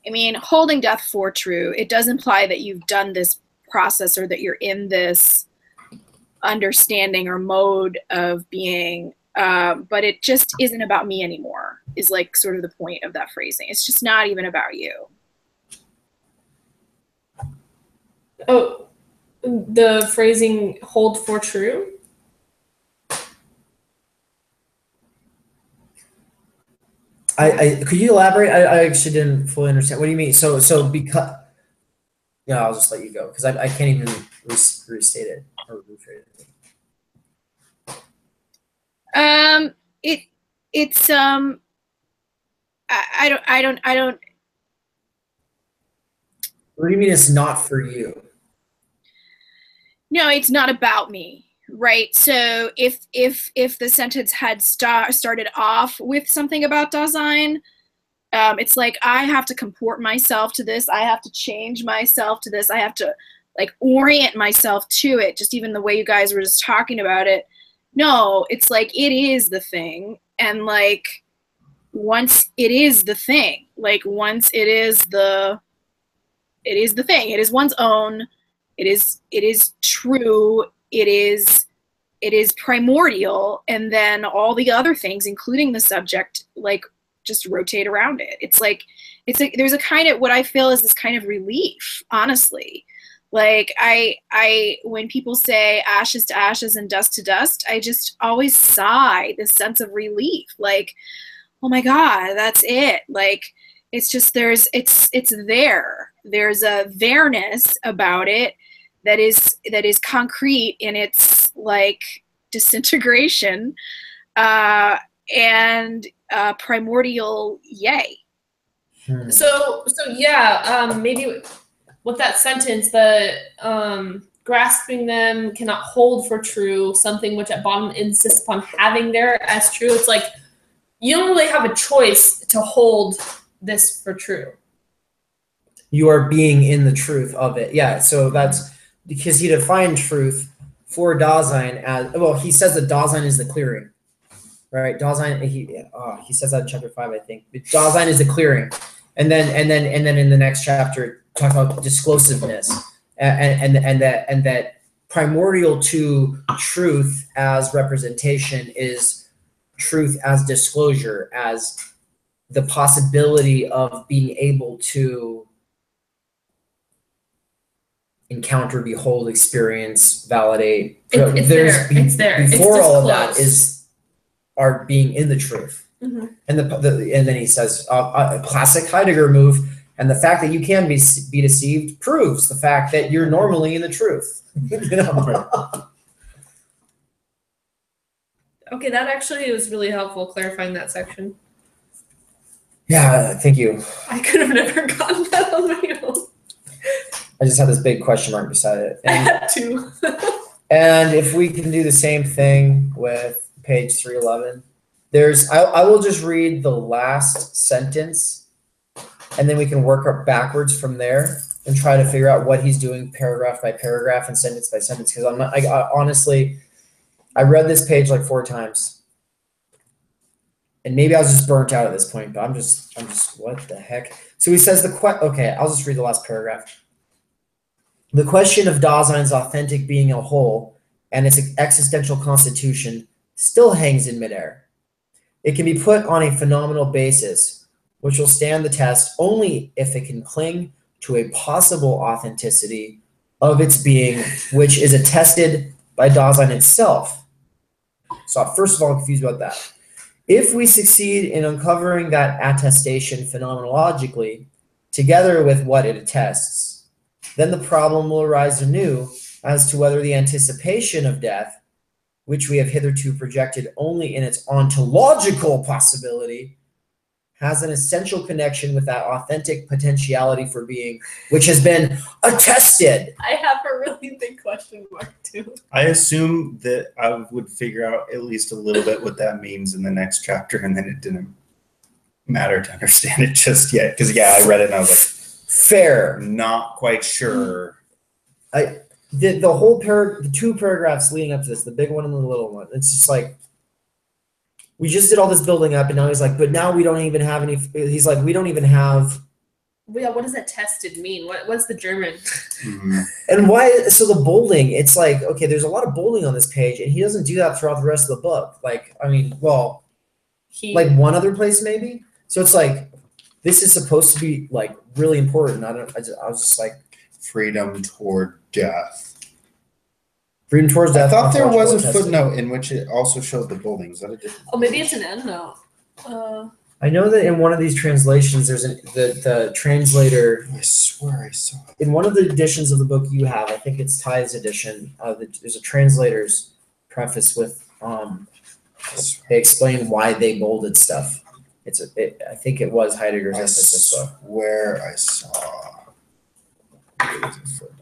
I mean, holding death for true. It does imply that you've done this process or that you're in this understanding or mode of being, but it just isn't about me anymore, is like sort of the point of that phrasing. It's just not even about you. Oh, the phrasing hold for true? Could you elaborate? I actually didn't fully understand. What do you mean? So because, yeah, I'll just let you go because I can't even restate it or rephrase it. It's I don't. What do you mean it's not for you? No, it's not about me. Right. So if the sentence had started off with something about Dasein, It's like, I have to comport myself to this. I have to change myself to this. I have to like orient myself to it. Just even the way you guys were just talking about it. No, it's like, it is the thing. And like, once it is the thing, like once it is the thing, it is one's own, it is true, it is primordial, and then all the other things, including the subject, like just rotate around it. It's like there's a kind of, what I feel is this kind of relief, honestly. Like I when people say ashes to ashes and dust to dust, I just always sigh this sense of relief. Like, oh my God, that's it. Like, it's just, it's there. There's a there-ness about it that is concrete in its like disintegration, and primordial yay. So yeah, maybe with that sentence, the grasping them cannot hold for true something which at bottom insists upon having there as true. It's like, you don't really have a choice to hold this for true. You are being in the truth of it. Yeah, so that's because he defined truth for Dasein as, well, he says that Dasein is the clearing, right? Dasein, he says that in chapter 5, I think. Dasein is the clearing. And then in the next chapter, talk about disclosiveness and that primordial to truth as representation is truth as disclosure, as the possibility of being able to encounter, behold, experience, validate. It's there. Before all of that is our being in the truth. Mm-hmm. And and then he says a classic Heidegger move, and the fact that you can be deceived proves the fact that you're normally in the truth. You know? Okay, that actually was really helpful clarifying that section. Yeah, thank you. I could have never gotten that on my own. I just had this big question mark beside it. I had to. And if we can do the same thing with page 311, I will just read the last sentence, and then we can work up backwards from there and try to figure out what he's doing paragraph by paragraph and sentence by sentence. Because honestly, I read this page like 4 times, and maybe I was just burnt out at this point. But I'm just what the heck? So he says okay, I'll just read the last paragraph. The question of Dasein's authentic being a whole and its existential constitution still hangs in midair. It can be put on a phenomenal basis, which will stand the test only if it can cling to a possible authenticity of its being, which is attested by Dasein itself. So first of all, I'm confused about that. If we succeed in uncovering that attestation phenomenologically, together with what it attests, then the problem will arise anew as to whether the anticipation of death, which we have hitherto projected only in its ontological possibility, has an essential connection with that authentic potentiality for being, which has been attested. I have a really big question mark too. I assume that I would figure out at least a little bit what that means in the next chapter, and then it didn't matter to understand it just yet. Because I read it and I was like, fair. Not quite sure. The whole the 2 paragraphs leading up to this, the big one and the little one, it's just like, we just did all this building up, and now he's like, but now we don't even have any. He's like, we don't even have. Yeah, what does that tested mean? What's the German? Mm-hmm. And why? So the bolding, it's like, okay, there's a lot of bolding on this page, and he doesn't do that throughout the rest of the book. Like, I mean, well, like one other place maybe. So it's like, this is supposed to be like really important. I was just like, freedom toward death. Freedom towards death. I thought there was a footnote in which it also showed the building. Is that a different? Oh, maybe it's an endnote. I know that in one of these translations, there's the translator. I swear I saw it. In one of the editions of the book you have, I think it's Ty's edition. There's a translator's preface with they explain why they bolded stuff. I think it was Heidegger's emphasis though. Where I saw. It was a footnote.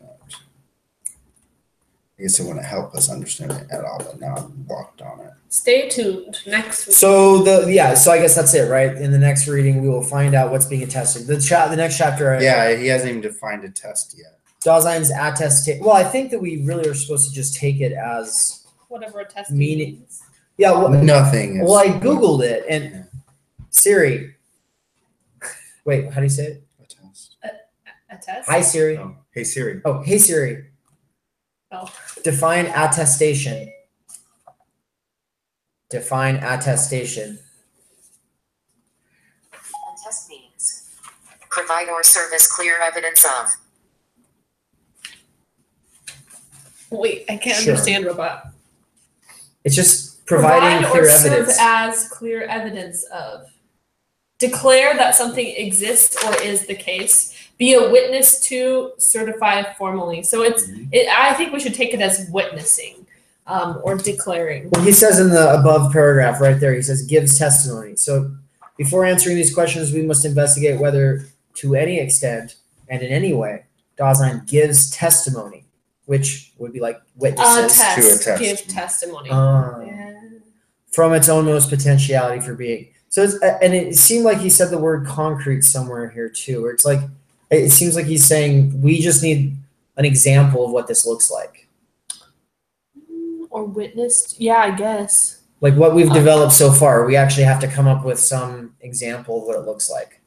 I guess it wouldn't help us understand it at all, but now I'm locked on it. Stay tuned next week. So so I guess that's it, right? In the next reading, we will find out what's being attested. The next chapter. Yeah, he hasn't even defined a test yet. Dasein's attestation. Well, I think that we really are supposed to just take it as whatever a test meaning. means. Yeah, well, nothing. Well, I googled it and Siri. Wait, how do you say it? A test. A test? Hi Siri. Oh, hey Siri. Oh, hey Siri. Oh. Define attestation. Define attestation. Attest means provide or serve as clear evidence of. Wait, I can't Sure. understand robot. It's just providing clear or evidence. serve as clear evidence of. Declare that something exists or is the case. Be a witness to, certify formally. So I think we should take it as witnessing or declaring. Well, he says in the above paragraph right there, he says gives testimony. So before answering these questions, we must investigate whether to any extent and in any way Dasein gives testimony, which would be like witnesses Test, to a test. give testimony. Yeah. From its own most potentiality for being. So and it seemed like he said the word concrete somewhere here too, where it's like, it seems like he's saying we just need an example of what this looks like. Or witnessed. Yeah, I guess. Like what we've developed so far, we actually have to come up with some example of what it looks like.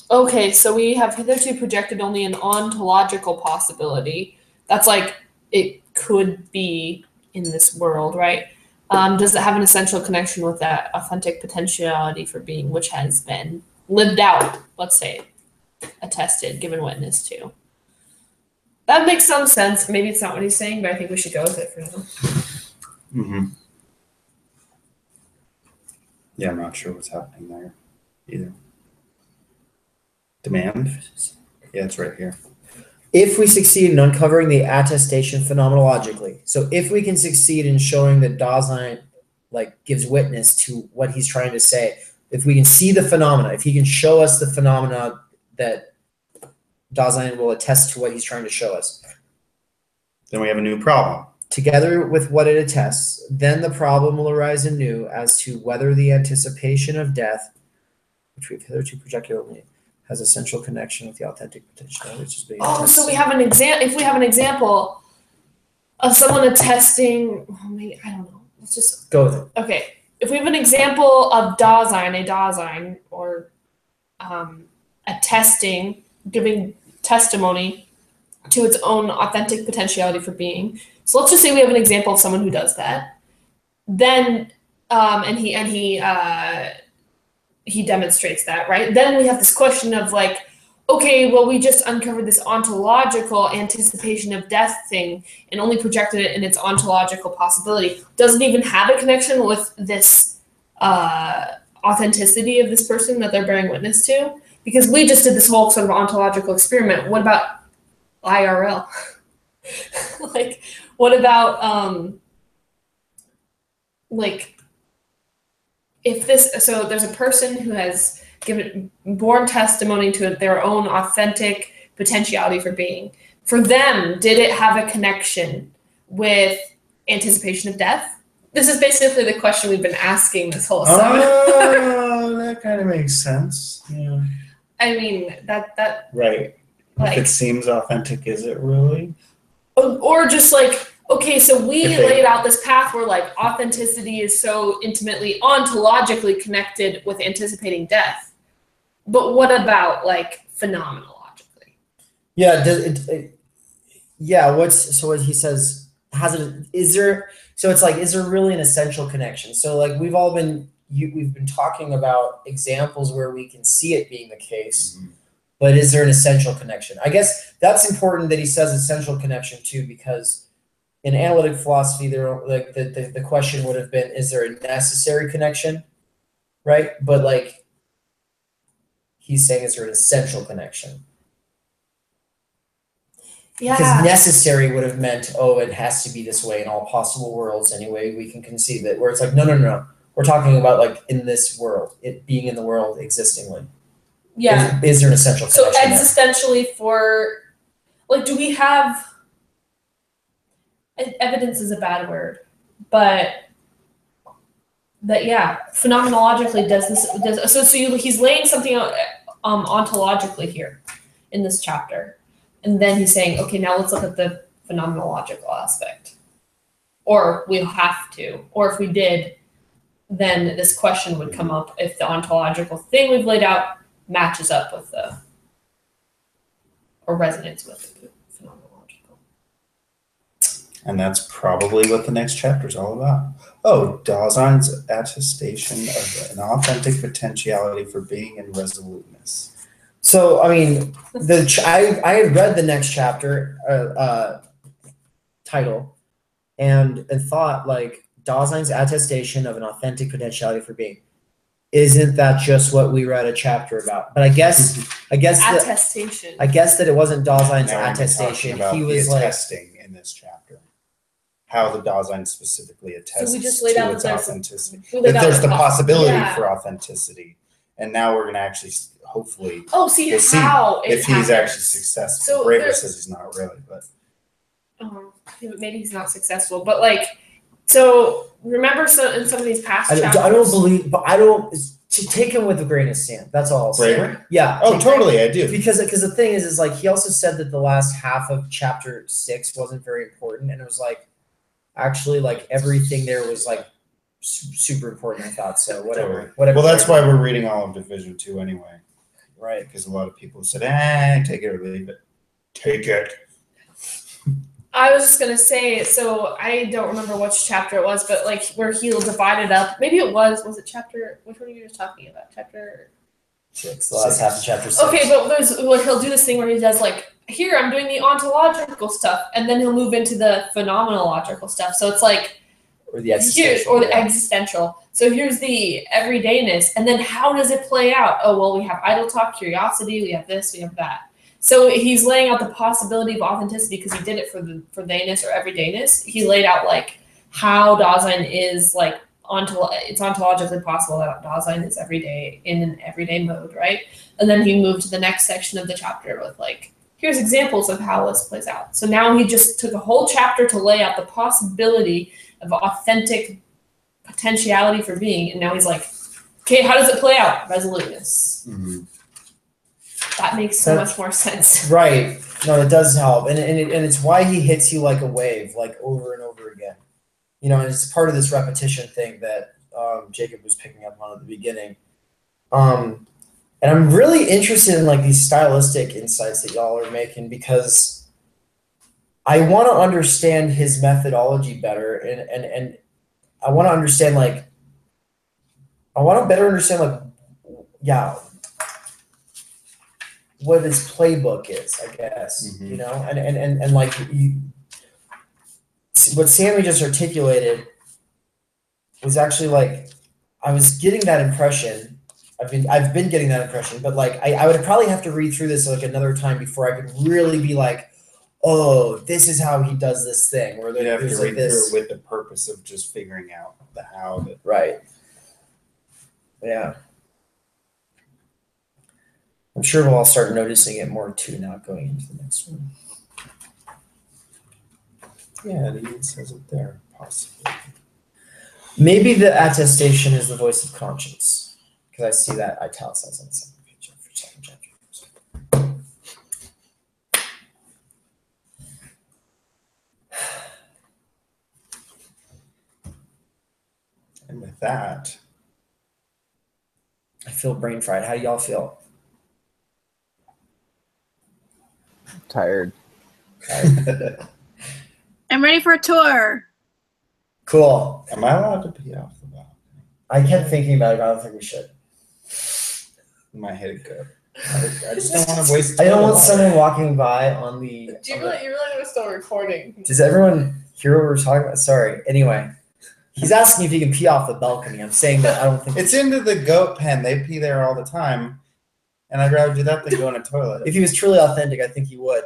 Okay, so we have hitherto projected only an ontological possibility. That's like it could be in this world, right? Does it have an essential connection with that authentic potentiality for being, which has been lived out, let's say, attested, given witness to? That makes some sense. Maybe it's not what he's saying, but I think we should go with it for now. Mm-hmm. Yeah, I'm not sure what's happening there either. Demand? Yeah, it's right here. If we succeed in uncovering the attestation phenomenologically, so if we can succeed in showing that Dasein gives witness to what he's trying to say, if we can see the phenomena, if he can show us the phenomena that Dasein will attest to what he's trying to show us, then we have a new problem. Together with what it attests, then the problem will arise anew as to whether the anticipation of death, which we've hitherto projected only, has essential connection with the authentic potential, which is being attested. So we have an example. If we have an example of someone attesting, maybe, I don't know. Let's just go with it. Okay. If we have an example of Dasein, or attesting, giving testimony to its own authentic potentiality for being. So let's just say we have an example of someone who does that. Then, and he demonstrates that, right? Then we have this question of okay, well, we just uncovered this ontological anticipation of death thing and only projected it in its ontological possibility. Doesn't even have a connection with this authenticity of this person that they're bearing witness to, because we just did this whole sort of ontological experiment. What about IRL? What about if this, so there's a person who has borne testimony to their own authentic potentiality for being. For them, did it have a connection with anticipation of death? This is basically the question we've been asking this whole summer. Oh, that kind of makes sense. Yeah. I mean, that right. If it seems authentic, is it really? Or just okay, so we laid out this path where authenticity is so intimately ontologically connected with anticipating death. But what about phenomenologically? Yeah, what he says, is there really an essential connection? So we've been talking about examples where we can see it being the case, but is there an essential connection? I guess that's important that he says essential connection too, because in analytic philosophy, the question would have been, is there a necessary connection, right? But he's saying, is there an essential connection? Yeah. Because necessary would have meant, it has to be this way in all possible worlds anyway, we can conceive it. Where it's no. We're talking about in this world, it being in the world existingly. Yeah. Is there an essential connection? So existentially do we have... evidence is a bad word, but that, yeah, phenomenologically he's laying something out ontologically here in this chapter. And then he's saying, okay, now let's look at the phenomenological aspect. Or we'll have to. Or if we did, then this question would come up if the ontological thing we've laid out matches up with the, or resonates with the phenomenological. And that's probably what the next chapter is all about. Oh, Dasein's attestation of an authentic potentiality for being and resoluteness. So, I mean, I had read the next chapter title and thought, like, Dasein's attestation of an authentic potentiality for being. Isn't that just what we read a chapter about? But I guess attestation. I guess that it wasn't Dasein's Now we're attestation. about He was the like attesting in this chapter. How the Dasein specifically attests So we just laid to out its that authenticity. there's That there's the possibility yeah. for authenticity. And now we're going to actually, hopefully, Oh, see we'll see how if he's actually successful. So Braver says he's not really, but maybe he's not successful, but like, so remember in some of these past chapters. I don't believe, but I don't. To take him with a grain of sand. That's all I'll say. Braver? Yeah. Oh, totally, I do. Because the thing is like he also said that the last half of chapter 6 wasn't very important, and it was like actually like everything there was like super important. I thought so. Whatever. Well, that's why we're reading all of Division 2 anyway. Right. Because a lot of people said, take it or leave it. Take it. I was just gonna say, so I don't remember which chapter it was, but like where he'll divide it up. Maybe it was it chapter? Which one were you just talking about? Chapter 6. The last half of chapter 6. Okay, but he'll do this thing where he does like, here I'm doing the ontological stuff, and then he'll move into the phenomenological stuff. So it's like, or the existential. Existential. So here's the everydayness, and then how does it play out? Oh well, we have idle talk, curiosity, we have this, we have that. So he's laying out the possibility of authenticity because he did it for dayness or everydayness. He laid out like how Dasein is like it's ontologically possible that Dasein is everyday in an everyday mode, right? And then he moved to the next section of the chapter with like, here's examples of how this plays out. So now he just took a whole chapter to lay out the possibility of authentic potentiality for being, and now he's like, okay, how does it play out? Resoluteness. Mm-hmm. That makes so much more sense. Right. No, it does help. And it's why he hits you like a wave, like over and over again. You know, and it's part of this repetition thing that Jacob was picking up on at the beginning. And I'm really interested in like these stylistic insights that y'all are making because I want to understand his methodology better and I want to understand like what his playbook is, I guess, mm-hmm. you know, and like what Sammy just articulated was actually like, I was getting that impression. I've been getting that impression, but like, I would probably have to read through this like another time before I could really be like, oh, this is how he does this thing. Or you have to like read through it with the purpose of just figuring out the how of it. Right. Yeah. I'm sure we'll all start noticing it more too now going into the next one. Yeah, it even says it there, possibly. Maybe the attestation is the voice of conscience, because I see that italicized on the second page for second chapter. And with that, I feel brain fried. How do y'all feel? Tired. I'm ready for a tour. Cool. Am I allowed to pee off the balcony? I kept thinking about it, but I don't think we should. My head good. I just don't want to waste. I don't want someone walking by on the. You really want to still recording? Does everyone hear what we're talking about? Sorry. Anyway, he's asking if he can pee off the balcony. I'm saying that I don't think it's into the goat pen. They pee there all the time, and I'd rather do that than go in a toilet. If he was truly authentic, I think he would.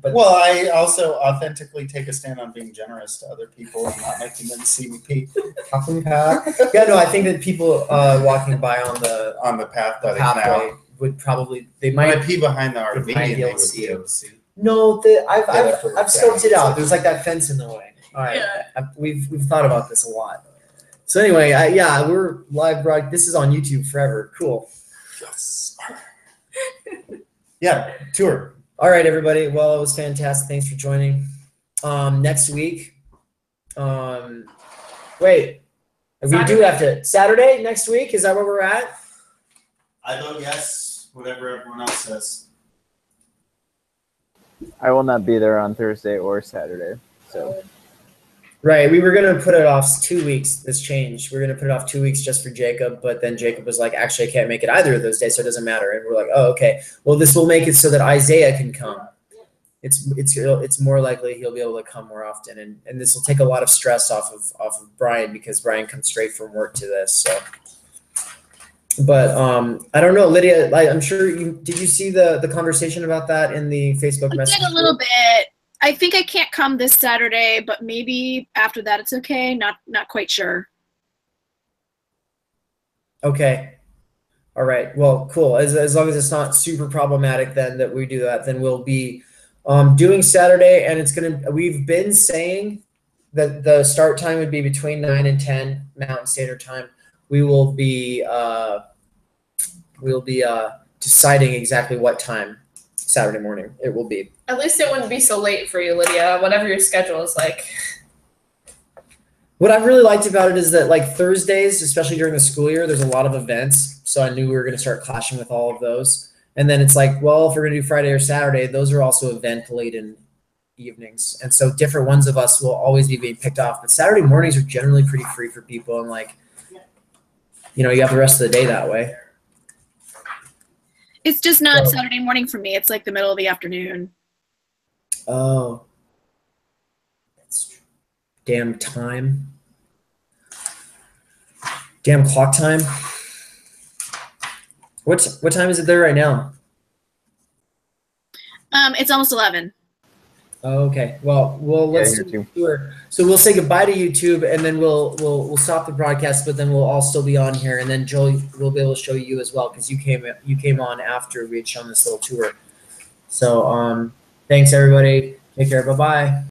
But well, I also authentically take a stand on being generous to other people and not making them see me pee. Yeah, no, I think that people walking by on the path that pathway would probably they might pee behind the RV might and be they able to would see be you. able to see. No, I've scoped it out. There's like like that fence in the way. All right, Yeah. we've thought about this a lot. So anyway, yeah, we're live broad. This is on YouTube forever. Cool. Yes. Yeah, tour. All right, everybody. Well, it was fantastic. Thanks for joining. Next week. Wait, we do have to Saturday next week. Is that where we're at? I vote yes. Whatever everyone else says. I will not be there on Thursday or Saturday. So Right. We were gonna put it off 2 weeks. This changed. We're gonna put it off 2 weeks just for Jacob, but then Jacob was like, "Actually, I can't make it either of those days, so it doesn't matter." And we're like, "Oh, okay. Well, this will make it so that Isaiah can come. It's more likely he'll be able to come more often, and this will take a lot of stress off of Brian because Brian comes straight from work to this. So, but I don't know, Lydia. I'm sure did you see the conversation about that in the Facebook message? I did a little bit. I think I can't come this Saturday, but maybe after that it's okay. Not quite sure. Okay. All right. Well, cool. As long as it's not super problematic, then that we do that, then we'll be doing Saturday, and we've been saying that the start time would be between 9 and 10 Mountain Standard Time. We will be deciding exactly what time Saturday morning it will be. At least it wouldn't be so late for you, Lydia, whatever your schedule is like. What I really liked about it is that like Thursdays, especially during the school year, there's a lot of events. So I knew we were going to start clashing with all of those. And then it's like, well, if we're going to do Friday or Saturday, those are also event-laden evenings. And so different ones of us will always be being picked off. But Saturday mornings are generally pretty free for people. And like, you have the rest of the day that way. It's just not Saturday morning for me. It's like the middle of the afternoon. Oh. That's true. Damn time. Damn clock time. What time is it there right now? It's almost 11. Oh, okay. Well, let's do the tour. So we'll say goodbye to YouTube, and then we'll stop the broadcast, but then we'll all still be on here, and then Joel will be able to show you as well because you came on after we had shown this little tour. So thanks everybody. Take care. Bye bye.